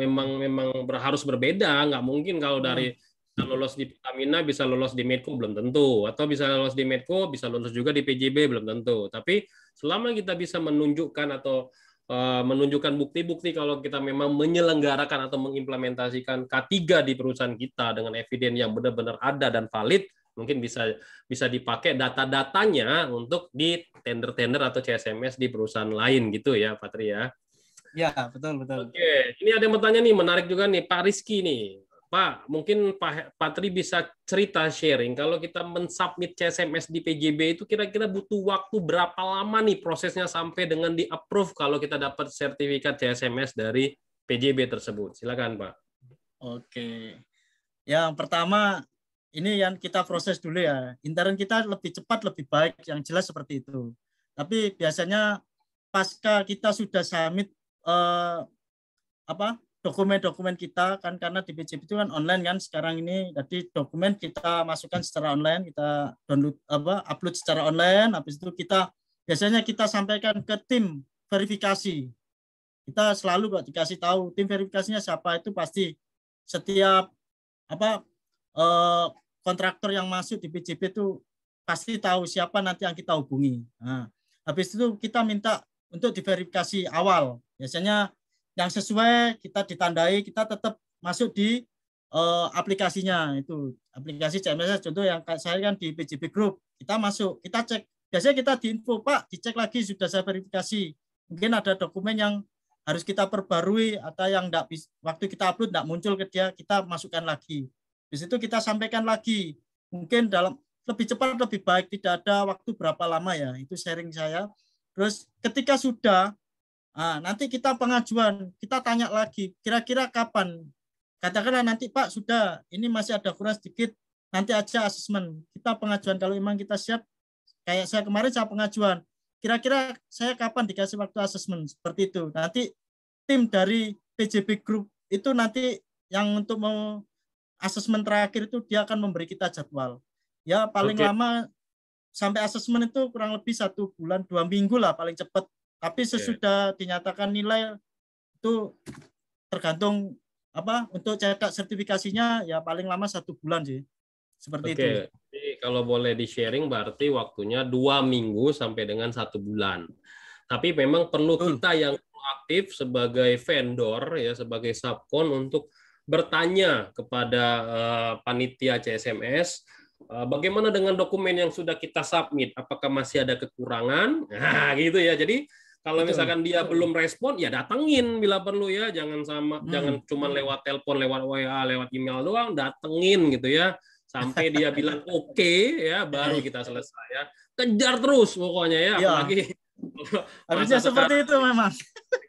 S3: harus berbeda, nggak mungkin kalau dari bisa lolos di Pertamina bisa lolos di Medco belum tentu, atau bisa lolos di Medco bisa lolos juga di PJB belum tentu. Tapi selama kita bisa menunjukkan atau menunjukkan bukti-bukti kalau kita memang menyelenggarakan atau mengimplementasikan K3 di perusahaan kita dengan eviden yang benar-benar ada dan valid, mungkin bisa dipakai data-datanya untuk di tender-tender atau CSMS di perusahaan lain gitu ya, Patri ya.
S2: Ya, betul.
S3: Oke, ini ada yang bertanya nih, menarik juga nih, Pak Rizky nih. Pak, mungkin Pak Patri bisa cerita sharing, kalau kita mensubmit CSMS di PJB itu kira-kira butuh waktu berapa lama nih prosesnya sampai dengan di-approve kalau kita dapat sertifikat CSMS dari PJB tersebut? Silakan, Pak.
S2: Oke. Yang pertama, ini yang kita proses dulu ya. Intern kita lebih cepat, lebih baik, yang jelas seperti itu. Tapi biasanya pasca kita sudah submit dokumen-dokumen kita kan, karena di PJB itu kan online kan sekarang ini, jadi dokumen kita masukkan secara online, kita download upload secara online, habis itu biasanya kita sampaikan ke tim verifikasi. Kita selalu kok dikasih tahu tim verifikasinya siapa, itu pasti setiap kontraktor yang masuk di PJB itu pasti tahu siapa nanti yang kita hubungi. Nah, habis itu kita minta untuk diverifikasi awal. Biasanya yang sesuai kita ditandai, kita tetap masuk di aplikasinya. Itu aplikasi CMS, contoh yang saya kan di PJB Group, kita masuk, kita cek. Biasanya kita diinfo, Pak, dicek lagi sudah saya verifikasi. Mungkin ada dokumen yang harus kita perbarui atau yang waktu kita upload enggak muncul ke dia, kita masukkan lagi. Di situ kita sampaikan lagi. Mungkin dalam lebih cepat lebih baik, tidak ada waktu berapa lama ya. Itu sharing saya. Terus ketika sudah nanti kita pengajuan, kita tanya lagi, kira-kira kapan? Katakanlah nanti Pak sudah, ini masih ada kurang sedikit, nanti aja asesmen. Kita pengajuan kalau memang kita siap, kayak saya kemarin saya pengajuan, kira-kira saya kapan dikasih waktu asesmen, seperti itu. Nanti tim dari PJB Group itu nanti yang untuk mau asesmen terakhir itu dia akan memberi kita jadwal. Ya paling lama sampai asesmen itu kurang lebih 1 bulan, 2 minggu lah paling cepat. Tapi sesudah dinyatakan nilai itu tergantung untuk cetak sertifikasinya ya paling lama 1 bulan sih. Seperti itu.
S3: Jadi kalau boleh di-sharing berarti waktunya 2 minggu sampai dengan 1 bulan. Tapi memang perlu kita yang aktif sebagai vendor ya, sebagai subkon untuk bertanya kepada panitia CSMS, bagaimana dengan dokumen yang sudah kita submit? Apakah masih ada kekurangan? Nah, gitu ya. Jadi kalau misalkan dia belum respon, ya datengin bila perlu ya. Jangan cuma lewat telepon, lewat WA, lewat email doang, datengin gitu ya. Sampai dia bilang oke, ya, baru kita selesai ya. Kejar terus pokoknya ya, apalagi
S2: harusnya seperti itu memang.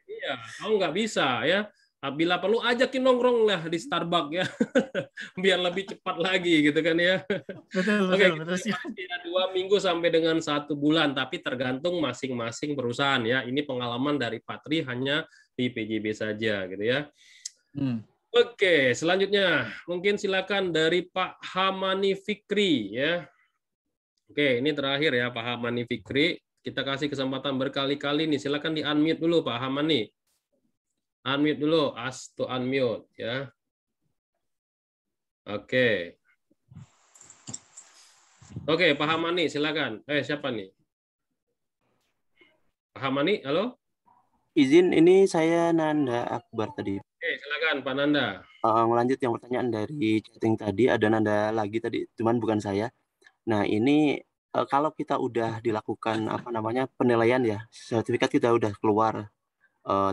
S3: Iya, nggak bisa ya. Bila perlu ajakin nongkrong lah di Starbucks ya, biar lebih cepat lagi gitu kan ya.
S2: Betul,
S3: Oke,
S2: betul.
S3: kita 2 minggu sampai dengan 1 bulan, tapi tergantung masing-masing perusahaan ya. Ini pengalaman dari Patri hanya di PJB saja gitu ya. Oke, selanjutnya mungkin silakan dari Pak Hamani Fikri ya. Oke, ini terakhir ya Pak Hamani Fikri. Kita kasih kesempatan berkali-kali nih. Silakan di-unmute dulu Pak Hamani. Unmute dulu, ask to unmute ya. Oke. Oke, Pak Hamani silakan. Siapa nih? Pak Hamani, halo?
S7: Izin, ini saya Nanda Akbar tadi.
S3: Oke, silakan Pak Nanda.
S7: Melanjut yang pertanyaan dari chatting tadi, ada Nanda lagi tadi, cuman bukan saya. Nah, ini kalau kita udah dilakukan penilaian ya, sertifikat kita udah keluar,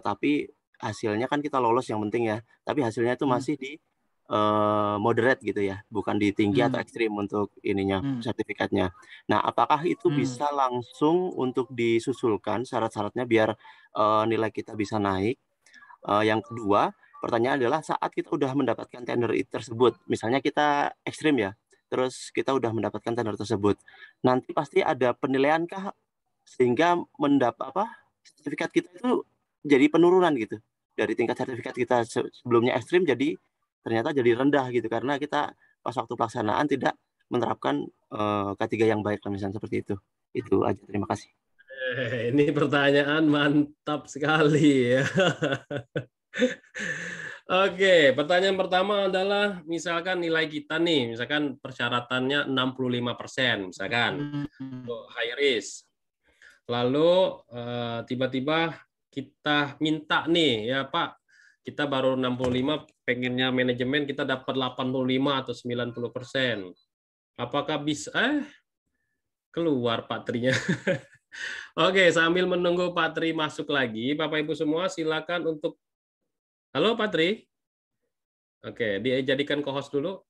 S7: tapi hasilnya kan kita lolos yang penting ya, tapi hasilnya itu masih di moderate gitu ya, bukan di tinggi atau ekstrim untuk ininya sertifikatnya. Nah, apakah itu bisa langsung untuk disusulkan syarat-syaratnya biar nilai kita bisa naik? Yang kedua, pertanyaan adalah saat kita udah mendapatkan tender tersebut, misalnya kita ekstrim ya, terus kita udah mendapatkan tender tersebut, nanti pasti ada penilaian kah sehingga sertifikat kita itu jadi penurunan gitu dari tingkat sertifikat kita sebelumnya ekstrim jadi ternyata jadi rendah gitu karena kita pas waktu pelaksanaan tidak menerapkan K3 yang baik misalnya seperti itu. Itu aja, terima kasih.
S3: Ini pertanyaan mantap sekali ya. Oke, pertanyaan pertama adalah misalkan nilai kita nih, misalkan persyaratannya 65%, misalkan high risk. Lalu tiba-tiba kita minta nih ya Pak, kita baru 65, pengennya manajemen kita dapat 85 atau 90%. Apakah bisa keluar Pak Trinya? Oke, sambil menunggu Pak Tri masuk lagi, Bapak Ibu semua silakan untuk halo Pak Tri. Oke, dijadikan co-host dulu.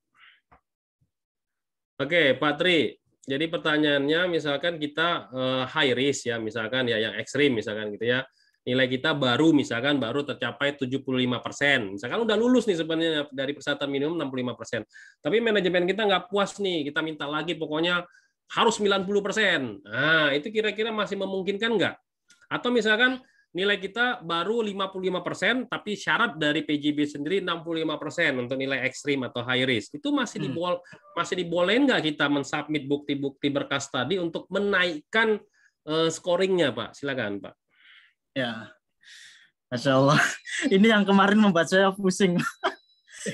S3: Oke, Pak Tri. Jadi pertanyaannya misalkan kita high risk ya, misalkan ya yang ekstrim misalkan gitu ya. Nilai kita baru tercapai 75%. Misalkan udah lulus nih sebenarnya dari persyaratan minimum 65%. Tapi manajemen kita nggak puas nih, kita minta lagi pokoknya harus 90%. Nah, itu kira-kira masih memungkinkan nggak? Atau misalkan nilai kita baru 55%, tapi syarat dari PJB sendiri 65% untuk nilai ekstrim atau high risk. Itu masih dibolehin nggak kita mensubmit bukti-bukti berkas tadi untuk menaikkan scoringnya, Pak? Silakan, Pak.
S2: Ya, Masya Allah. Ini yang kemarin membuat saya pusing.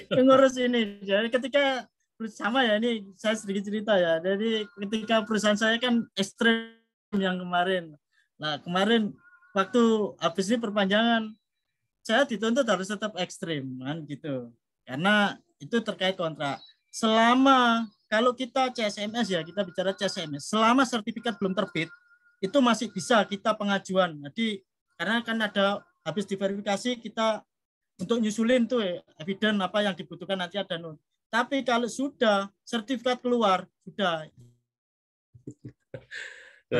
S2: Ngurus ini. Jadi ketika sama ya, ini saya sedikit cerita ya. Jadi ketika perusahaan saya kan ekstrim yang kemarin. Nah, kemarin waktu habis ini perpanjangan, saya dituntut harus tetap ekstrim kan gitu. Karena itu terkait kontrak. Selama kalau kita CSMS ya, kita bicara CSMS, selama sertifikat belum terbit, itu masih bisa kita pengajuan. Jadi karena kan ada habis diverifikasi kita untuk nyusulin tuh eviden apa yang dibutuhkan nanti ada non. Tapi kalau sudah sertifikat keluar sudah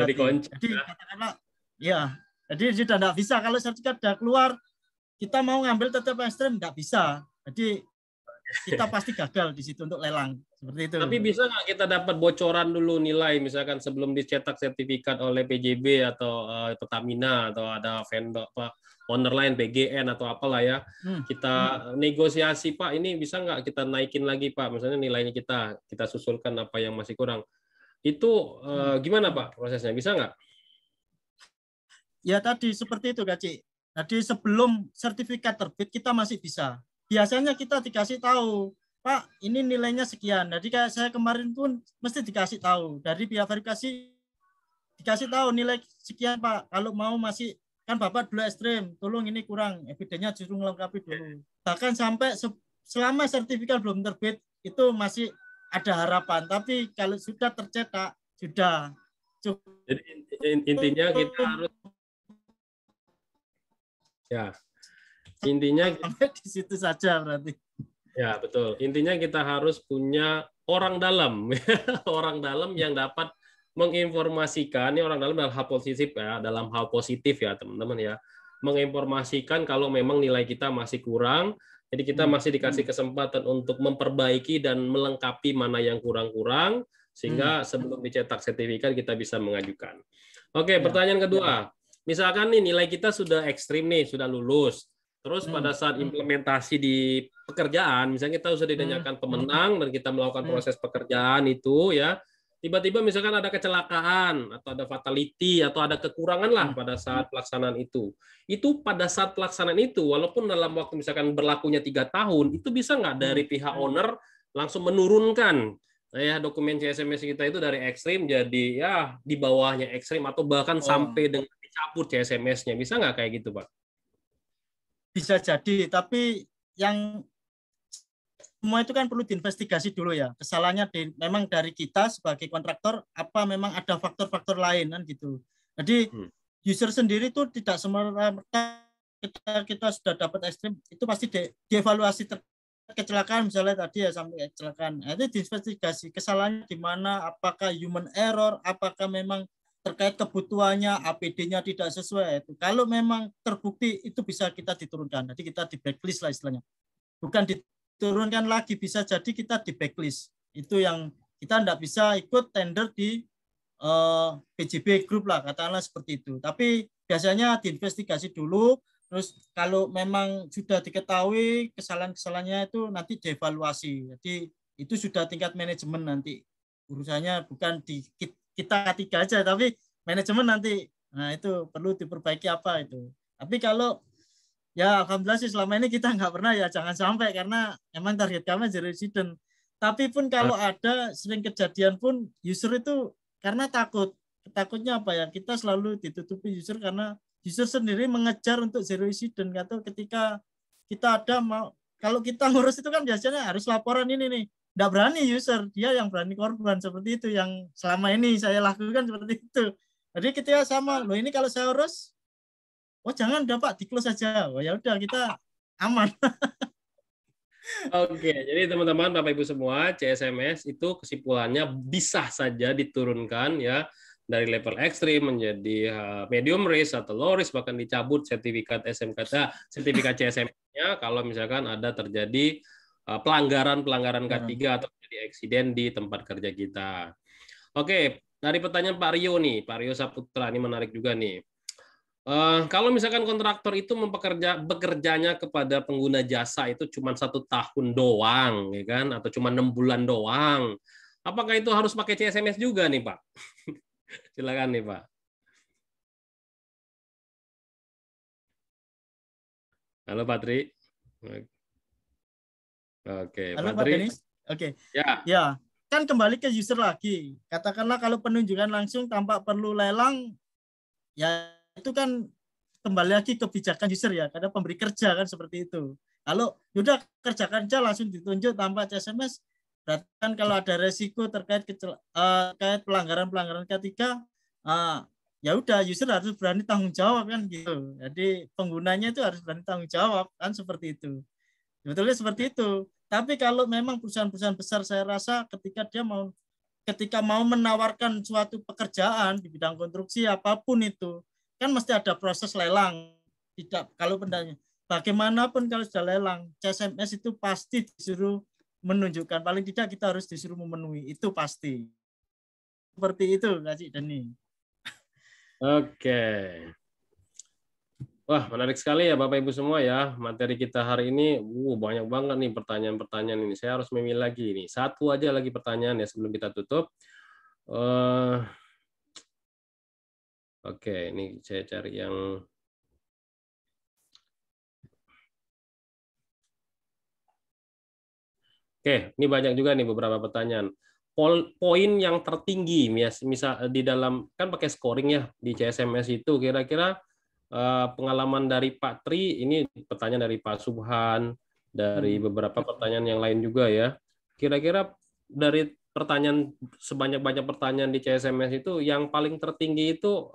S3: dikunci.
S2: Jadi katakanlah ya, jadi sudah tidak bisa kalau sertifikat sudah keluar kita mau ngambil tetap ekstrem tidak bisa. Jadi kita pasti gagal di situ untuk lelang seperti itu.
S3: Tapi bisa nggak kita dapat bocoran dulu nilai misalkan sebelum dicetak sertifikat oleh PJB atau Pertamina atau ada vendor owner lain PGN atau apalah ya, kita negosiasi Pak, ini bisa nggak kita naikin lagi Pak, misalnya nilainya kita susulkan apa yang masih kurang, itu gimana Pak prosesnya, bisa nggak?
S2: Ya tadi seperti itu Kak Cik. Jadi sebelum sertifikat terbit kita masih bisa. Biasanya kita dikasih tahu, Pak, ini nilainya sekian. Jadi kayak saya kemarin pun mesti dikasih tahu. Dari pihak verifikasi dikasih tahu nilai sekian Pak. Kalau mau masih, kan Bapak dulu ekstrim, tolong ini kurang. Evidennya justru melengkapi dulu. Bahkan sampai selama sertifikat belum terbit itu masih ada harapan. Tapi kalau sudah tercetak, sudah cukup.
S3: Jadi intinya kita harus intinya
S2: sampai di situ saja berarti.
S3: Ya, betul. Intinya kita harus punya orang dalam, orang dalam yang dapat menginformasikan, ini orang dalam dalam hal positif ya, teman-teman ya, menginformasikan kalau memang nilai kita masih kurang, jadi kita masih dikasih kesempatan untuk memperbaiki dan melengkapi mana yang kurang-kurang, sehingga sebelum dicetak sertifikat kita bisa mengajukan. Oke, pertanyaan kedua. Misalkan nih nilai kita sudah ekstrim nih, sudah lulus. Terus pada saat implementasi di pekerjaan, misalnya kita sudah dinyatakan pemenang dan kita melakukan proses pekerjaan itu ya, tiba-tiba misalkan ada kecelakaan atau ada fatality atau ada kekurangan lah pada saat pelaksanaan itu. Itu pada saat pelaksanaan itu, walaupun dalam waktu misalkan berlakunya 3 tahun, itu bisa nggak dari pihak owner langsung menurunkan ya dokumen CSMS kita itu dari ekstrim jadi ya di bawahnya ekstrim atau bahkan sampai dengan dicabut CSMS-nya, bisa nggak kayak gitu, Pak?
S2: Bisa jadi, tapi yang semua itu kan perlu diinvestigasi dulu ya. Kesalahannya memang dari kita sebagai kontraktor, apa memang ada faktor-faktor lain kan gitu. Jadi user sendiri itu tidak semata-mata kita sudah dapat ekstrim, itu pasti dievaluasi kecelakaan misalnya tadi ya sampai kecelakaan. Nah, itu diinvestigasi kesalahannya di mana, apakah human error, apakah memang terkait kebutuhannya, APD-nya tidak sesuai. Itu kalau memang terbukti itu bisa kita diturunkan. Jadi kita di blacklist lah istilahnya. Bukan diturunkan lagi, bisa jadi kita di blacklist. Itu yang kita tidak bisa ikut tender di PJB Group lah, katakanlah seperti itu. Tapi biasanya diinvestigasi dulu. Terus kalau memang sudah diketahui kesalahan-kesalahannya itu nanti dievaluasi. Jadi itu sudah tingkat manajemen nanti. Urusannya bukan di kita ketiga aja, tapi manajemen nanti, nah itu perlu diperbaiki apa itu. Tapi kalau ya alhamdulillah sih selama ini kita nggak pernah ya, jangan sampai karena emang target kami zero incident. Tapi pun kalau ada sering kejadian pun user itu karena takutnya apa ya, kita selalu ditutupi user karena user sendiri mengejar untuk zero incident. Atau ketika kita ada kalau kita ngurus itu kan biasanya harus laporan ini nih. Nggak berani user, dia yang berani korban, seperti itu yang selama ini saya lakukan seperti itu. Jadi ketika sama, loh ini kalau saya urus, oh jangan dapat di close saja. Oh ya udah kita aman.
S3: Oke, jadi teman-teman Bapak Ibu semua, CSMS itu kesimpulannya bisa saja diturunkan ya dari level ekstrim menjadi medium risk atau low risk, bahkan dicabut sertifikat sertifikat CSMS-nya kalau misalkan ada terjadi pelanggaran K3 atau terjadi eksiden di tempat kerja kita. Oke, dari pertanyaan Pak Rio nih, Pak Rio Saputra, ini menarik juga nih. Kalau misalkan kontraktor itu bekerjanya kepada pengguna jasa itu cuma 1 tahun doang, ya kan, atau cuma 6 bulan doang, apakah itu harus pakai CSMS juga nih, Pak? Silakan nih, Pak. Halo, Pak Tri. Oke,
S2: halo
S3: Pak
S2: Pak
S3: Tri.
S2: Denis. Oke.
S3: Ya.
S2: Ya, kan kembali ke user lagi. Katakanlah kalau penunjukan langsung tanpa perlu lelang, ya itu kan kembali lagi kebijakan user ya, karena pemberi kerja kan seperti itu. Kalau sudah kerja kerja langsung ditunjuk tanpa CSMS, berarti kan kalau ada resiko terkait pelanggaran K3, ya udah user harus berani tanggung jawab kan gitu. Jadi penggunanya itu harus berani tanggung jawab kan seperti itu. Sebetulnya seperti itu. Tapi kalau memang perusahaan-perusahaan besar, saya rasa ketika mau menawarkan suatu pekerjaan di bidang konstruksi apapun itu, kan mesti ada proses lelang. Tidak kalau pendanya bagaimanapun kalau sudah lelang, CSMS itu pasti disuruh menunjukkan, paling tidak kita harus disuruh memenuhi, itu pasti. Seperti itu, Kak Cik Deni.
S3: Oke. Wah, menarik sekali ya Bapak Ibu semua ya. Materi kita hari ini banyak banget nih pertanyaan-pertanyaan ini. Saya harus memilih lagi nih. Satu aja lagi pertanyaan ya sebelum kita tutup. Oke, ini saya cari yang Oke, ini banyak juga nih beberapa pertanyaan. Poin yang tertinggi misal di dalam kan pakai scoring ya di CSMS itu kira-kira pengalaman dari Pak Tri, ini pertanyaan dari Pak Subhan, dari beberapa pertanyaan yang lain juga ya. Kira-kira dari pertanyaan sebanyak-banyak pertanyaan di CSMS itu yang paling tertinggi itu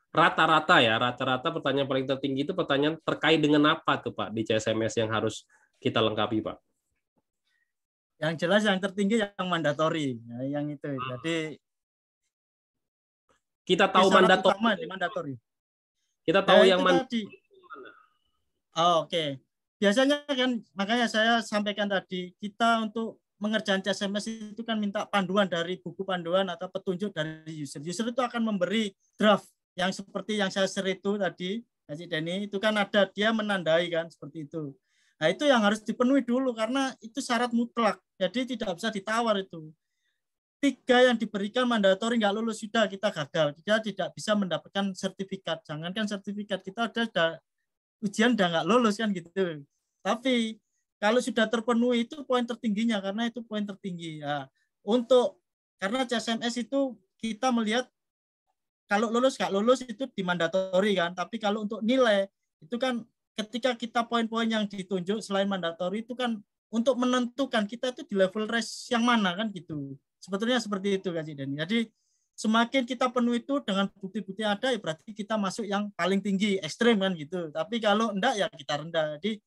S3: rata-rata pertanyaan paling tertinggi itu pertanyaan terkait dengan apa tuh Pak di CSMS yang harus kita lengkapi Pak?
S2: Yang jelas yang tertinggi yang mandatori, yang itu. Jadi
S3: kita tahu
S2: mandatori.
S3: Kita tahu yang
S2: mandatori. Oh, oke. Biasanya kan makanya saya sampaikan tadi kita untuk mengerjakan CSMS itu kan minta panduan dari buku panduan atau petunjuk dari user. User itu akan memberi draft yang seperti yang saya share itu tadi, Cik Denny, itu kan ada dia menandai kan seperti itu. Nah, itu yang harus dipenuhi dulu karena itu syarat mutlak. Jadi tidak bisa ditawar itu. 3 yang diberikan mandatori nggak lulus sudah kita gagal. Kita tidak bisa mendapatkan sertifikat. Jangankan sertifikat, kita ada ujian udah nggak lulus kan gitu. Tapi kalau sudah terpenuhi itu poin tertingginya karena itu poin tertinggi. Ya, karena CSMS itu kita melihat kalau lulus nggak lulus itu dimandatori kan. Tapi kalau untuk nilai itu kan ketika kita poin-poin yang ditunjuk selain mandatori itu kan untuk menentukan kita itu di level race yang mana kan gitu. Sebetulnya seperti itu kan Cik Denny. Jadi semakin kita penuh itu dengan bukti-bukti ada ya berarti kita masuk yang paling tinggi ekstrim kan gitu. Tapi kalau enggak ya kita rendah. Jadi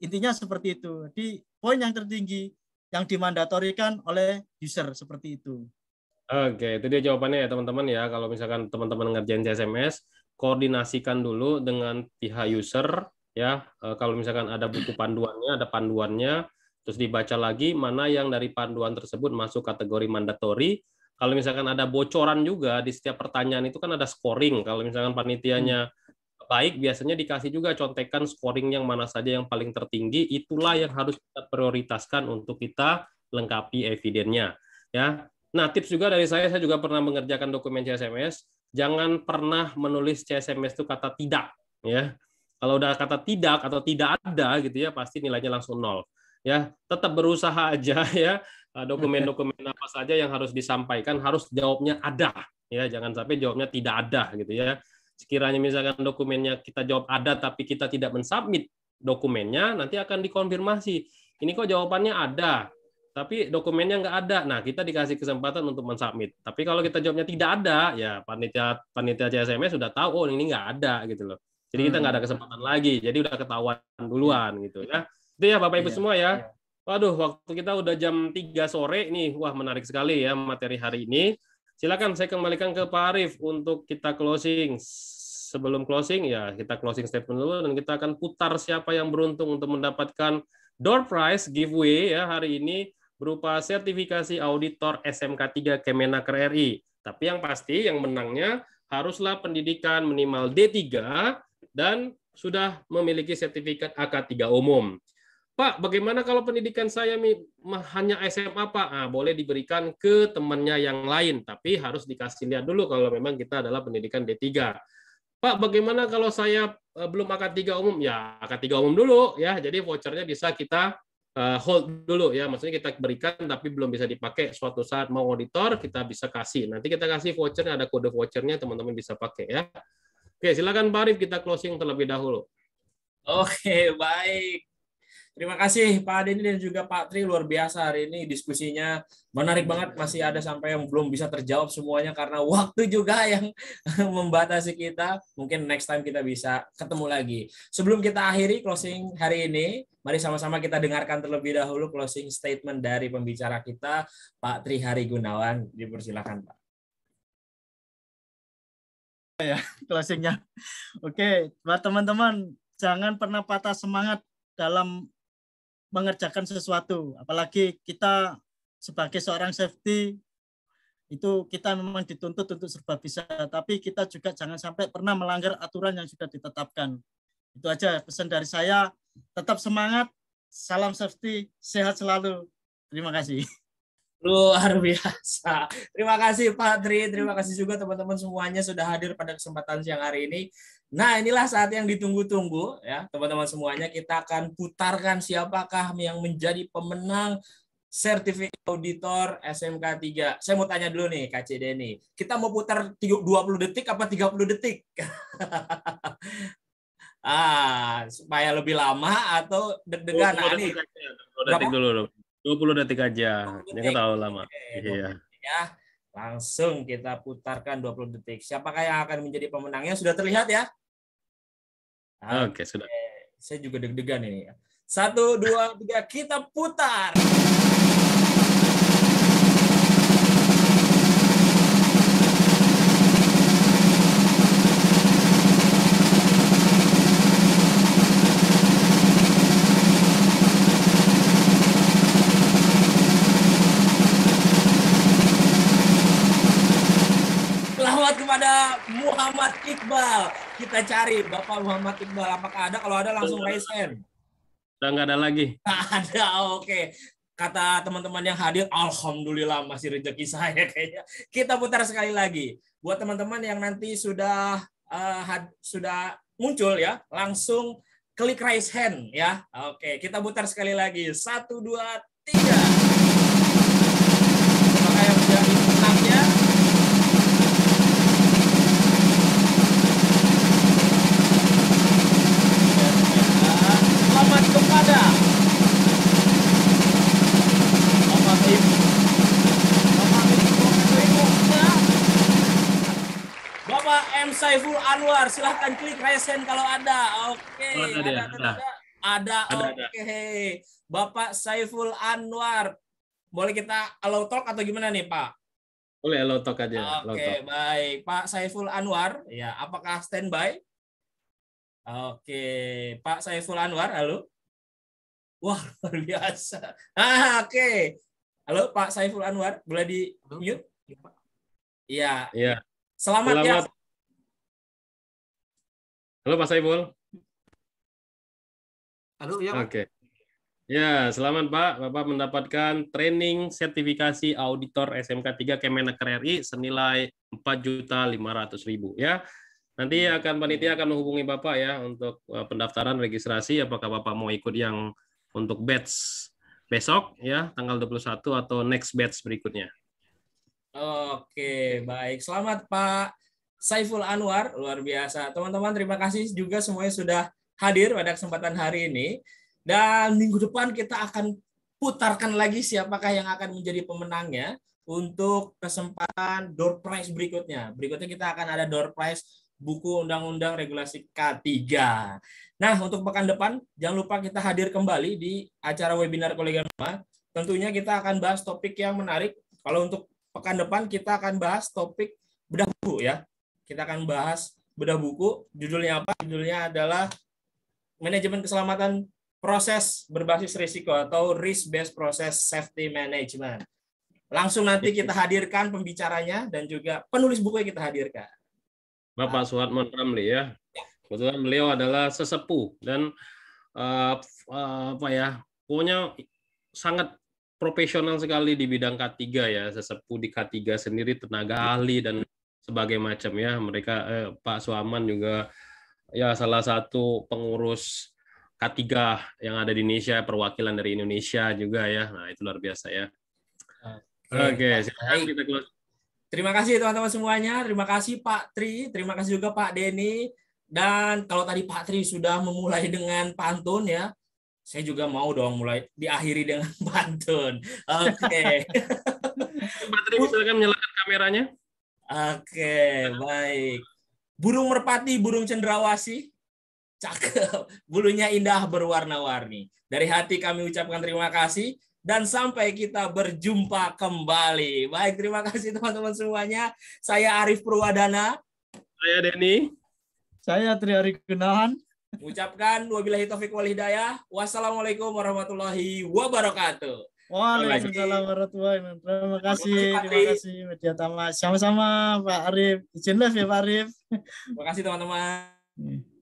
S2: intinya seperti itu. Jadi poin yang tertinggi yang dimandatorikan oleh user seperti itu.
S3: Oke, itu dia jawabannya ya teman-teman ya. Kalau misalkan teman-teman ngerjain CSMS, koordinasikan dulu dengan pihak user ya. Kalau misalkan ada buku panduannya, ada panduannya, terus dibaca lagi mana yang dari panduan tersebut masuk kategori mandatori. Kalau misalkan ada bocoran juga di setiap pertanyaan itu kan ada scoring. Kalau misalkan panitianya baik, biasanya dikasih juga contekan scoring yang mana saja yang paling tertinggi, itulah yang harus kita prioritaskan untuk kita lengkapi evidennya. Ya. Nah, tips juga dari saya juga pernah mengerjakan dokumen CSMS, jangan pernah menulis CSMS itu kata tidak. Ya. Kalau udah kata tidak atau tidak ada gitu ya, pasti nilainya langsung 0. Ya, tetap berusaha aja ya. Dokumen-dokumen apa saja yang harus disampaikan harus jawabnya ada. Ya, jangan sampai jawabnya tidak ada gitu ya. Sekiranya misalkan dokumennya kita jawab ada tapi kita tidak mensubmit dokumennya, nanti akan dikonfirmasi. Ini kok jawabannya ada, tapi dokumennya nggak ada. Nah, kita dikasih kesempatan untuk mensubmit. Tapi kalau kita jawabnya tidak ada, ya panitia CSMS sudah tahu, oh ini nggak ada gitu loh. Jadi kita nggak ada kesempatan lagi. Jadi udah ketahuan duluan gitu ya. Itu ya Bapak Ibu semua ya. Waduh, waktu kita udah jam 3 sore nih. Wah, menarik sekali ya materi hari ini. Silakan saya kembalikan ke Pak Arief untuk kita closing. Sebelum closing ya kita closing statement dulu dan kita akan putar siapa yang beruntung untuk mendapatkan door prize giveaway ya hari ini berupa sertifikasi auditor SMK 3 Kemenaker RI. Tapi yang pasti yang menangnya haruslah pendidikan minimal D3 dan sudah memiliki sertifikat AK3 umum. Pak, bagaimana kalau pendidikan saya hanya SMA, Pak? Nah, boleh diberikan ke temannya yang lain, tapi harus dikasih lihat dulu kalau memang kita adalah pendidikan D3. Pak, bagaimana kalau saya belum AK3 umum? Ya, AK3 umum dulu ya. Jadi vouchernya bisa kita hold dulu ya. Maksudnya kita berikan tapi belum bisa dipakai. Suatu saat mau auditor kita bisa kasih. Nanti kita kasih vouchernya, ada kode vouchernya, teman-teman bisa pakai ya. Oke, silakan Pak Arief, kita closing terlebih dahulu.
S1: Oke, baik. Terima kasih Pak Denny dan juga Pak Tri, luar biasa hari ini diskusinya menarik banget, masih ada sampai yang belum bisa terjawab semuanya karena waktu juga yang membatasi kita. Mungkin next time kita bisa ketemu lagi. Sebelum kita akhiri closing hari ini, mari sama-sama kita dengarkan terlebih dahulu closing statement dari pembicara kita, Pak Tri Hari Gunawan. Dipersilakan Pak.
S2: Ya, closingnya. Oke, buat teman-teman jangan pernah patah semangat dalam mengerjakan sesuatu, apalagi kita sebagai seorang safety itu kita memang dituntut untuk serba bisa, tapi kita juga jangan sampai pernah melanggar aturan yang sudah ditetapkan. Itu aja pesan dari saya, tetap semangat, salam safety, sehat selalu. Terima kasih.
S1: Luar biasa. Terima kasih Pak Tri, terima kasih juga teman-teman semuanya sudah hadir pada kesempatan siang hari ini. Nah, inilah saat yang ditunggu-tunggu ya, teman-teman semuanya. Kita akan putarkan siapakah yang menjadi pemenang sertifikat auditor SMK 3. Saya mau tanya dulu nih Kak Cik Denny. Kita mau putar 20 detik apa 30 detik? Supaya lebih lama atau deg-degan. Nah, ini
S3: 20 detik dulu. 20 detik aja. Jangan tahu lama. Iya.
S1: Ya. Langsung kita putarkan 20 detik. Siapakah yang akan menjadi pemenangnya? Sudah terlihat ya?
S3: Oke, sudah.
S1: Saya juga deg-degan ini. 1, 2, 3, kita putar. Selamat kepada Muhammad Iqbal. Kita cari Bapak Muhammad Iqbal. Apakah ada? Kalau ada langsung raise hand.
S3: Udah nggak ada lagi.
S1: Ada, oke. Kata teman-teman yang hadir, alhamdulillah masih rezeki saya kayaknya. Kita putar sekali lagi. Buat teman-teman yang nanti sudah muncul ya, langsung klik raise hand ya. Oke, kita putar sekali lagi. 1, 2, 3. Apakah yang menjadi pemenangnya? Selamat kepada Bapak M. Saiful Anwar. Silahkan klik raise hand kalau ada. Oke, ada. Oke. Bapak Saiful Anwar. Boleh kita allow talk atau gimana nih, Pak?
S3: Boleh allow talk aja.
S1: Oke, baik. Pak Saiful Anwar, ya, apakah standby? Oke, Pak Saiful Anwar, halo. Wah, luar biasa. Oke. Halo, Pak Saiful Anwar, boleh di mute? Iya.
S3: Iya.
S1: Selamat ya.
S3: Halo, Pak Saiful.
S8: Halo, ya.
S3: Oke. Ya, selamat Pak. Bapak mendapatkan training sertifikasi auditor SMK 3 Kemenaker RI senilai 4.500.000 ya. Nanti panitia akan menghubungi Bapak ya untuk pendaftaran registrasi, apakah Bapak mau ikut yang untuk batch besok ya tanggal 21 atau next batch berikutnya.
S1: Oke, baik. Selamat Pak Saiful Anwar, luar biasa. Teman-teman, terima kasih juga semuanya sudah hadir pada kesempatan hari ini. Dan minggu depan kita akan putarkan lagi siapakah yang akan menjadi pemenangnya untuk kesempatan door prize berikutnya. Berikutnya kita akan ada door prize buku Undang-Undang Regulasi K3. Nah, untuk pekan depan, jangan lupa kita hadir kembali di acara webinar Kolegium 5. Tentunya kita akan bahas topik yang menarik. Kalau untuk pekan depan, kita akan bahas topik bedah buku ya. Kita akan bahas bedah buku. Judulnya apa? Judulnya adalah Manajemen Keselamatan Proses Berbasis Risiko atau Risk-Based Process Safety Management. Langsung nanti kita hadirkan pembicaranya dan juga penulis buku yang kita hadirkan.
S3: Bapak Suharman Ramli ya. Kebetulan beliau adalah sesepuh dan pokoknya sangat profesional sekali di bidang K3 ya, sesepuh di K3 sendiri, tenaga ahli dan sebagainya macam ya. Mereka Pak Suharman juga ya salah satu pengurus K3 yang ada di Indonesia, perwakilan dari Indonesia juga ya. Nah, itu luar biasa ya. Oke, silakan kita close.
S1: Terima kasih teman-teman semuanya. Terima kasih Pak Tri, terima kasih juga Pak Denny. Dan kalau tadi Pak Tri sudah memulai dengan pantun ya, saya juga mau dong mulai diakhiri dengan pantun. Oke.
S3: Pak Tri silakan menyalakan kameranya.
S1: Oke, baik. Burung merpati, burung cendrawasih, cakep. Bulunya indah berwarna-warni. Dari hati kami ucapkan terima kasih. Dan sampai kita berjumpa kembali. Baik, terima kasih teman-teman semuanya. Saya Arif Purwadana.
S3: Saya Denny.
S2: Saya Tri Ari Gunawan.
S1: Ucapkan wabillahi taufiq wal hidayah. Wassalamualaikum warahmatullahi wabarakatuh.
S2: Waalaikumsalam warahmatullahi wabarakatuh. Terima kasih Media Tama. Sama-sama Pak Arif. Izin live ya Pak Arif.
S1: Terima kasih teman-teman.